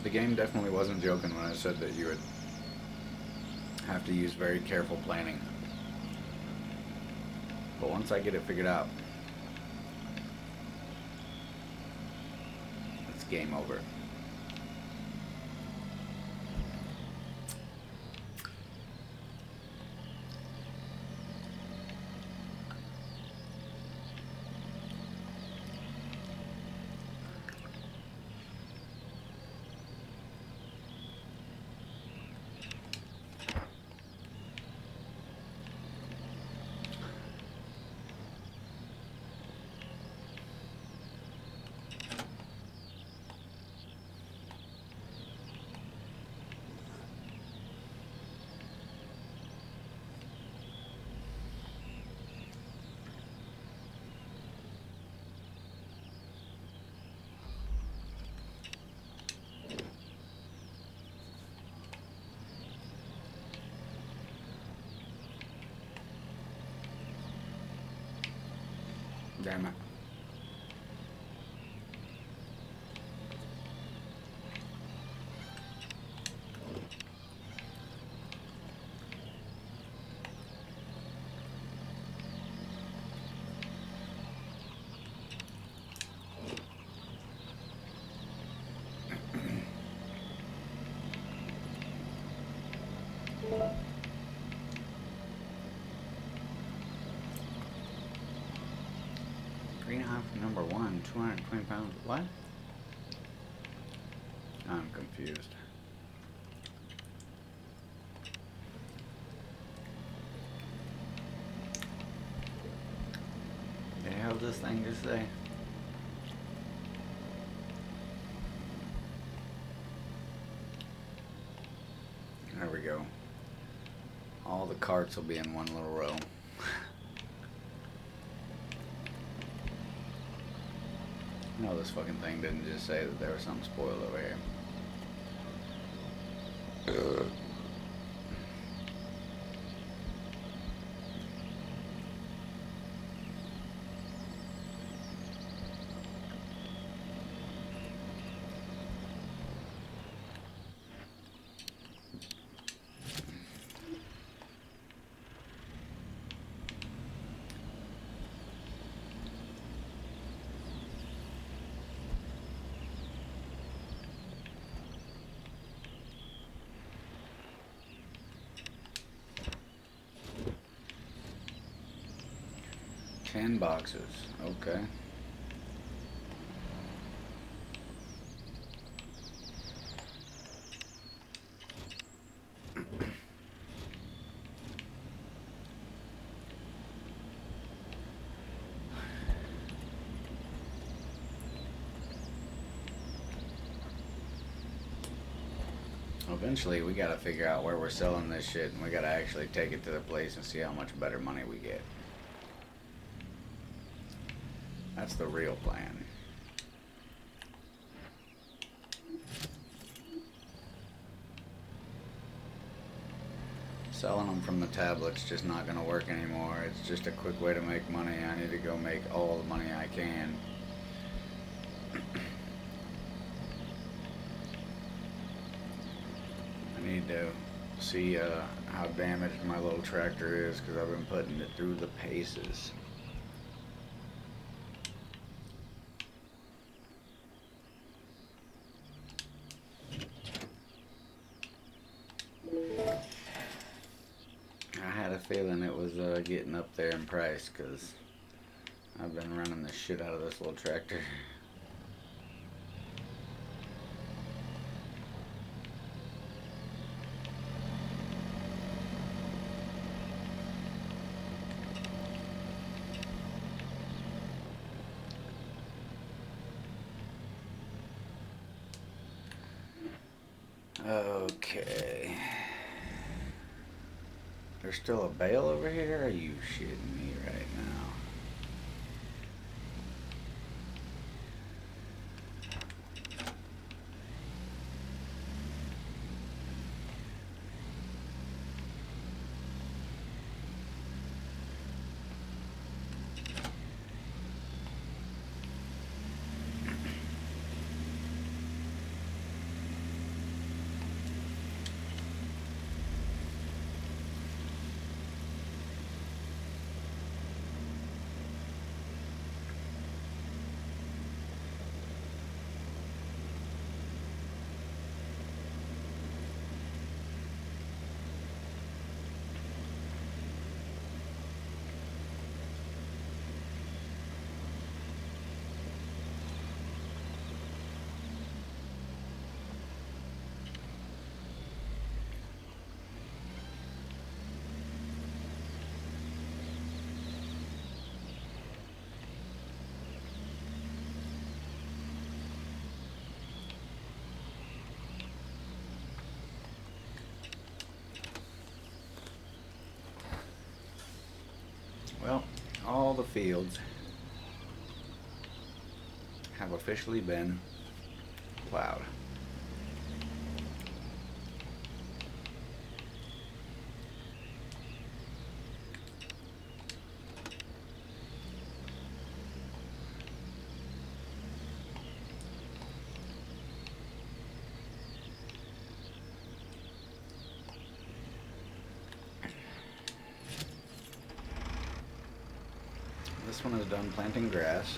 The game definitely wasn't joking when I said that you would have to use very careful planning. But once I get it figured out, it's game over. Damn it. Greenhouse number 1, 220 pounds. What? I'm confused. The hell does this thing just say? There we go. All the carts will be in one little row. No, this fucking thing didn't just say that there was something spoiled over here. Ten boxes, okay. Eventually, we gotta figure out where we're selling this shit, and we gotta actually take it to the place and see how much better money we get. That's the real plan. Selling them from the tablet's just not gonna work anymore. It's just a quick way to make money. I need to go make all the money I can I need to see how damaged my little tractor is because I've been putting it through the paces. I had a feeling it was getting up there in price because I've been running the shit out of this little tractor. Okay. There's still a bale over here? Are you shitting me right now? Well, all the fields have officially been plowed. This one is done planting grass.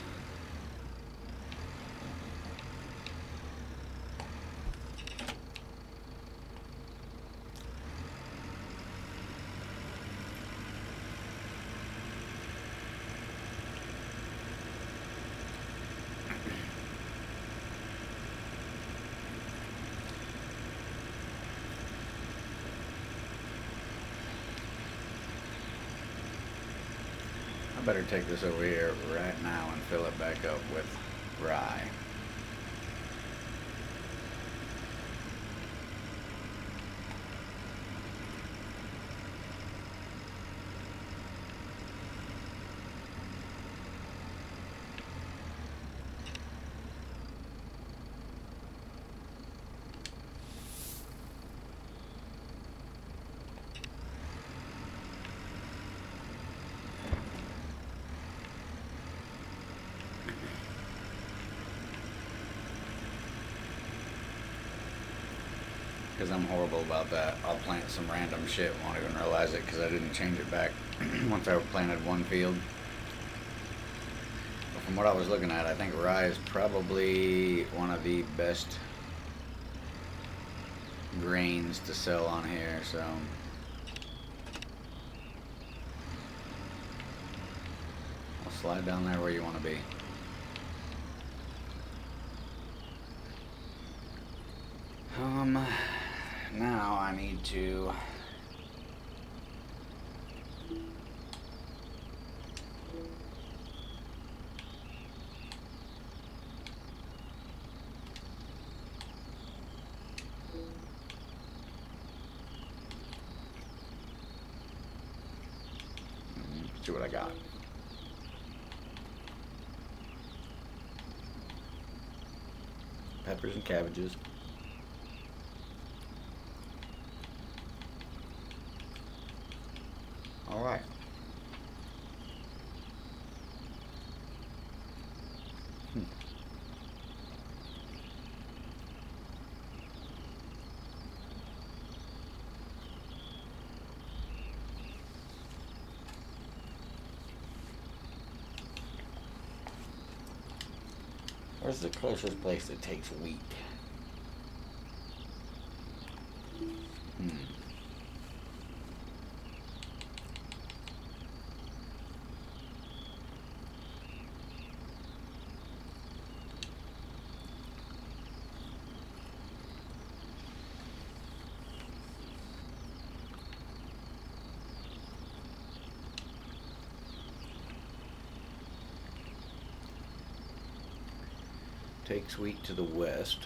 I better take this over here right now and fill it back up with rye. Because I'm horrible about that. I'll plant some random shit, won't even realize it because I didn't change it back once I planted one field. But from what I was looking at, I think rye is probably one of the best grains to sell on here, so I'll slide down there where you want to be. Now I need to see what I got. Peppers and cabbages. All right. Where's the closest place that takes wheat? Takes wheat to the west.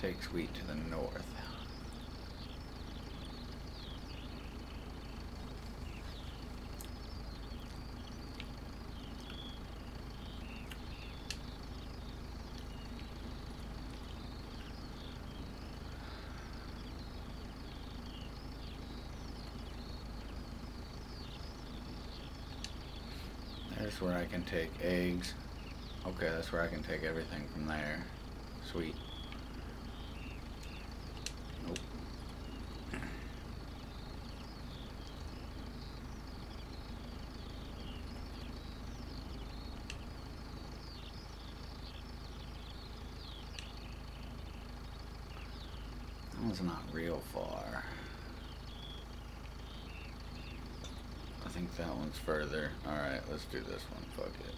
Takes wheat to the north. There's where I can take eggs. Okay, that's where I can take everything from there. Sweet. Nope. That one's not real far. I think that one's further. Alright, let's do this one. Fuck it.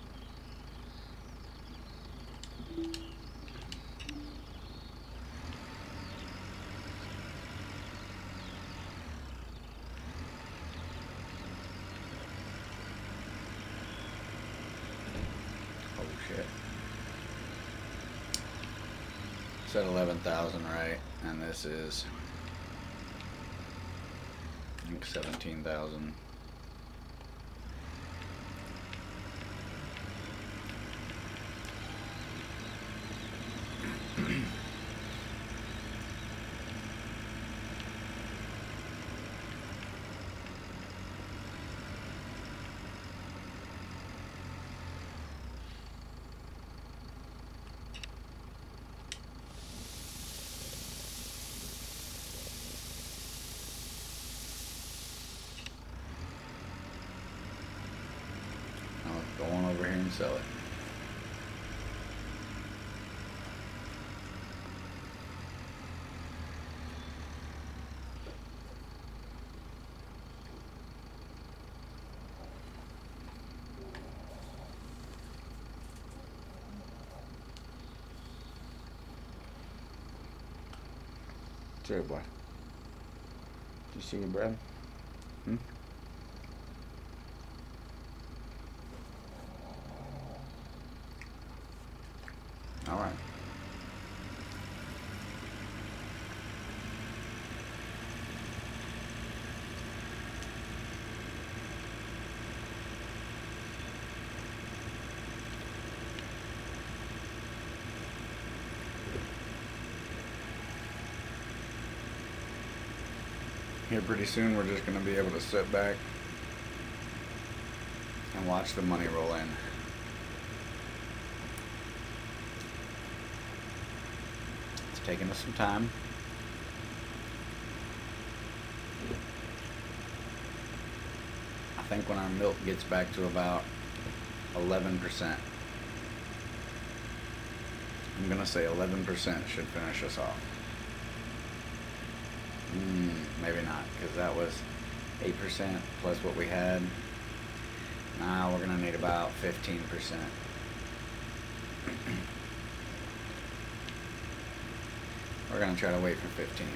Oh shit. Said 11,000, right? And this is, I think, 17,000. I'll go on over here and sell it. Sure, boy. You see your bread? All right. Here pretty soon we're just going to be able to sit back and watch the money roll in. It's taking us some time. I think when our milk gets back to about 11%, I'm going to say 11% should finish us off. Maybe not, because that was 8% plus what we had. Now we're going to need about 15%. We're going to try to wait for 15.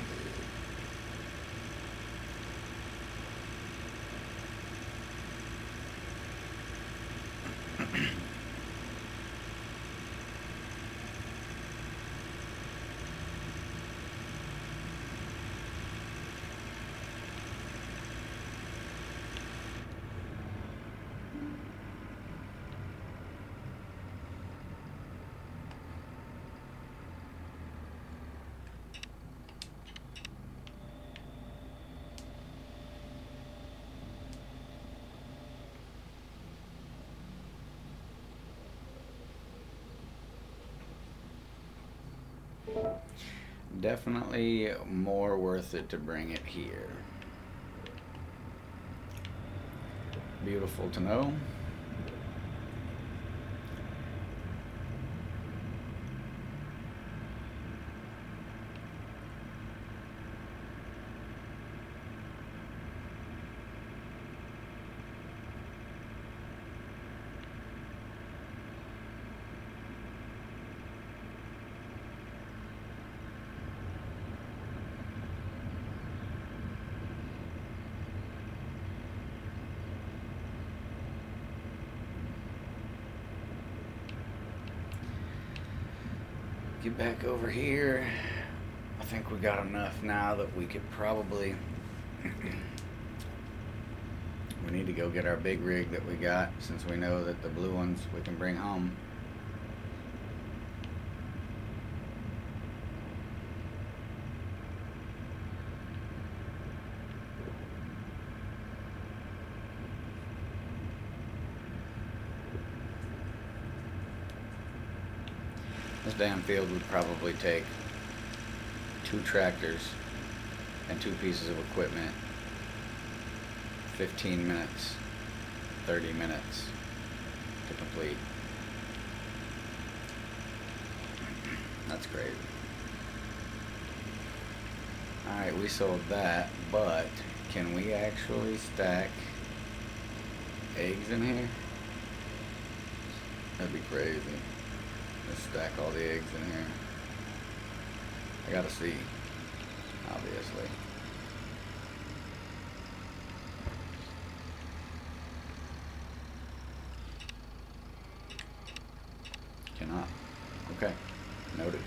Definitely more worth it to bring it here. Beautiful to know. Get back over here. I think we got enough now that we could probably we need to go get our big rig that we got, since we know that the blue ones we can bring home. This damn field would probably take 2 tractors and 2 pieces of equipment, 15 minutes, 30 minutes to complete. That's crazy. Alright, we sold that, but can we actually stack eggs in here? That'd be crazy. Let's stack all the eggs in here. I gotta see, obviously. Cannot. Okay, noted.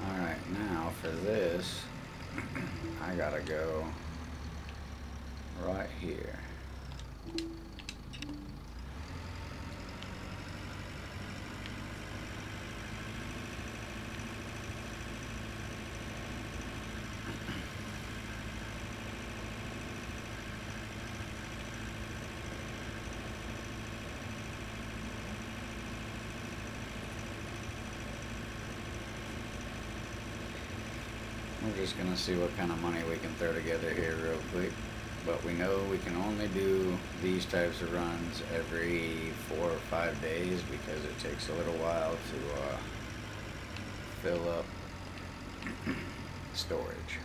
Alright, now for this, I gotta go right here. We're just gonna see what kind of money we can throw together here real quick. But we know we can only do these types of runs every 4 or 5 days, because it takes a little while to fill up storage.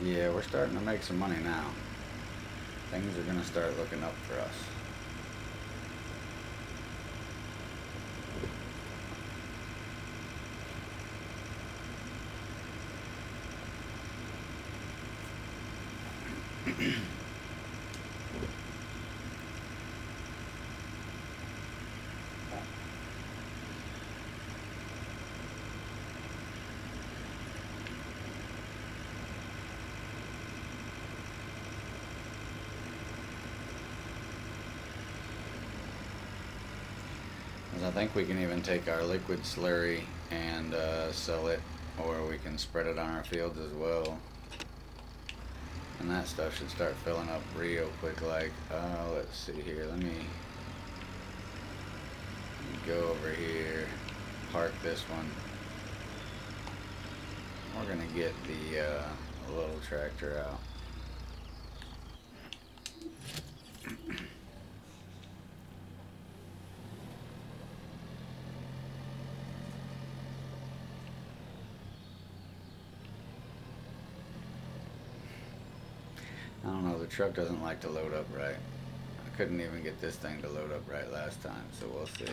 Yeah, we're starting to make some money now. Things are gonna start looking up for us. I think we can even take our liquid slurry and sell it, or we can spread it on our fields as well. And that stuff should start filling up real quick. Like, let's see here. Let me go over here, park this one. We're gonna get the little tractor out. I don't know, the truck doesn't like to load up right. I couldn't even get this thing to load up right last time, so we'll see.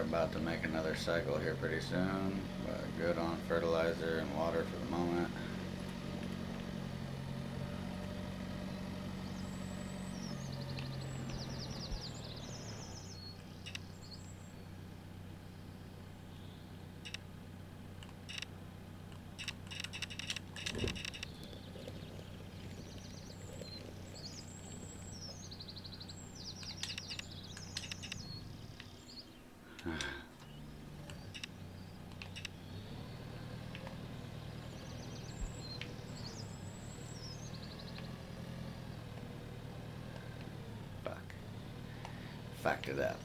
about to make another cycle here pretty soon, but good on fertilizer and water for the moment. Fucked it up.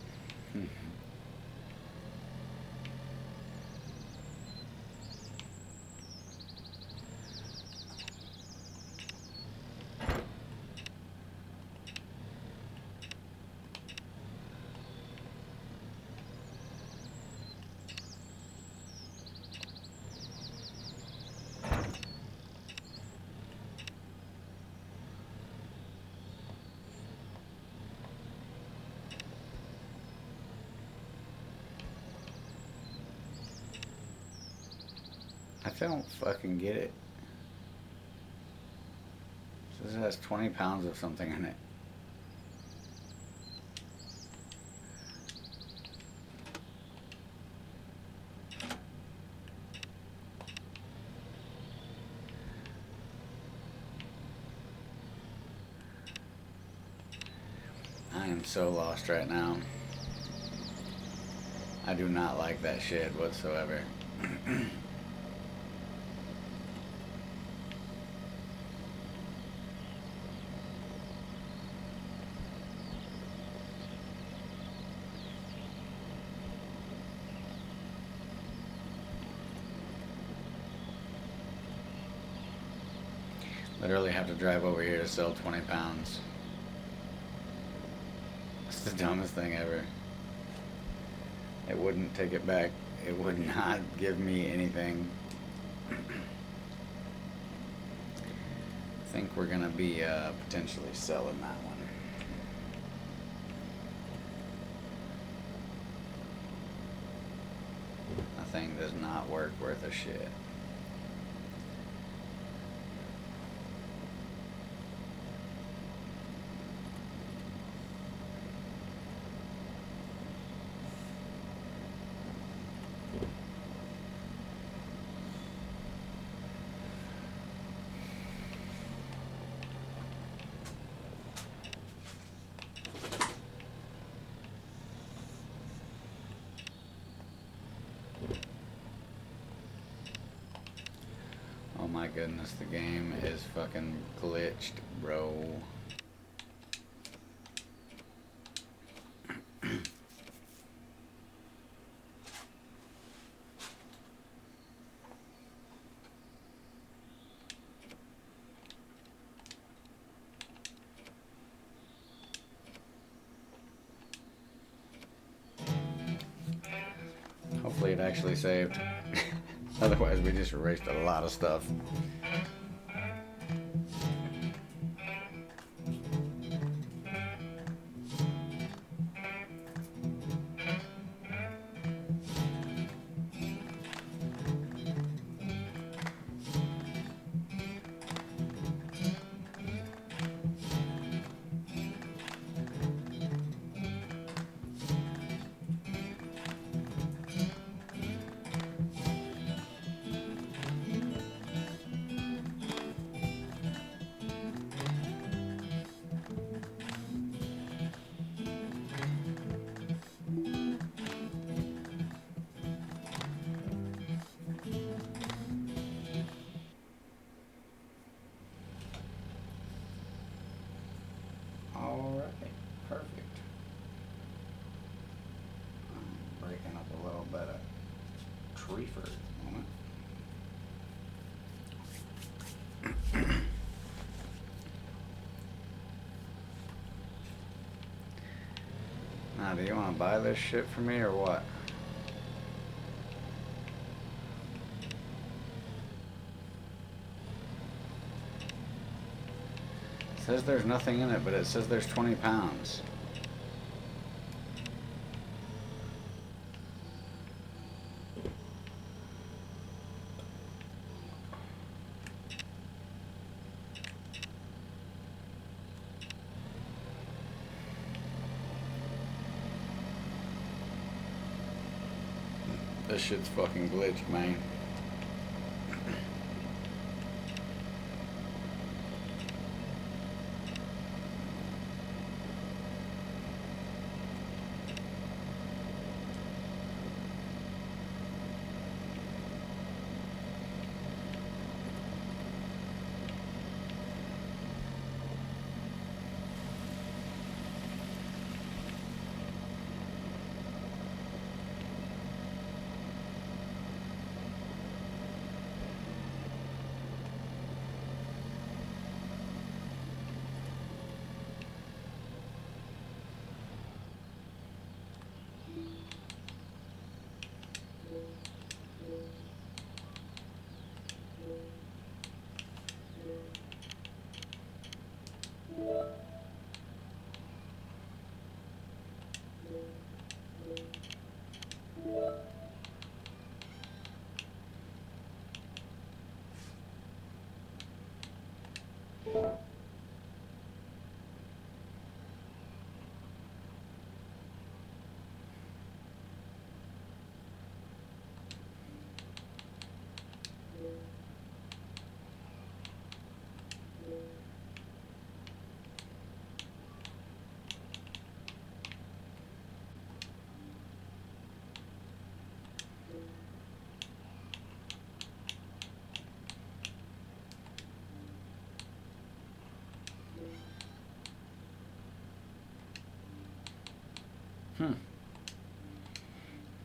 I don't fucking get it. It has 20 pounds of something in it. I am so lost right now. I do not like that shit whatsoever. Literally have to drive over here to sell 20 pounds. It's the dumbest thing ever. It wouldn't take it back. It would not give me anything. I think we're gonna be potentially selling that one. That thing does not work worth a shit. Oh my goodness, the game is fucking glitched, bro. Hopefully it actually saved. Otherwise we just erased a lot of stuff. Perfect. I'm breaking up a little bit of tree fur at the moment. Now, do you want to buy this shit for me or what? It says there's nothing in it, but it says there's 20 pounds. This shit's fucking glitched, man.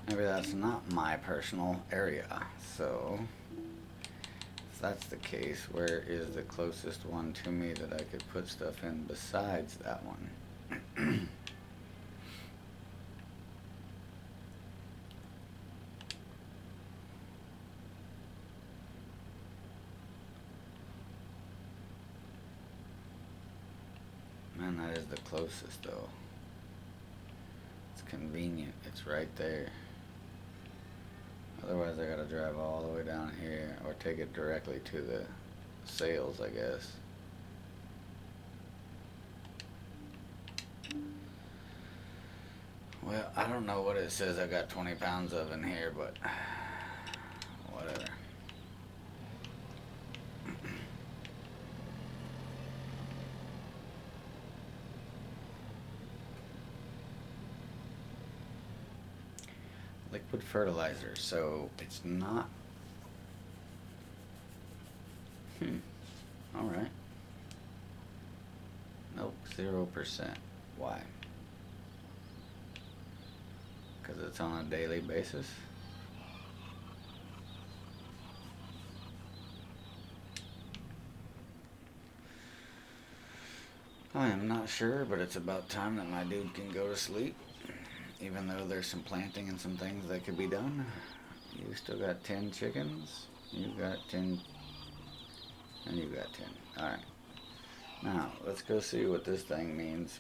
Maybe that's not my personal area. So, if that's the case, where is the closest one to me that I could put stuff in besides that one? Man, that is the closest though. It's convenient. It's right there. Otherwise, I gotta drive all the way down here or take it directly to the sales, I guess. Well, I don't know what it says I got 20 pounds of in here, but whatever. Liquid fertilizer, so it's not. All right. Nope, 0%. Why? Because it's on a daily basis. I am not sure, but it's about time that my dude can go to sleep. Even though there's some planting and some things that could be done. You still got 10 chickens. You got 10. And you got 10. Alright. Now, let's go see what this thing means.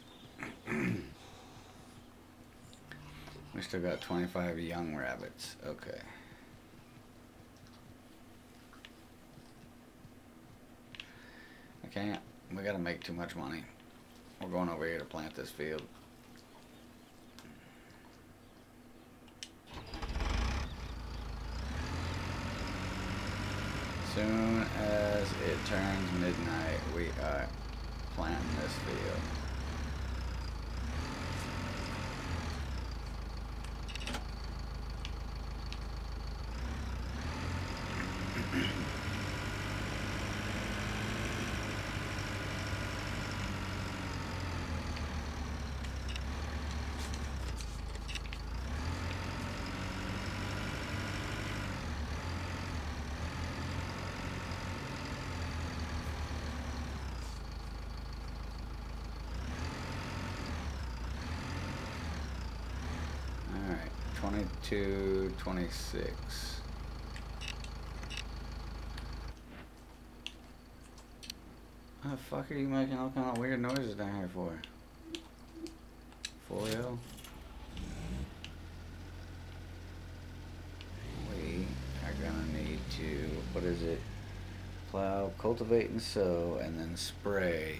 We still got 25 young rabbits. Okay. I can't. We gotta make too much money. We're going over here to plant this field. Soon as it turns midnight, we are planting this field. Alright, 22, 26. What the fuck are you making all kind of weird noises down here for? Folio? We are gonna need to, what is it? Plow, cultivate and sow, and then spray.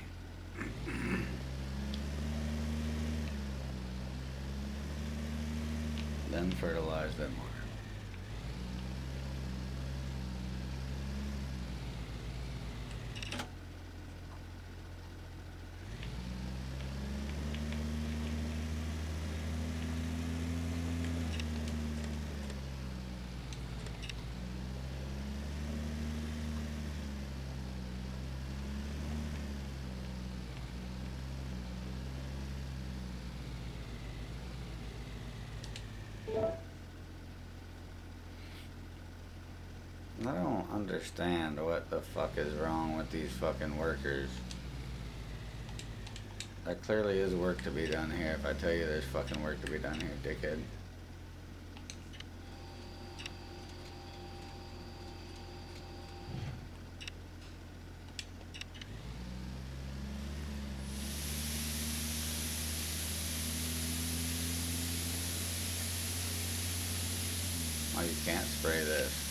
Then fertilize them more. I don't understand what the fuck is wrong with these fucking workers. There clearly is work to be done here. If I tell you there's fucking work to be done here, dickhead. Oh, you can't spray this.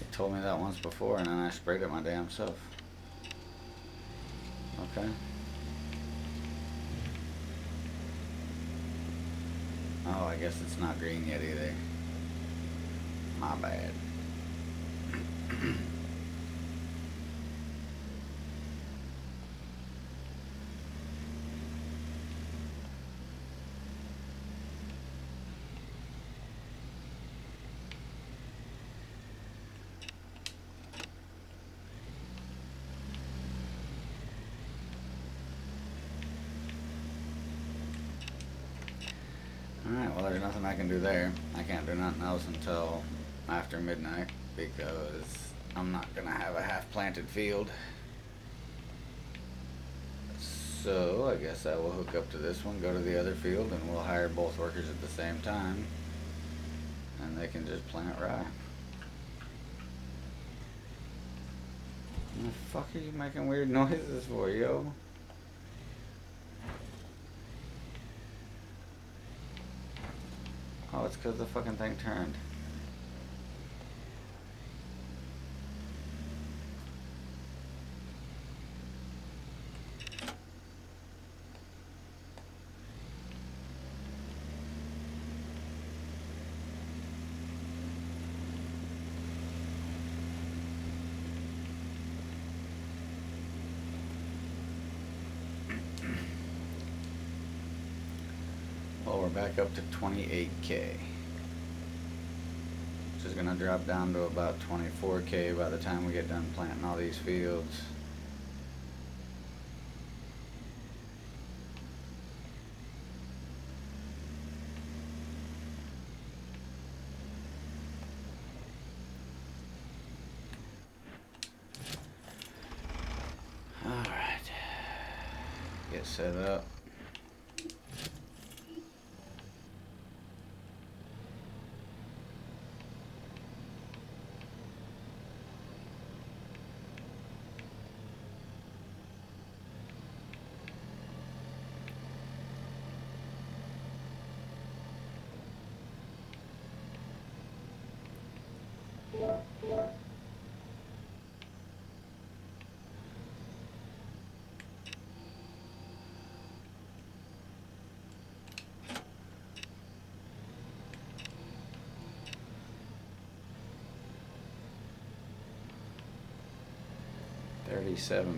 You told me that once before and then I sprayed it my damn self. Okay. Oh, I guess it's not green yet either. My bad. Alright, well there's nothing I can do there. I can't do nothing else until after midnight because I'm not gonna have a half planted field. So I guess I will hook up to this one, go to the other field, and we'll hire both workers at the same time. And they can just plant rye. What the fuck are you making weird noises for, yo? Oh, it's because the fucking thing turned. Well, we're back up to 28K. Which is gonna drop down to about 24K by the time we get done planting all these fields. Alright. Get set up.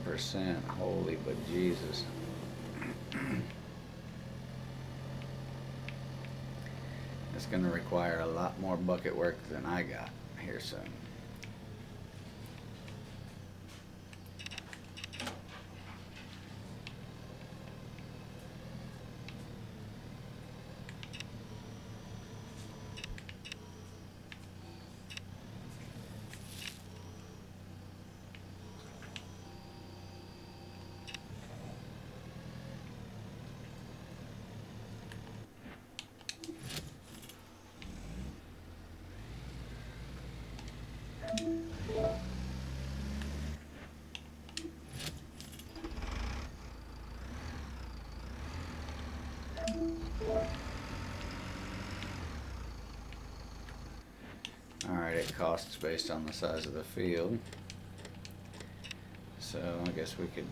%. Holy but Jesus. It's gonna require a lot more bucket work than I got here soon. Alright, it costs based on the size of the field. So I guess we could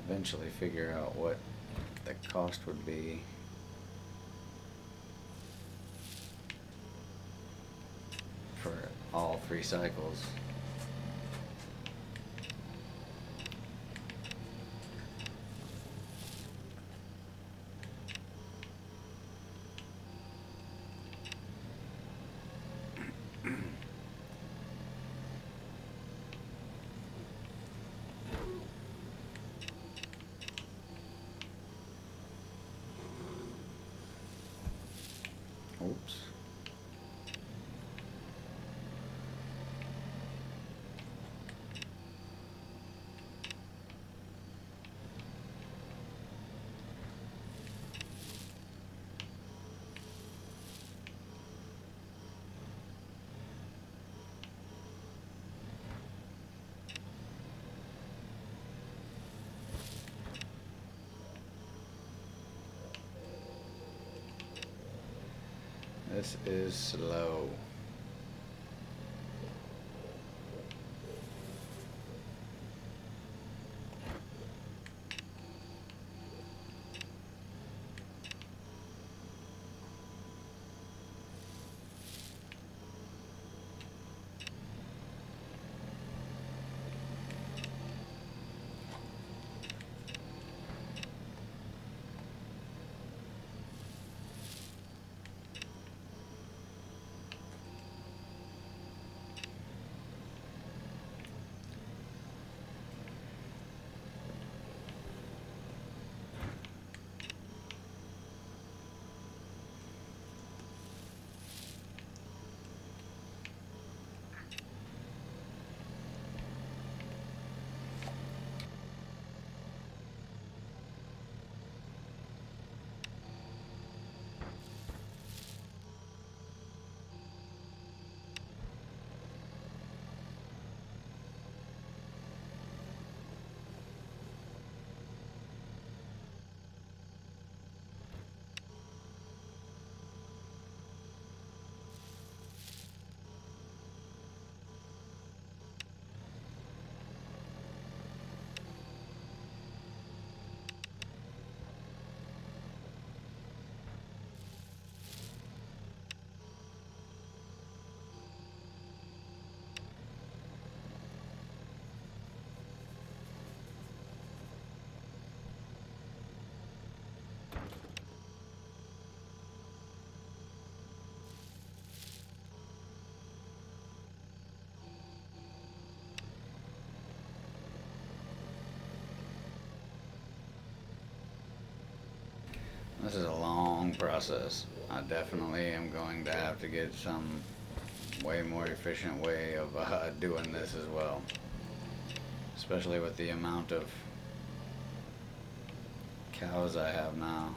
eventually figure out what the cost would be for all 3 cycles. Oops. This is slow. This is a long process. I definitely am going to have to get some way more efficient way of doing this as well. Especially with the amount of cows I have now.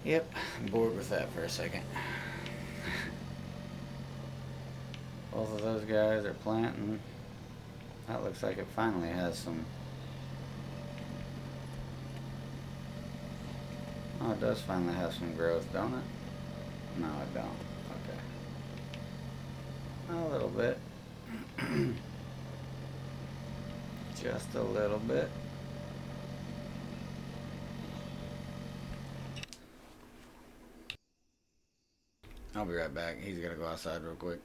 Yep, I'm bored with that for a second. Both of those guys are planting. That looks like it finally has some. Oh, it does finally have some growth, don't it? No, it don't. Okay. A little bit. Just a little bit. I'll be right back. He's gotta go outside real quick.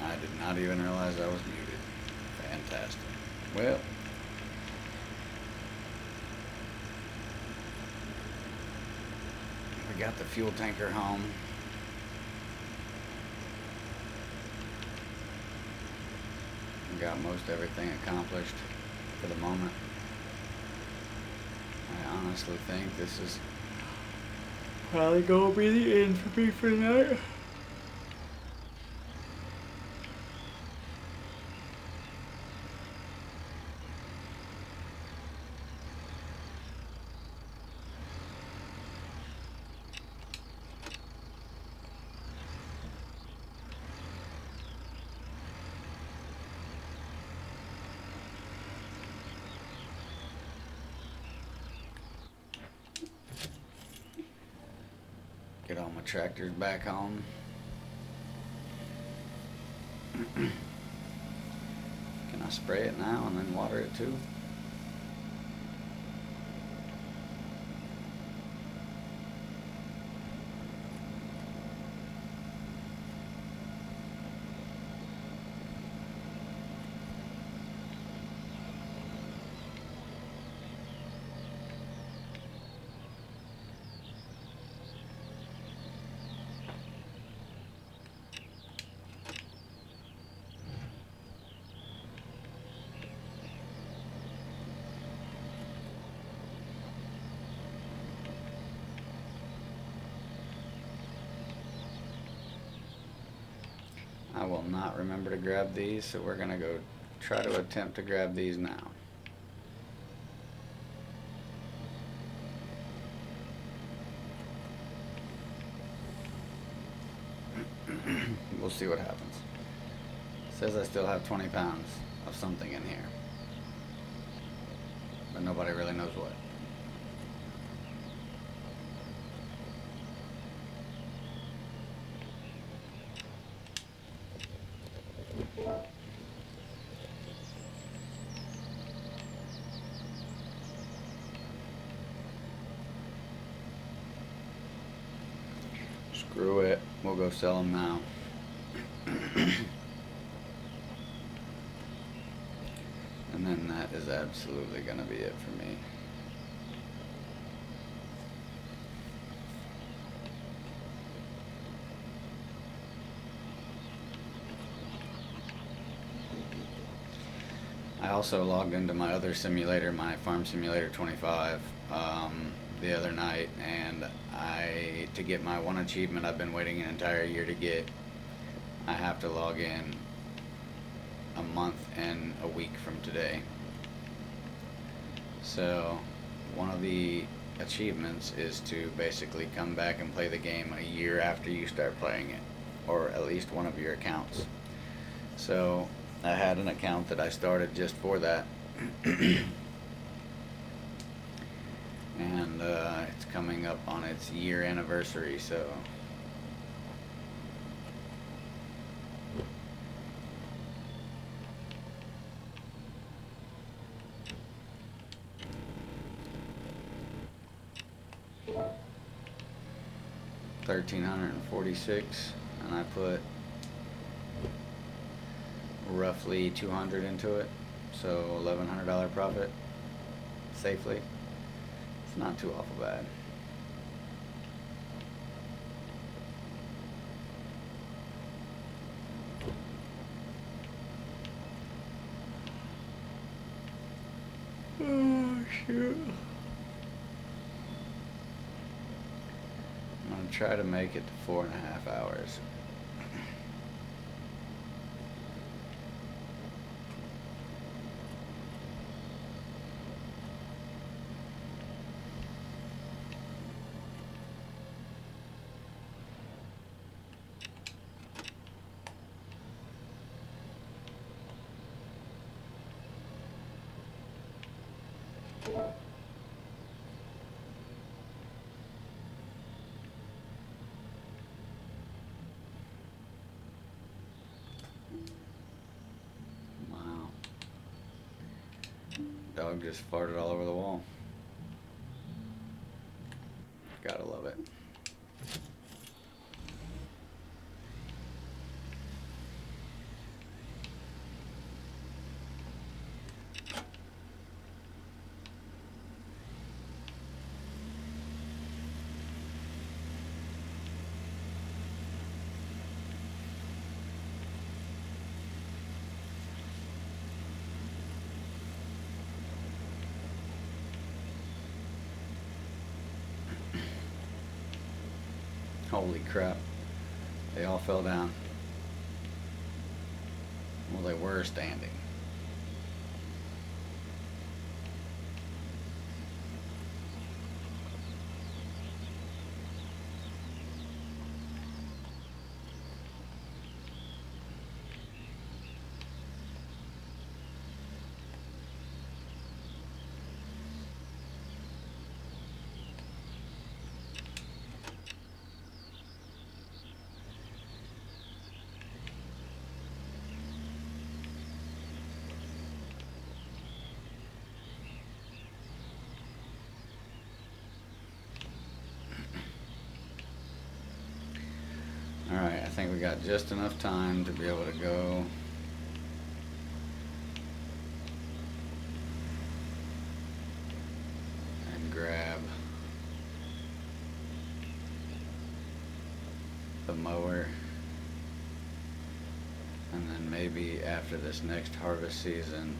I did not even realize I was muted. Fantastic. Well, we got the fuel tanker home. We got most everything accomplished for the moment. I honestly think this is probably gonna be the end for me for tonight. Get all my tractors back home. Can I spray it now and then water it too? I will not remember to grab these, so we're gonna go try to attempt to grab these now. We'll see what happens. It says I still have 20 pounds of something in here, but nobody really knows what. Screw it, we'll go sell them now. And then that is absolutely gonna be it for me. I also logged into my other simulator, my Farm Simulator 25, the other night, and to get my one achievement I've been waiting an entire year to get, I have to log in a month and a week from today. So one of the achievements is to basically come back and play the game a year after you start playing it, or at least one of your accounts. So I had an account that I started just for that. And it's coming up on its year anniversary, so $1,346, and I put roughly 200 into it, so $1,100 profit safely. It's not too awful bad. Oh shoot. I'm gonna try to make it to 4.5 hours. Dog just farted all over the wall. Gotta love it. Holy crap. They all fell down. Well, they were standing. Alright, I think we got just enough time to be able to go and grab the mower, and then maybe after this next harvest season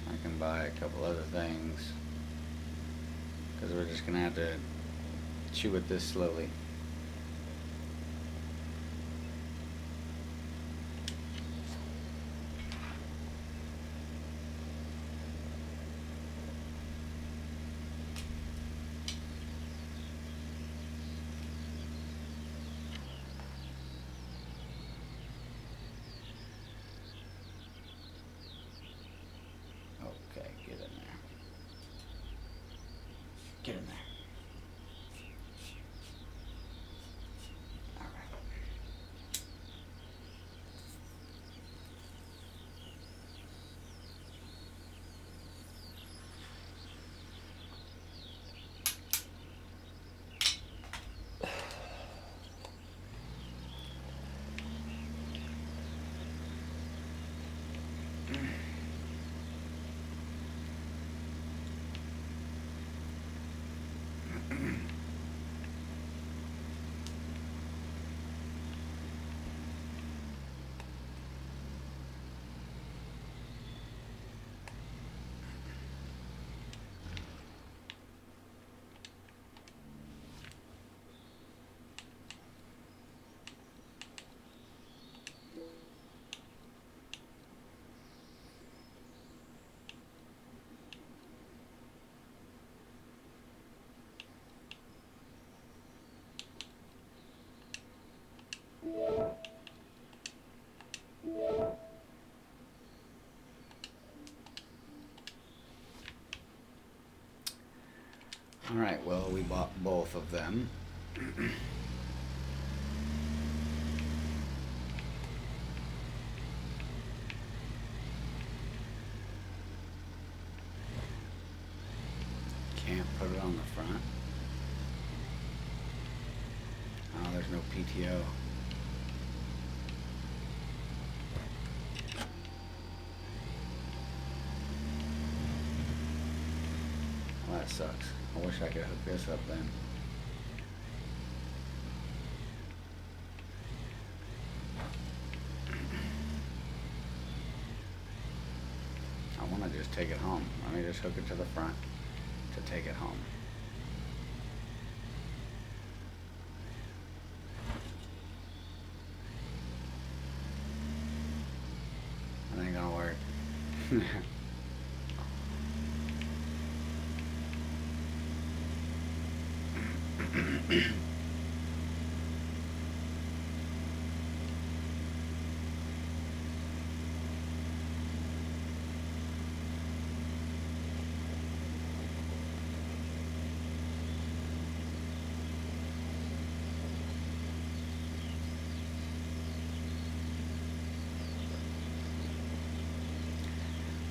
I can buy a couple other things, because we're just gonna have to chew at this slowly. Okay, get in there. Get in there. All right. All right, well, we bought both of them. Can't put it on the front. Oh, there's no PTO. Well, that sucks. I wish I could hook this up then. I want to just take it home. Let me just hook it to the front to take it home. That ain't gonna work.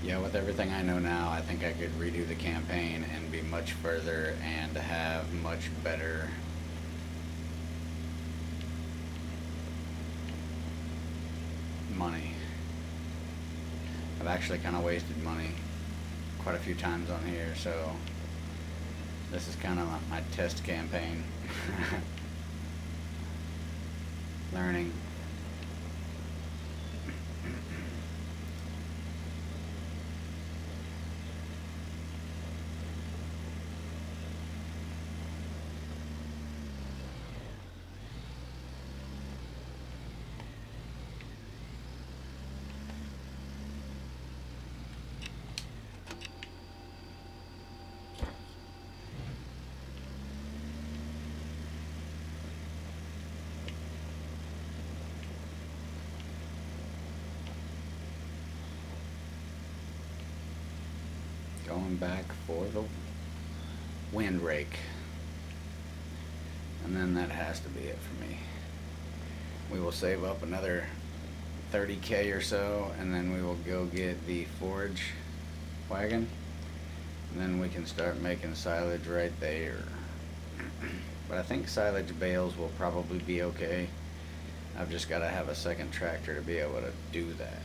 Yeah, with everything I know now, I think I could redo the campaign and be much further and have much better money. I've actually kind of wasted money quite a few times on here, so this is kind of my test campaign. Learning. Going back for the wind rake. And then that has to be it for me. We will save up another 30K or so, and then we will go get the forage wagon. And then we can start making silage right there. But I think silage bales will probably be okay. I've just got to have a second tractor to be able to do that.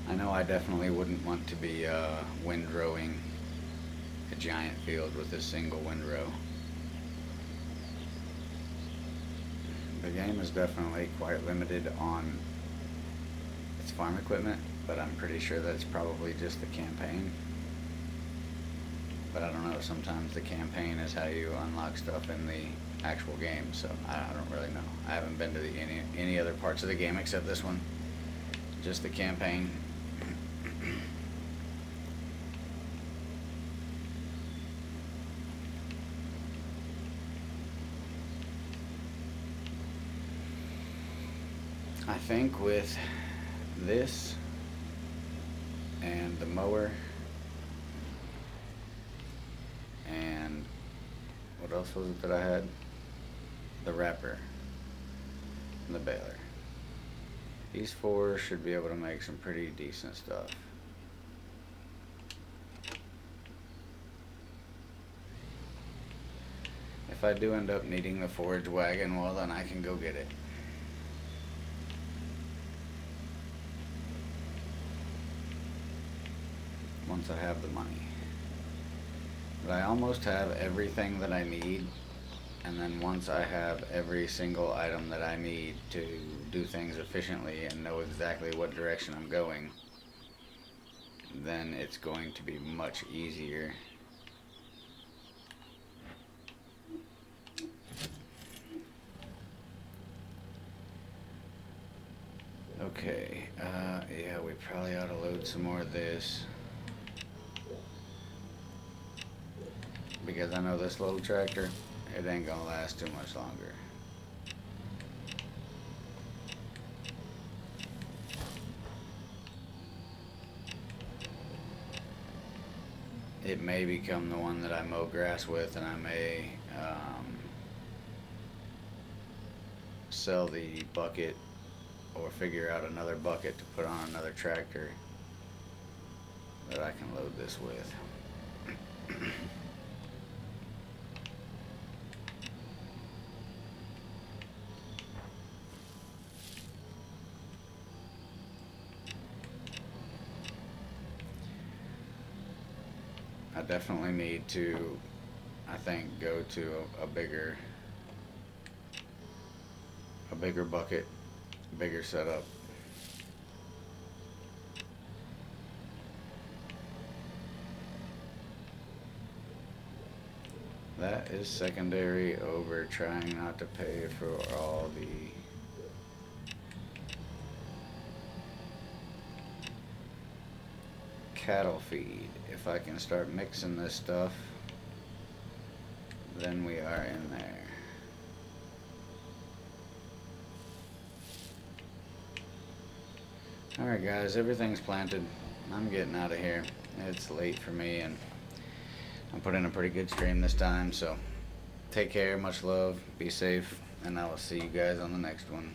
I know I definitely wouldn't want to be windrowing a giant field with a single windrow. The game is definitely quite limited on its farm equipment, but I'm pretty sure that's probably just the campaign. But I don't know, sometimes the campaign is how you unlock stuff in the actual game, so I don't really know. I haven't been to any other parts of the game except this one. Just the campaign. I think with this and the mower and what else was it that I had? The wrapper and the baler. These four should be able to make some pretty decent stuff. If I do end up needing the forage wagon, well then I can go get it. Once I have the money. But I almost have everything that I need, and then once I have every single item that I need to do things efficiently and know exactly what direction I'm going, then it's going to be much easier. Okay, yeah, we probably ought to load some more of this. Because I know this little tractor, it ain't gonna last too much longer. It may become the one that I mow grass with, and I may sell the bucket or figure out another bucket to put on another tractor that I can load this with. I definitely need to, I think, go to a bigger a bigger bucket, bigger setup. That is secondary over trying not to pay for all the cattle feed. If I can start mixing this stuff, then we are in there. Alright guys, everything's planted. I'm getting out of here. It's late for me and I put in a pretty good stream this time, so take care, much love, be safe, and I will see you guys on the next one.